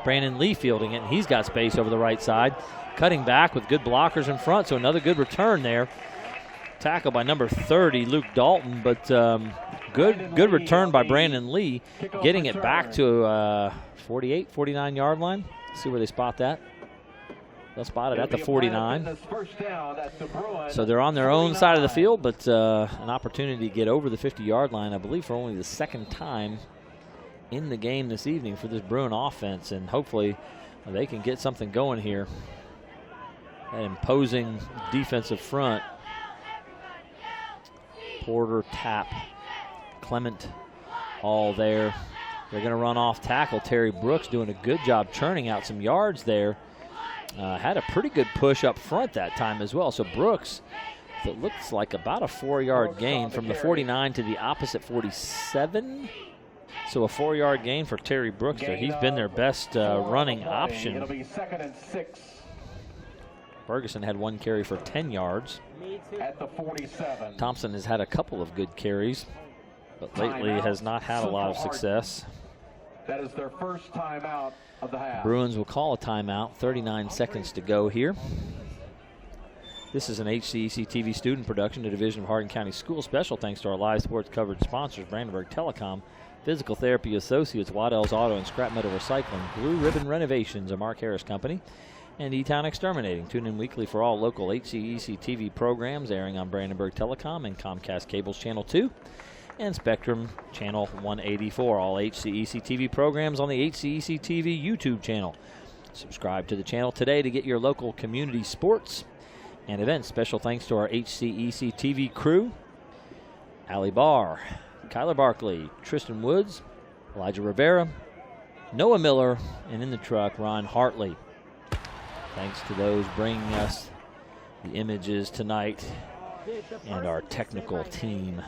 S1: Brandon Lee fielding it, and he's got space over the right side. Cutting back with good blockers in front, so another good return there. Tackle by number 30, Luke Dalton, but good return by Brandon Lee, getting it back to 48, 49-yard line. See where they spot that. They'll spot it at the 49. So they're on their own side of the field, but an opportunity to get over the 50-yard line, I believe, for only the second time in the game this evening for this Bruin offense, and hopefully they can get something going here. That imposing defensive front. Porter, Tapp, Clement, all there. They're going to run off tackle. Terry Brooks doing a good job churning out some yards there. Had a pretty good push up front that time as well. So Brooks, it looks like about a 4-yard gain from the 49 to the opposite 47. So a 4-yard gain for Terry Brooks there. He's been their best running option.
S2: It'll be 2nd and 6.
S1: Ferguson had 1 carry for 10 yards.
S2: At the 47.
S1: Thompson has had a couple of good carries, but lately has not had a lot of success.
S2: That is their first timeout of the half.
S1: Bruins will call a timeout. 39 seconds to go here. This is an HCEC-TV student production, a division of Hardin County Schools. Special thanks to our live sports coverage sponsors, Brandenburg Telecom, Physical Therapy Associates, Waddell's Auto and Scrap Metal Recycling, Blue Ribbon Renovations, a Mark Harris company, and E-Town Exterminating. Tune in weekly for all local HCEC-TV programs airing on Brandenburg Telecom and Comcast Cable's Channel 2 and Spectrum Channel 184. All HCEC-TV programs on the HCEC-TV YouTube channel. Subscribe to the channel today to get your local community sports and events. Special thanks to our HCEC-TV crew: Allie Barr, Kyler Barkley, Tristan Woods, Elijah Rivera, Noah Miller, and in the truck, Ron Hartley. Thanks to those bringing us the images tonight and our technical team.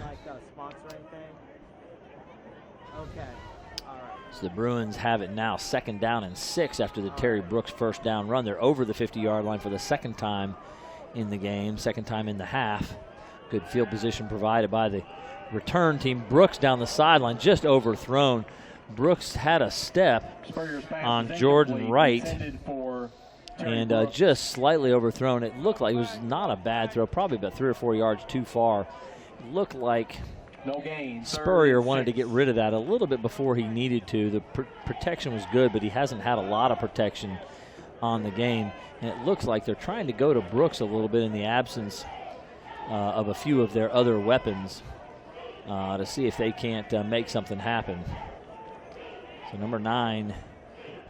S1: So the Bruins have it now 2nd down and 6 after the Terry Brooks first down run. They're over the 50-yard line for the 2nd time in the game, 2nd time in the half. Good field position provided by the return team. Brooks down the sideline, just overthrown. Brooks had a step on Jordan Wright and just slightly overthrown. It looked like it was not a bad throw, probably about 3 or 4 yards too far. It looked like Spurrier wanted to get rid of that a little bit before he needed to. The protection was good, but he hasn't had a lot of protection on the game. And it looks like they're trying to go to Brooks a little bit in the absence of a few of their other weapons to see if they can't make something happen. So number 9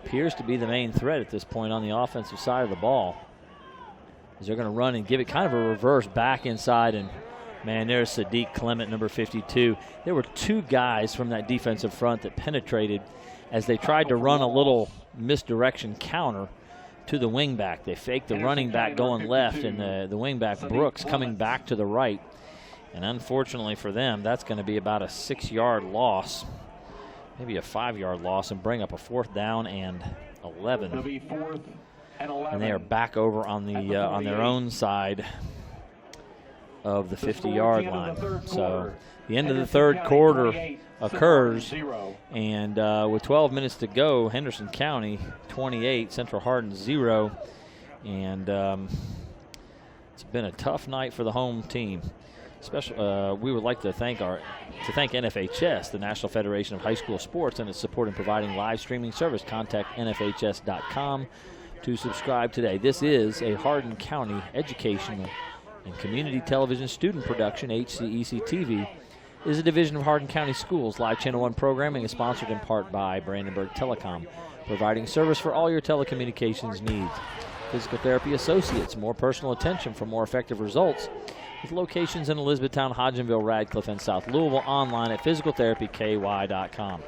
S1: appears to be the main threat at this point on the offensive side of the ball, as they're going to run and give it kind of a reverse back inside. And man, there's Sadiq Clement, number 52. There were 2 guys from that defensive front that penetrated as they tried to run a little misdirection counter to the wingback. They faked the running back going left and the wingback Brooks coming back to the right. And unfortunately for them, that's going to be about a 6-yard loss, maybe a 5-yard loss, and bring up a 4th down and 11.
S2: It'll be 4th and 11.
S1: And they are back over on the on their own side of the 50-yard line. So the end of the 3rd quarter occurs, and with 12 minutes to go, Henderson County 28, Central Hardin 0, and it's been a tough night for the home team. We would like to thank NFHS, the National Federation of High School Sports, and its support in providing live streaming service. Contact nfhs.com to subscribe today. This is a Hardin County educational and community television student production. HCEC-TV is a division of Hardin County Schools. Live Channel 1 programming is sponsored in part by Brandenburg Telecom, providing service for all your telecommunications needs. Physical Therapy Associates, more personal attention for more effective results, with locations in Elizabethtown, Hodgenville, Radcliffe, and South Louisville. Online at physicaltherapyky.com.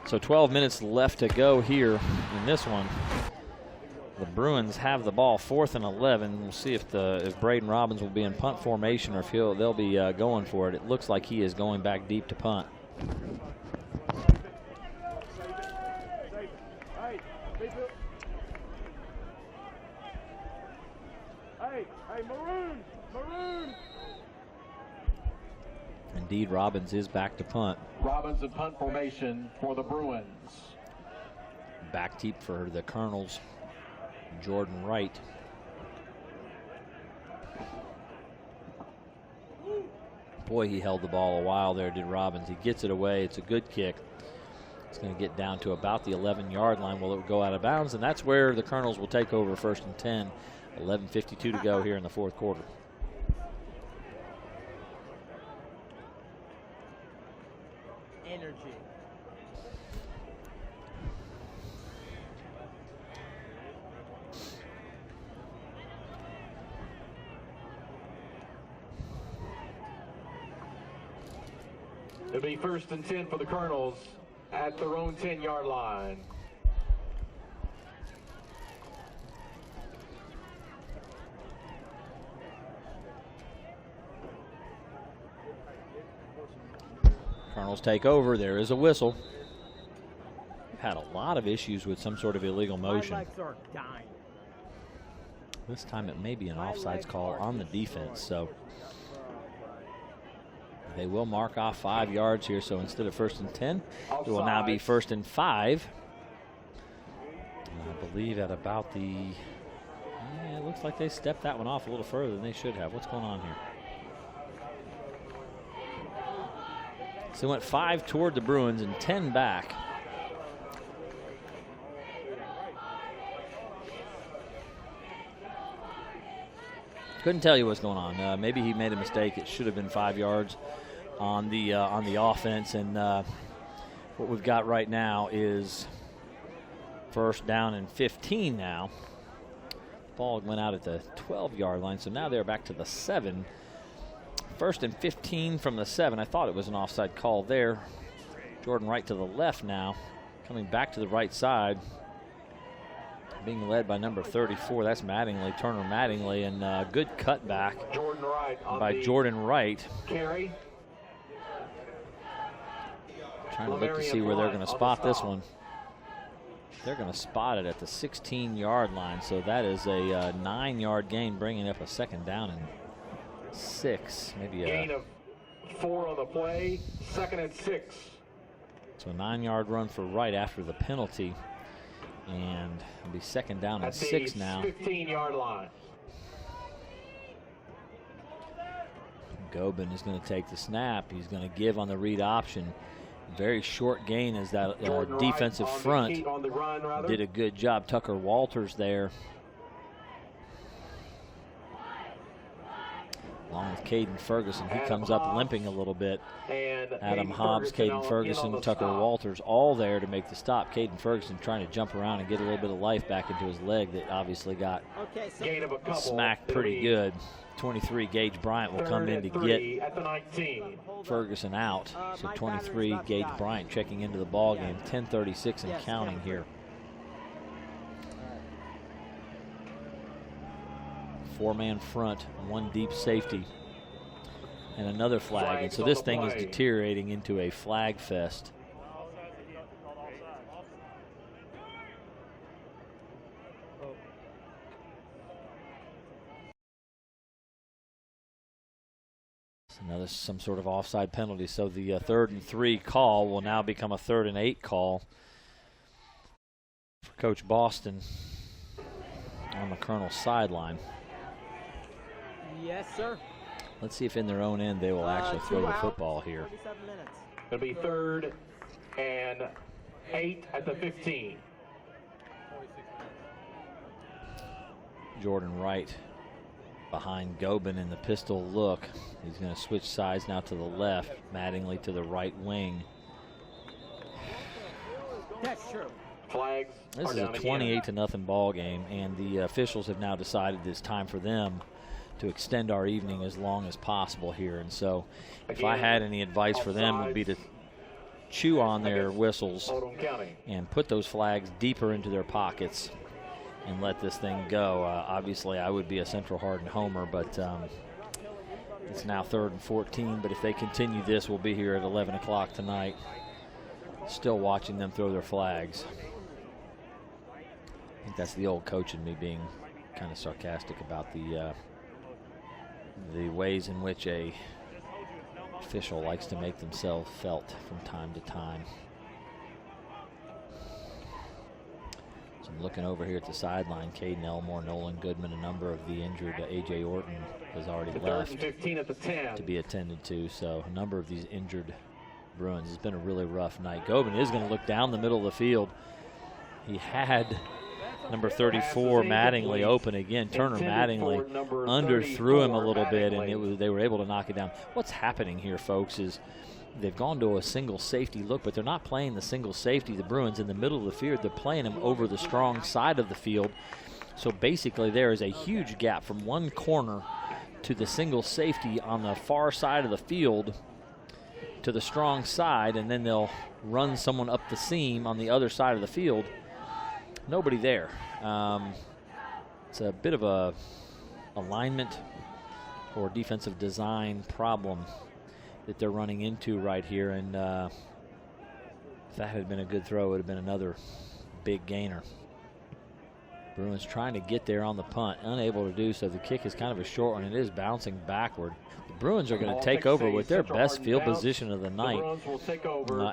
S1: So 12 minutes left to go here in this one. The Bruins have the ball, 4th and 11. We'll see if Braden Robbins will be in punt formation or if they'll be going for it. It looks like he is going back deep to punt. Indeed, Robbins is back to punt.
S2: Robbins in punt formation for the Bruins.
S1: Back deep for the Colonels, Jordan Wright. Boy, he held the ball a while there, did Robbins. He gets it away. It's a good kick. It's going to get down to about the 11-yard line. Will it go out of bounds? And that's where the Colonels will take over 1st and 10. 11:52 to go here in the 4th quarter.
S3: Energy.
S2: It'll be 1st and 10 for the Colonels at their own 10-yard line.
S1: Colonels take over. There is a whistle. We've had a lot of issues with some sort of illegal motion.
S3: My legs are dying.
S1: This time it may be an offsides call on the defense, so they will mark off 5 yards here. So instead of 1st and 10, it will now be 1st and 5. I believe at about the, it looks like they stepped that one off a little further than they should have. What's going on here? So they went 5 toward the Bruins and 10 back. Couldn't tell you what's going on. Maybe he made a mistake. It should have been 5 yards on the offense. And what we've got right now is first down and 15 now. Ball went out at the 12-yard line, so now they're back to the 7. First and 15 from the 7. I thought it was an offside call there. Jordan Wright to the left now, coming back to the right side. Being led by number 34, that's Mattingly, Turner Mattingly, and good cutback by Jordan Wright.
S2: Carry.
S1: Trying to look to see where they're going to spot this one. They're going to spot it at the 16-yard line, so that is a 9-yard gain, bringing up a second down and 6. Maybe a
S2: gain of 4 on the play, 2nd and 6.
S1: So a 9-yard run for Wright after the penalty. And it'll be second down and 6 now.
S2: 15-yard line.
S1: Gobin is going to take the snap. He's going to give on the read option. Very short gain as that defensive front did a good job. Tucker Walters there, along with Caden Ferguson. He comes up limping a little bit. Adam Hobbs, Caden Ferguson, Tucker Walters, all there to make the stop. Caden Ferguson trying to jump around and get a little bit of life back into his leg that obviously got smacked pretty good. 23, Gage Bryant will come in to get Ferguson out. So 23, Gage Bryant checking into the ball game. 10:36 and counting here. 4-man front, 1 deep safety, and another flag. And so this thing is deteriorating into a flag fest. Some sort of offside penalty. So the 3rd and 3 call will now become a 3rd and 8 call for Coach Boston on the Colonel's sideline.
S3: Yes, sir.
S1: Let's see if in their own end they will actually throw the football here.
S2: It'll be 3rd and 8 at the 15.
S1: Jordan Wright behind Gobin in the pistol look. He's going to switch sides now to the left. Mattingly to the right wing.
S3: That's true.
S2: Flags.
S1: This is a 28-0 ball game, and the officials have now decided it's time for them to extend our evening as long as possible here. And so if I had any advice for them, it would be to chew on their whistles and put those flags deeper into their pockets and let this thing go. Obviously, I would be a Central Hardin homer, but it's now 3rd and 14. But if they continue this, we'll be here at 11 o'clock tonight, still watching them throw their flags. I think that's the old coach in me being kind of sarcastic about the ways in which a official likes to make themselves felt from time to time. So I'm looking over here at the sideline. Caden Elmore, Nolan Goodman, a number of the injured. A.J. Orton has already left
S2: 15 at the 10.
S1: to be attended to. So a number of these injured Bruins. It's been a really rough night. Gobin is going to look down the middle of the field. He had number 34 Mattingly open again. Turner Mattingly underthrew him a little bit, and they were able to knock it down. What's happening here, folks, is they've gone to a single safety look, but they're not playing the single safety, the Bruins, in the middle of the field. They're playing him over the strong side of the field. So basically there is a huge gap from one corner to the single safety on the far side of the field to the strong side, and then they'll run someone up the seam on the other side of the field. Nobody there. It's a bit of a alignment or defensive design problem that they're running into right here, and if that had been a good throw, it would have been another big gainer. Bruins trying to get there on the punt, unable to do so. The kick is kind of a short one. It is bouncing backward. The Bruins are going to take over with their best field position of the night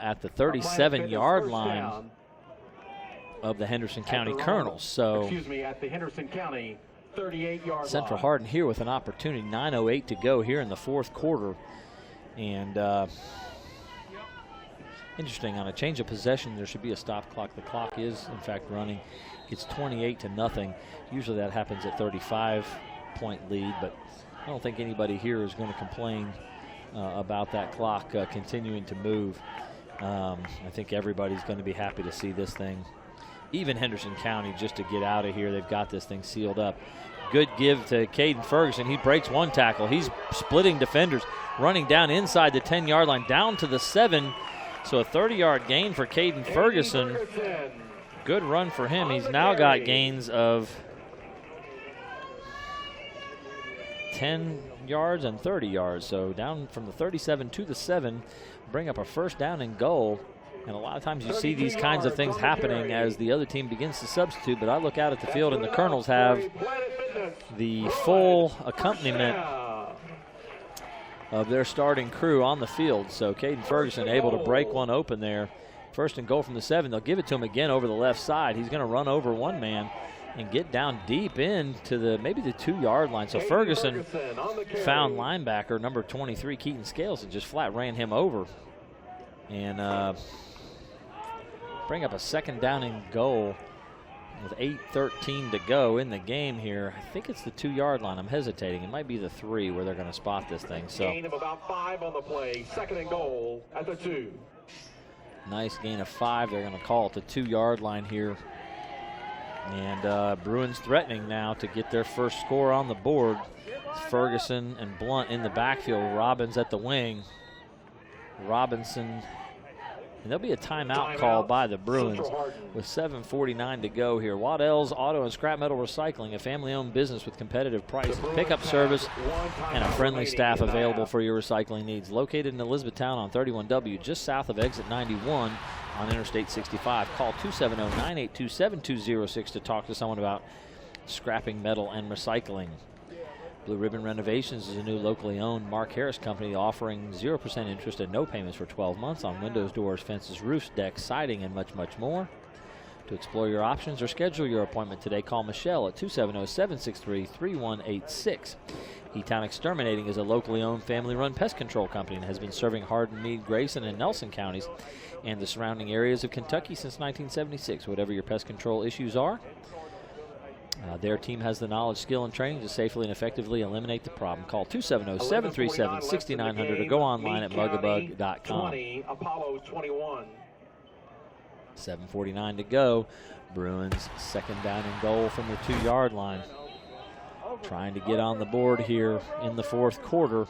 S1: at the 37-yard line of the Henderson County Colonels. So,
S2: at the Henderson County 38-yard line.
S1: Central Hardin here with an opportunity. 9:08 to go here in the 4th quarter. And interesting, on a change of possession, there should be a stop clock. The clock is, in fact, running. It's 28-0. Usually that happens at 35 8-point lead, but I don't think anybody here is going to complain about that clock continuing to move. I think everybody's going to be happy to see this thing. Even Henderson County, just to get out of here, they've got this thing sealed up. Good give to Caden Ferguson. He breaks one tackle. He's splitting defenders, running down inside the 10-yard line, down to the 7. So a 30-yard gain for Caden Ferguson. Good run for him. He's now got gains of 10 yards and 30 yards. So down from the 37 to the 7, bring up a first down and goal. And a lot of times you see these kinds of things happening as the other team begins to substitute. But I look out at the field and the Colonels have the full accompaniment of their starting crew on the field. So Caden Ferguson able to break one open there. First and goal from the 7. They'll give it to him again over the left side. He's going to run over one man and get down deep into maybe the 2-yard line. So Ferguson found linebacker number 23, Keaton Scales, and just flat ran him over. And bring up a second down and goal with 8:13 to go in the game here. I think it's the 2-yard line. I'm hesitating. It might be the 3 where they're going to spot this thing. So
S2: gain of about 5 on the play. Second and goal at the 2.
S1: Nice gain of 5. They're going to call it the 2-yard line here. And Bruins threatening now to get their first score on the board. It's Ferguson and Blunt in the backfield. Robbins at the wing. Robinson. And there'll be a timeout called by the Bruins with 7:49 to go here. Waddell's Auto and Scrap Metal Recycling, a family-owned business with competitive price, pickup service, and a friendly staff available for your recycling needs. Located in Elizabethtown on 31W, just south of exit 91 on Interstate 65. Call 270-982-7206 to talk to someone about scrapping metal and recycling. Blue Ribbon Renovations is a new locally owned Mark Harris company offering 0% interest and no payments for 12 months on windows, doors, fences, roofs, decks, siding, and much, much more. To explore your options or schedule your appointment today, call Michelle at 270-763-3186. E-Town Exterminating is a locally owned family-run pest control company and has been serving Hardin, Meade, Grayson, and Nelson counties and the surrounding areas of Kentucky since 1976. Whatever your pest control issues are, their team has the knowledge, skill, and training to safely and effectively eliminate the problem. Call 270-737-6900 or go online at mugabug.com. 7:49 to go. Bruins second down and goal from the 2-yard line. Trying to get on the board here in the fourth quarter,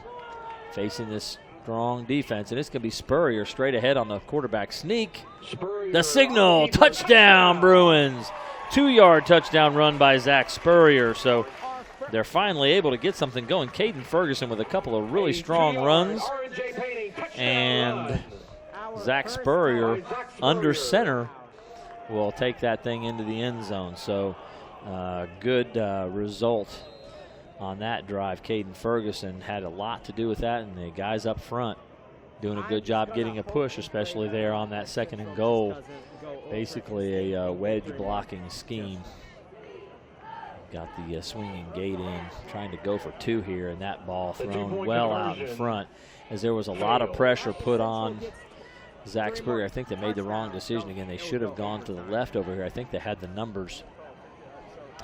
S1: facing this strong defense. And it's going to be Spurrier straight ahead on the quarterback sneak. The signal, touchdown Bruins. 2-yard touchdown run by Zach Spurrier. So they're finally able to get something going. Caden Ferguson with a couple of really strong runs. And Zach Spurrier under center will take that thing into the end zone. So good result on that drive. Caden Ferguson had a lot to do with that, and the guys up front doing a good job getting a push, especially there on that second and goal. Basically a wedge blocking scheme. Got the swinging gate in, trying to go for 2 here, and that ball thrown well out in front as there was a lot of pressure put on Zach Spurrier. I think they made the wrong decision again. They should have gone to the left over here. I think they had the numbers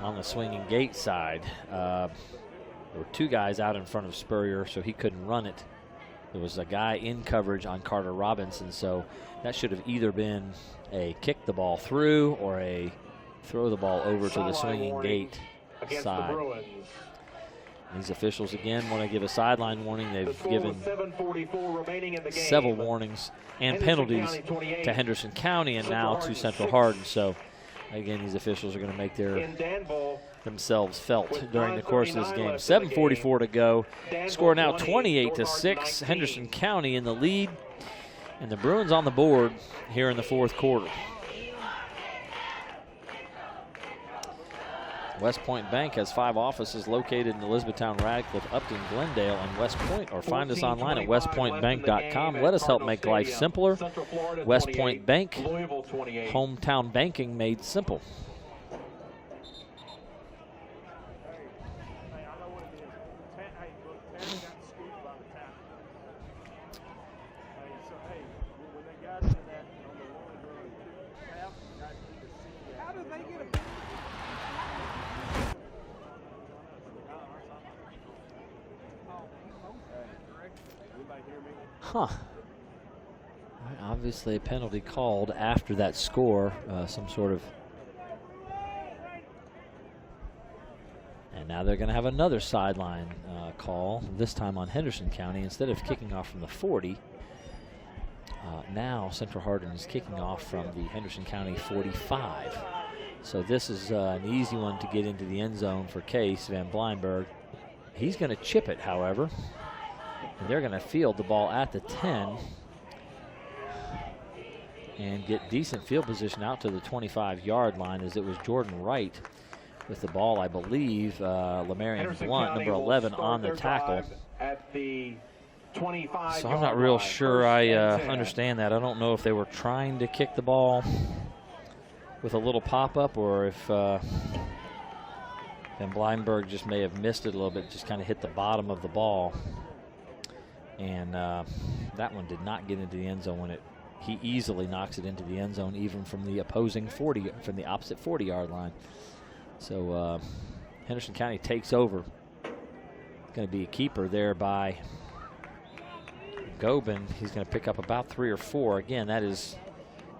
S1: on the swinging gate side. There were 2 guys out in front of Spurrier, so he couldn't run it. There was a guy in coverage on Carter Robinson, so that should have either been a kick the ball through or a throw the ball over to the swinging gate side. These officials again want to give a sideline warning. They've given several warnings and penalties to Henderson County and now to Central Hardin. So again, these officials are going to make themselves felt during the course of this game. 7:44 to go. Score now 28-6. Henderson County in the lead, and the Bruins on the board here in the fourth quarter. West Point Bank has 5 offices located in Elizabethtown, Radcliffe, Upton, Glendale, and West Point, or find us online at westpointbank.com. Let us help make life simpler. West Point Bank, hometown banking made simple. Obviously a penalty called after that score, some sort of. And now they're going to have another sideline call, this time on Henderson County. Instead of kicking off from the 40, now Central Hardin is kicking off from the Henderson County 45. So this is an easy one to get into the end zone for Case Van Bleinberg. He's going to chip it, however, and they're going to field the ball at the 10 and get decent field position out to the 25-yard line, as it was Jordan Wright with the ball, I believe. Lamarian Blunt, number 11, on the tackle.
S2: At the 25.
S1: So I'm not real sure I understand that. I don't know if they were trying to kick the ball with a little pop-up, or if Van Bleinberg just may have missed it a little bit, just kind of hit the bottom of the ball. And that one did not get into the end zone when he easily knocks it into the end zone, even from the opposing 40, from the opposite 40-yard line. So Henderson County takes over. Going to be a keeper there by Gobin. He's going to pick up about 3 or 4. Again, that is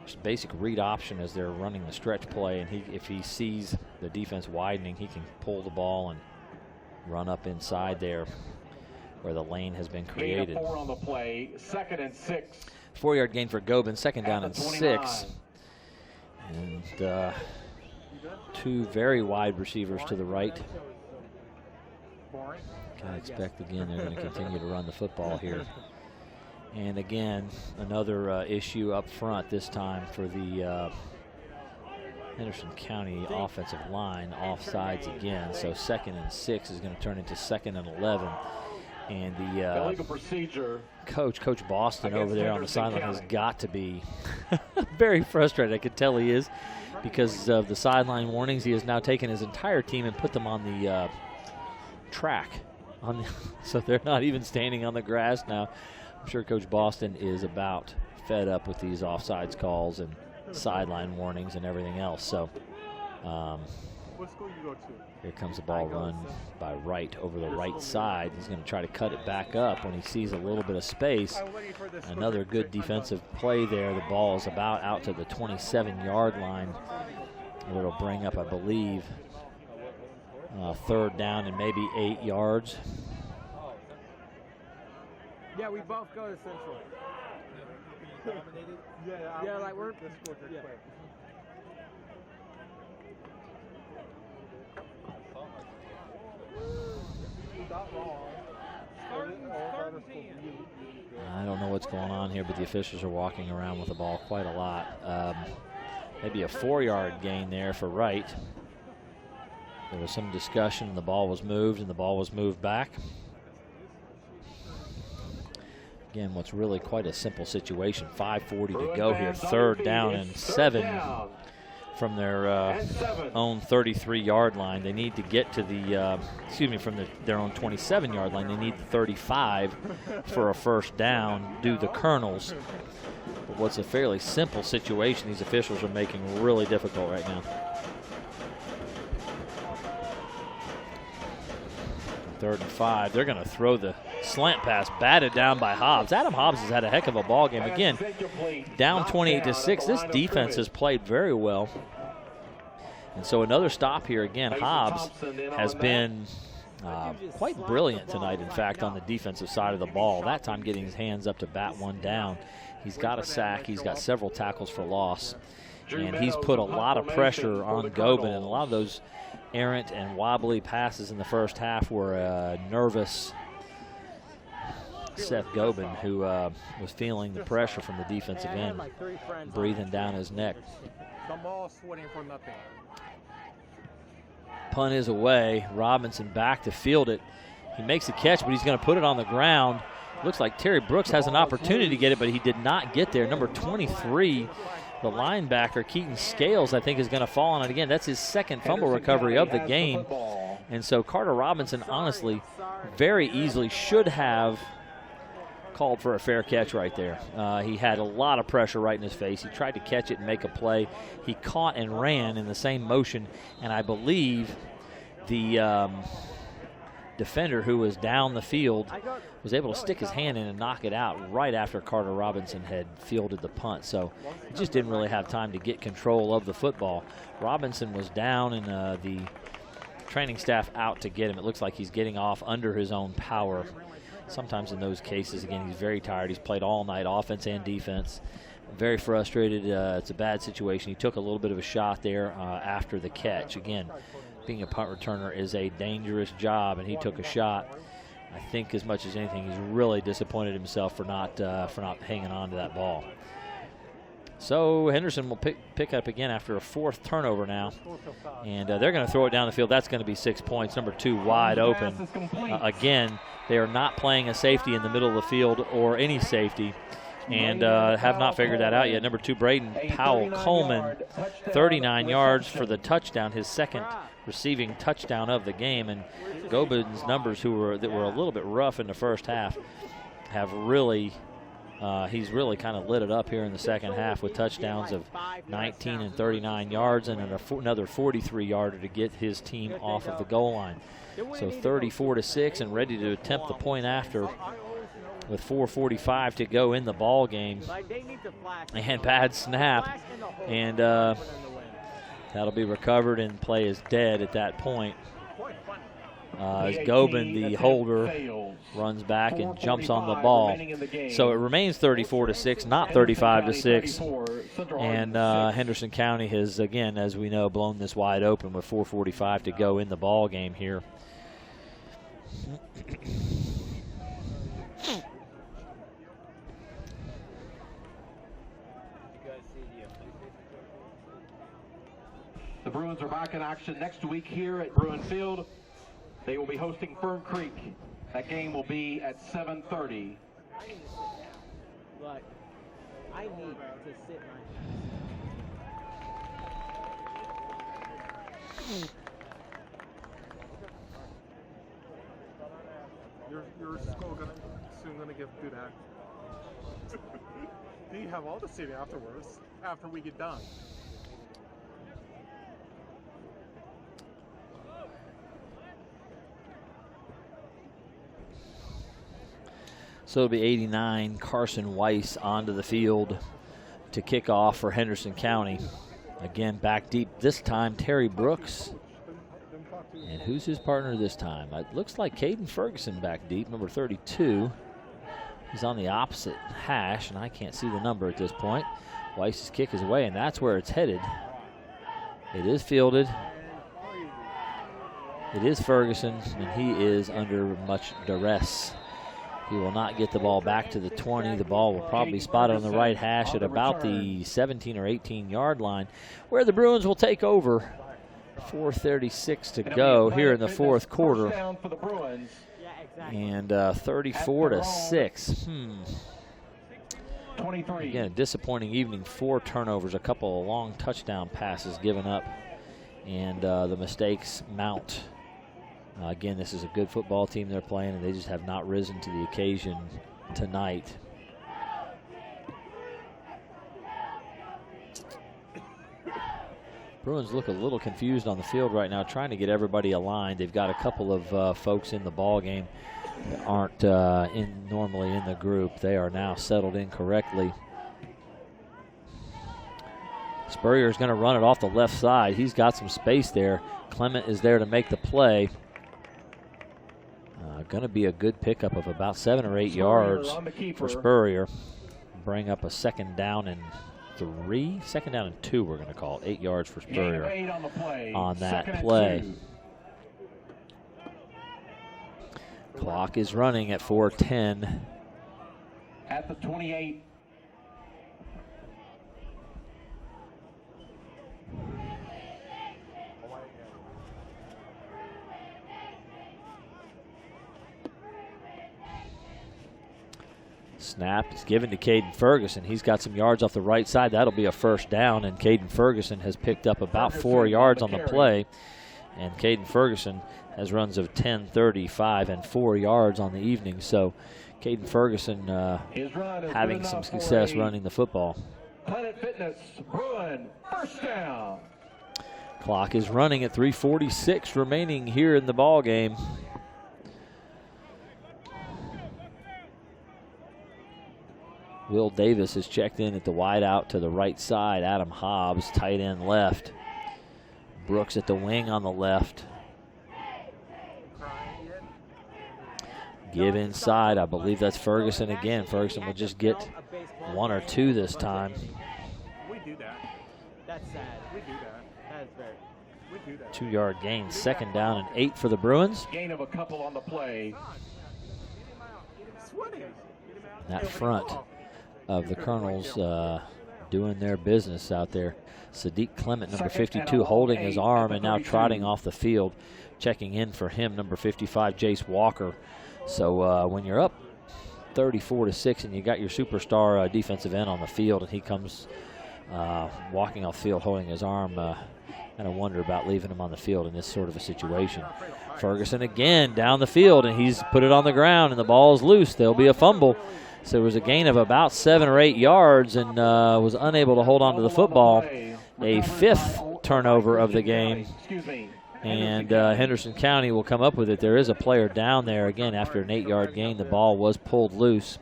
S1: just basic read option as they're running the stretch play, and if he sees the defense widening, he can pull the ball and run up inside there where the lane has been created.
S2: 4 on the play, 2nd and 6.
S1: 4-yard gain for Gobin, 2nd down and 6. And 2 very wide receivers to the right. I expect, again, they're going to continue to run the football here. And again, another issue up front, this time for the Henderson County offensive line, offsides again. So 2nd and 6 is going to turn into 2nd and 11. And the
S2: legal procedure,
S1: Coach Boston over there on the sideline has got to be very frustrated. I could tell he is, because of the sideline warnings. He has now taken his entire team and put them on the track. So they're not even standing on the grass now. I'm sure Coach Boston is about fed up with these offsides calls and sideline warnings and everything else. So
S4: what school you go to?
S1: Here comes the ball run by Wright over the right side. He's going to try to cut it back up when he sees a little bit of space. Another good defensive play there. The ball is about out to the 27-yard line. It'll bring up, I believe, 3rd down and maybe 8 yards.
S3: Yeah, we both go to Central. Yeah, like we're. Yeah.
S1: I don't know what's going on here, but the officials are walking around with the ball quite a lot. Maybe a 4-yard gain there for Wright. There was some discussion, and the ball was moved, and the ball was moved back. Again, what's really quite a simple situation. 5:40 to go here. 3rd down and 7 from their own 33-yard line. They need to get to the, from their own 27-yard line. They need the 35 for a 1st down, do the Colonels. But what's a fairly simple situation, these officials are making really difficult right now. 3rd and 5. They're going to throw the slant pass, batted down by Hobbs. Adam Hobbs has had a heck of a ball game. Again, down 28-6. This defense has played very well. And so another stop here again. Hobbs has been quite brilliant tonight, in fact, on the defensive side of the ball. That time getting his hands up to bat 1 down. He's got a sack. He's got several tackles for loss. And he's put a lot of pressure on Gobin, and a lot of those errant and wobbly passes in the first half were nervous Seth Gobin, who was feeling the pressure from the defensive end, breathing down his neck. Punt is away. Robinson back to field it. He makes the catch, but he's going to put it on the ground. Looks like Terry Brooks has an opportunity to get it, but he did not get there. Number 23, the linebacker, Keaton Scales, I think, is going to fall on it again. That's his 2nd fumble recovery of the game. And so Carter Robinson, honestly, very easily should have called for a fair catch right there. He had a lot of pressure right in his face. He tried to catch it and make a play. He caught and ran in the same motion, and I believe the defender who was down the field was able to stick his hand in and knock it out right after Carter Robinson had fielded the punt. So he just didn't really have time to get control of the football. Robinson was down, and the training staff out to get him. It looks like he's getting off under his own power. Sometimes in those cases, again, he's very tired. He's played all night, offense and defense. Very frustrated. It's a bad situation. He took a little bit of a shot there after the catch. Again, being a punt returner is a dangerous job, and he took a shot. I think as much as anything, he's really disappointed himself for not hanging on to that ball. So Henderson will pick up again after a 4th turnover now, and they're going to throw it down the field. That's going to be 6 points. Number 2 wide open. Again, they are not playing a safety in the middle of the field or any safety, and have not figured that out yet. Number 2, Braden Powell Coleman, 39 yards for the touchdown, his 2nd receiving touchdown of the game. And Gobin's numbers, that were a little bit rough in the first half, have really he's really kind of lit it up here in the second half with touchdowns of 19 and 39 yards and another 43-yarder to get his team off of the goal line. So 34-6 and ready to attempt the point after with 4:45 to go in the ball game. And bad snap, and that'll be recovered, and play is dead at that point. As Gobin, the holder, runs back and jumps on the ball. So it remains 34-6, not 35-6. And Henderson County has, again, as we know, blown this wide open with 4:45 to go in the ball game here.
S2: The Bruins are back in action next week here at Bruin Field. They will be hosting Fern Creek. That game will be at 7:30.
S3: But I need to sit
S4: Your school soon gonna get food act. Do you have all the seating afterwards? After we get done.
S1: So it'll be 89, Carson Weiss onto the field to kick off for Henderson County. Again, back deep this time, Terry Brooks. And who's his partner this time? It looks like Caden Ferguson back deep, number 32. He's on the opposite hash, and I can't see the number at this point. Weiss's kick is away, and that's where it's headed. It is fielded. It is Ferguson, and he is under much duress. He will not get the ball back to the 20. The ball will probably spot on the right hash at about the 17 or 18-yard line, where the Bruins will take over. 4:36 to go here in the fourth quarter. And 34-6. Again, a disappointing evening. 4 turnovers, a couple of long touchdown passes given up, and the mistakes mount. Again, this is a good football team they're playing, and they just have not risen to the occasion tonight. Bruins look a little confused on the field right now, trying to get everybody aligned. They've got a couple of folks in the ball game that aren't normally in the group. They are now settled in correctly. Spurrier is going to run it off the left side. He's got some space there. Clement is there to make the play. Going to be a good pickup of about 7 or 8 yards for Spurrier. Bring up a 2nd down and 3. 2nd down and 2, we're going to call it. 8 yards for Spurrier on that play. Clock is running at 4:10.
S2: At the 28.
S1: Snap is given to Caden Ferguson. He's got some yards off the right side. That'll be a 1st down, and Caden Ferguson has picked up about 4 yards on the play. And Caden Ferguson has runs of 10, 35, and 4 yards on the evening. So Caden Ferguson having some success running the football.
S2: Planet Fitness, Bruin, 1st down.
S1: Clock is running at 3:46 remaining here in the ball game. Will Davis is checked in at the wide out to the right side. Adam Hobbs, tight end left. Brooks at the wing on the left. Give inside. I believe that's Ferguson again. Ferguson will just get 1 or 2 this time.
S4: We do that.
S3: That's sad.
S4: We do that.
S3: That is very.
S4: We do that.
S1: 2-yard gain, 2nd down and 8 for the Bruins.
S2: Gain of a couple on the play.
S1: That front of the Colonels doing their business out there. Sadiq Clement, number 52, holding his arm and now trotting off the field. Checking in for him, number 55, Jace Walker. So when you're up 34-6 and you got your superstar defensive end on the field and he comes walking off field holding his arm, kind of wonder about leaving him on the field in this sort of a situation. Ferguson again down the field, and he's put it on the ground, and the ball's loose. There'll be a fumble. So there was a gain of about 7 or 8 yards and was unable to hold on to the football. A 5th turnover of the game. And Henderson County will come up with it. There is a player down there. Again, after an 8-yard gain, the ball was pulled loose.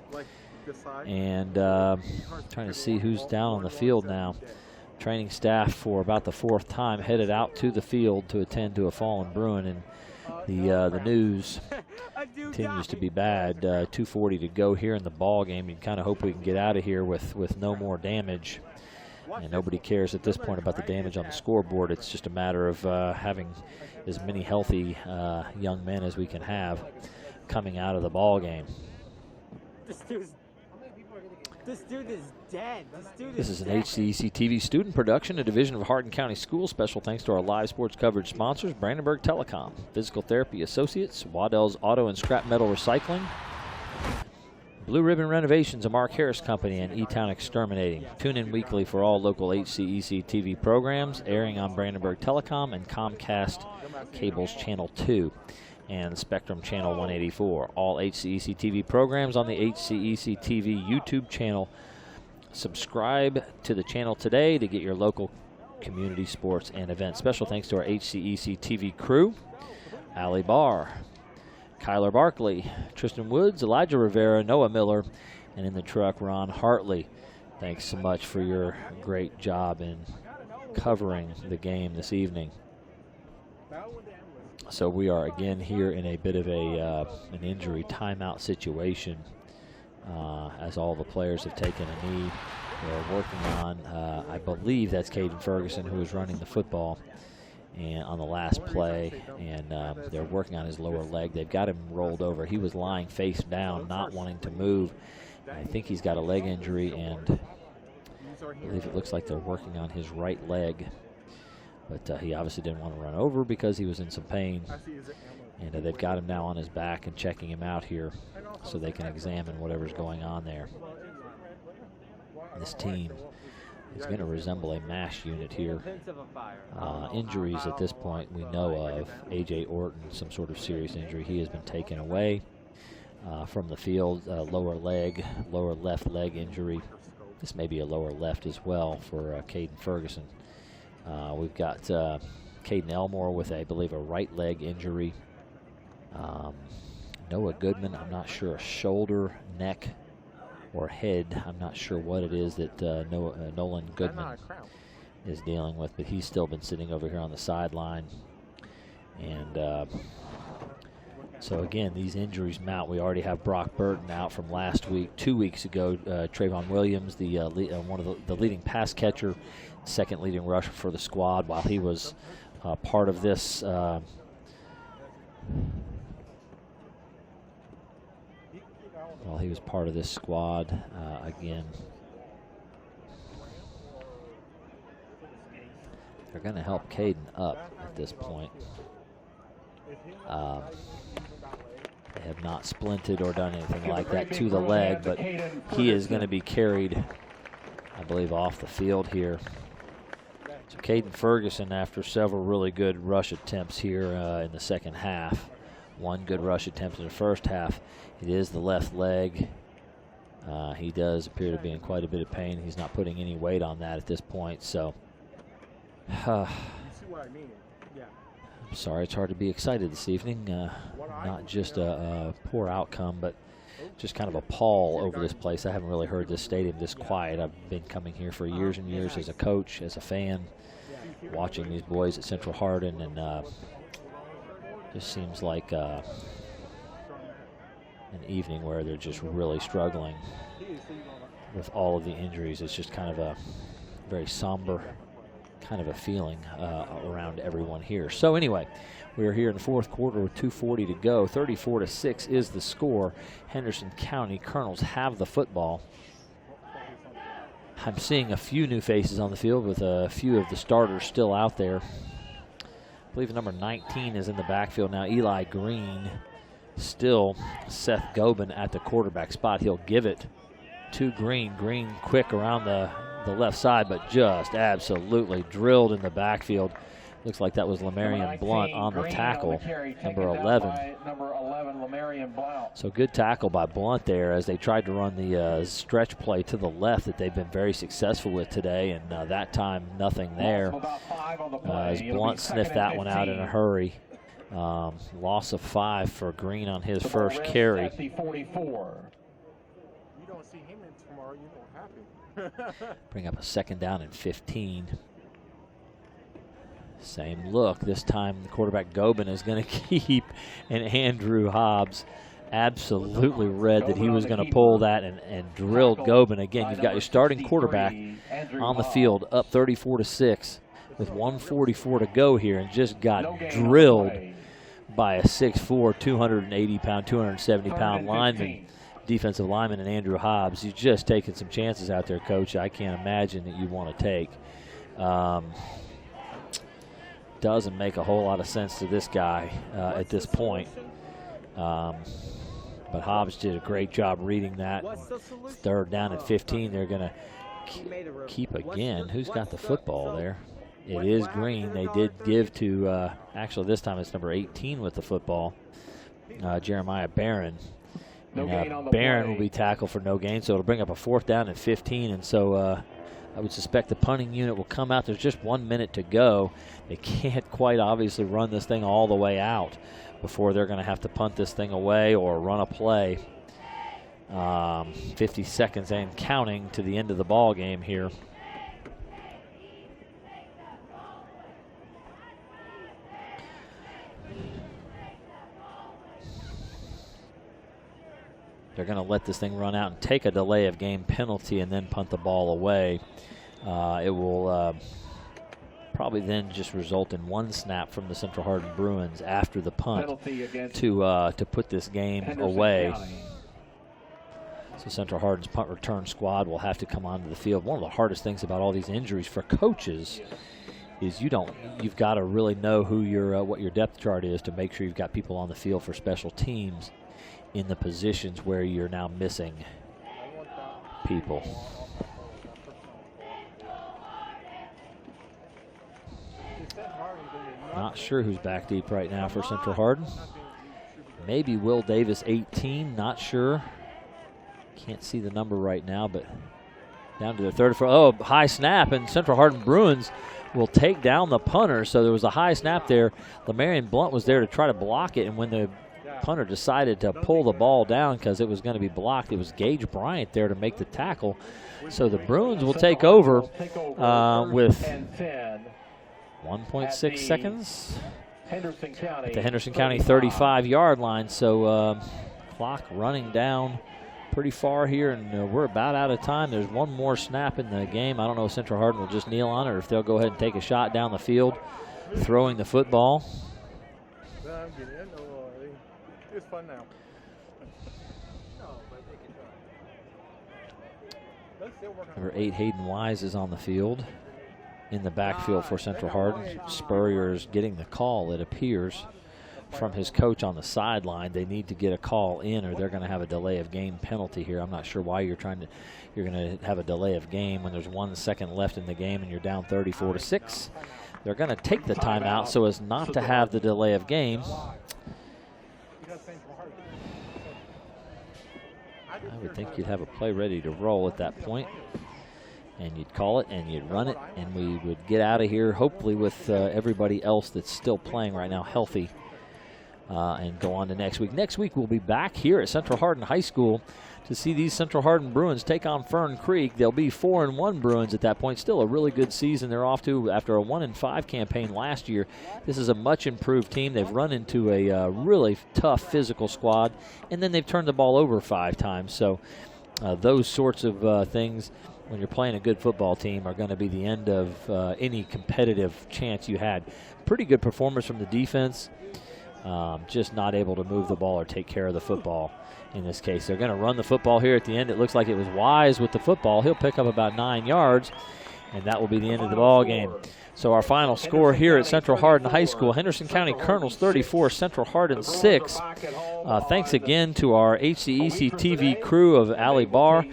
S1: And trying to see who's down on the field now. Training staff for about the 4th time headed out to the field to attend to a fallen Bruin. And the news continues to be bad. 2:40 to go here in the ball game. You kind of hope we can get out of here with no more damage. And nobody cares at this point about the damage on the scoreboard. It's just a matter of having as many healthy young men as we can have coming out of the ball game.
S3: This dude is dead.
S1: This is an HCEC-TV student production, a division of Hardin County Schools. Special thanks to our live sports coverage sponsors, Brandenburg Telecom, Physical Therapy Associates, Waddell's Auto and Scrap Metal Recycling, Blue Ribbon Renovations, a Mark Harris Company, and E-Town Exterminating. Tune in weekly for all local HCEC-TV programs, airing on Brandenburg Telecom and Comcast Cable's Channel 2 and Spectrum Channel 184. All HCEC-TV programs on the HCEC-TV YouTube channel. Subscribe to the channel today to get your local community sports and events. Special thanks to our HCEC-TV crew, Allie Barr, Kyler Barkley, Tristan Woods, Elijah Rivera, Noah Miller, and in the truck, Ron Hartley. Thanks so much for your great job in covering the game this evening. So we are again here in a bit of an injury timeout situation as all the players have taken a knee. They're working on, I believe that's Caden Ferguson who was running the football and on the last play, and they're working on his lower leg. They've got him rolled over. He was lying face down, not wanting to move. I think he's got a leg injury, and I believe it looks like they're working on his right leg. But he obviously didn't want to run over because he was in some pain. And they've got him now on his back and checking him out here so they can examine whatever's going on there. This team is going to resemble a MASH unit here. Injuries at this point we know of. A.J. Orton, some sort of serious injury. He has been taken away from the field. Lower left leg injury. This may be a lower left as well for Caden Ferguson. We've got Caden Elmore with, I believe, a right leg injury. Noah Goodman, I'm not sure, a shoulder, neck, or head. I'm not sure what it is that Nolan Goodman is dealing with, but he's still been sitting over here on the sideline. And so, again, these injuries mount. We already have Brock Burton out from last week. 2 weeks ago, Trayvon Williams, one of the leading pass catcher, second leading rusher for the squad, while he was part of this squad. Again, they're going to help Caden up at this point. They have not splinted or done anything like that to the leg, but he is going to be carried, I believe, off the field here. So Caden Ferguson, after several really good rush attempts here in the second half, one good rush attempt in the first half. It is the left leg. He does appear to be in quite a bit of pain. He's not putting any weight on that at this point. So,
S4: You see what I mean? Yeah.
S1: I'm sorry, it's hard to be excited this evening. Not just a poor outcome, but just kind of a pall over this place. I haven't really heard this stadium this quiet. I've been coming here for years and years as a coach, as a fan, watching these boys at Central Hardin, and just seems like an evening where they're just really struggling with all of the injuries. It's just kind of a very somber kind of a feeling around everyone here. So anyway, we're here in the fourth quarter with 2:40 to go. 34-6 is the score. Henderson County Colonels have the football. I'm seeing a few new faces on the field with a few of the starters still out there. I believe number 19 is in the backfield now. Eli Green, still Seth Gobin at the quarterback spot. He'll give it to Green. Green quick around the left side, but just absolutely drilled in the backfield. Looks like that was Lamarion Blunt on the tackle, number 11.
S2: Number 11, Lamarion Blount.
S1: So good tackle by Blunt there as they tried to run the stretch play to the left that they've been very successful with today, and that time nothing there. As Blunt sniffed that one out in a hurry. Loss of 5 for Green on his first carry.
S4: You don't see him in tomorrow, you don't have him.
S1: Bring up a 2nd down and 15. Same look. This time the quarterback Gobin is going to keep, and Andrew Hobbs absolutely read that he was going to pull that and drilled Gobin. Again, you've got your starting quarterback on the field up 34-6 with 1:44 to go here, and just got drilled by a 6'4", 280-pound, 270-pound lineman, defensive lineman, and Andrew Hobbs. You're just taking some chances out there, Coach. I can't imagine that you want to take. Doesn't make a whole lot of sense to this guy at this point. But Hobbs did a great job reading that. 3rd down and 15. They're going to keep again. Who's got the football there? It is Green. They did give to, actually this time it's number 18 with the football, Jeremiah Barron. And Barron will be tackled for no gain, so it'll bring up a 4th down and 15. And so I would suspect the punting unit will come out. There's just 1 minute to go. They can't quite obviously run this thing all the way out before they're going to have to punt this thing away or run a play. 50 seconds and counting to the end of the ball game here. They're going to let this thing run out and take a delay of game penalty and then punt the ball away. It will probably then just result in 1 snap from the Central Hardin Bruins after the punt to put this game
S2: Henderson
S1: away.
S2: County.
S1: So Central Hardin's punt return squad will have to come onto the field. One of the hardest things about all these injuries for coaches is you've got to really know who what your depth chart is to make sure you've got people on the field for special teams in the positions where you're now missing people. Not sure who's back deep right now for Central Hardin. Maybe Will Davis, 18, not sure. Can't see the number right now, but down to the 3rd. Oh, high snap, and Central Hardin Bruins will take down the punter. So there was a high snap there. Lamarion Blunt was there to try to block it, and when the punter decided to pull the ball down because it was going to be blocked, it was Gage Bryant there to make the tackle. So the Bruins will take over with 1.6 seconds at the Henderson County 35-yard line. So clock running down pretty far here, and we're about out of time. There's 1 more snap in the game. I don't know if Central Hardin will just kneel on it or if they'll go ahead and take a shot down the field throwing the football.
S4: It's fun now.
S1: Number 8, Hayden Wise, is on the field in the backfield for Central Hardin. Spurrier's getting the call, it appears, from his coach on the sideline. They need to get a call in or they're going to have a delay of game penalty here. I'm not sure why you're going to have a delay of game when there's 1 second left in the game and you're down 34-6. They're going to take the timeout so as not to have the delay of game. I would think you'd have a play ready to roll at that point, and you'd call it and you'd run it, and we would get out of here hopefully with everybody else that's still playing right now healthy and go on to next week. Next week we'll be back here at Central Hardin High School to see these Central Hardin Bruins take on Fern Creek. They'll be 4-1 Bruins at that point. Still a really good season they're off to after a 1-5 campaign last year. This is a much improved team. They've run into a really tough physical squad, and then they've turned the ball over 5 times. So those sorts of things, when you're playing a good football team, are going to be the end of any competitive chance you had. Pretty good performance from the defense. Just not able to move the ball or take care of the football in this case. They're going to run the football here at the end. It looks like it was Wise with the football. He'll pick up about 9 yards, and that will be the end of the ball game. So our final score here at Central Hardin High School, Henderson County Colonels 34, Central Hardin 6. Thanks again to our HCEC-TV crew of Allie Barr,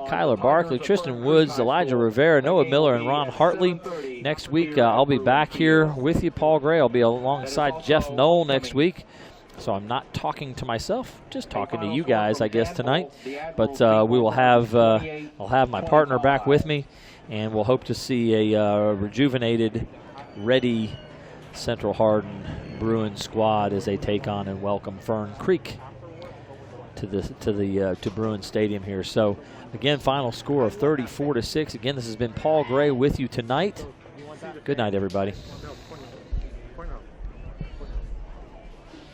S1: Kyler Barkley, Tristan Woods, Elijah Rivera, Noah Miller, and Ron Hartley. Next week, I'll be back here with you, Paul Gray. I'll be alongside Jeff Knoll next week. So I'm not talking to myself, just talking to you guys, I guess, tonight. But we will have, I'll have my partner back with me, and we'll hope to see a rejuvenated, ready Central Hardin Bruins squad as they take on and welcome Fern Creek to Bruins Stadium here. So again, final score of 34-6. Again, this has been Paul Gray with you tonight. Good night, everybody.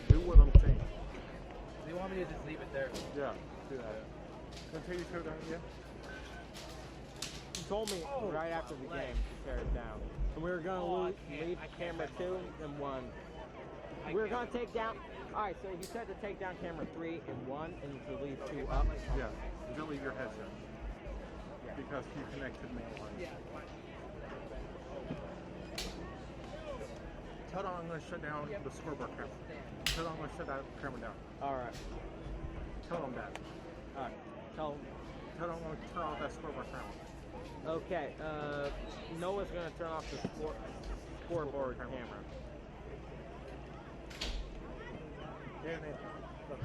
S4: Do what I'm saying.
S5: Do you want me to just leave it there?
S4: Yeah, do that. Until you show down, yeah?
S3: He told me right after the game to tear it down. And we were going to leave camera 2 and 1. We were going to take down. All right, so you said to take down camera 3 and 1 and to leave 2 up.
S4: Yeah, don't leave your headset. Because you connected me on. Tell them I'm going to shut down the scoreboard camera. Tell them I'm going to shut that camera down.
S3: All right.
S4: Tell them that.
S3: All right. Tell them.
S4: Tell them I'm going to turn off that scoreboard camera.
S3: Okay. Noah's going to turn off the scoreboard camera.
S4: Yeah, man. Look.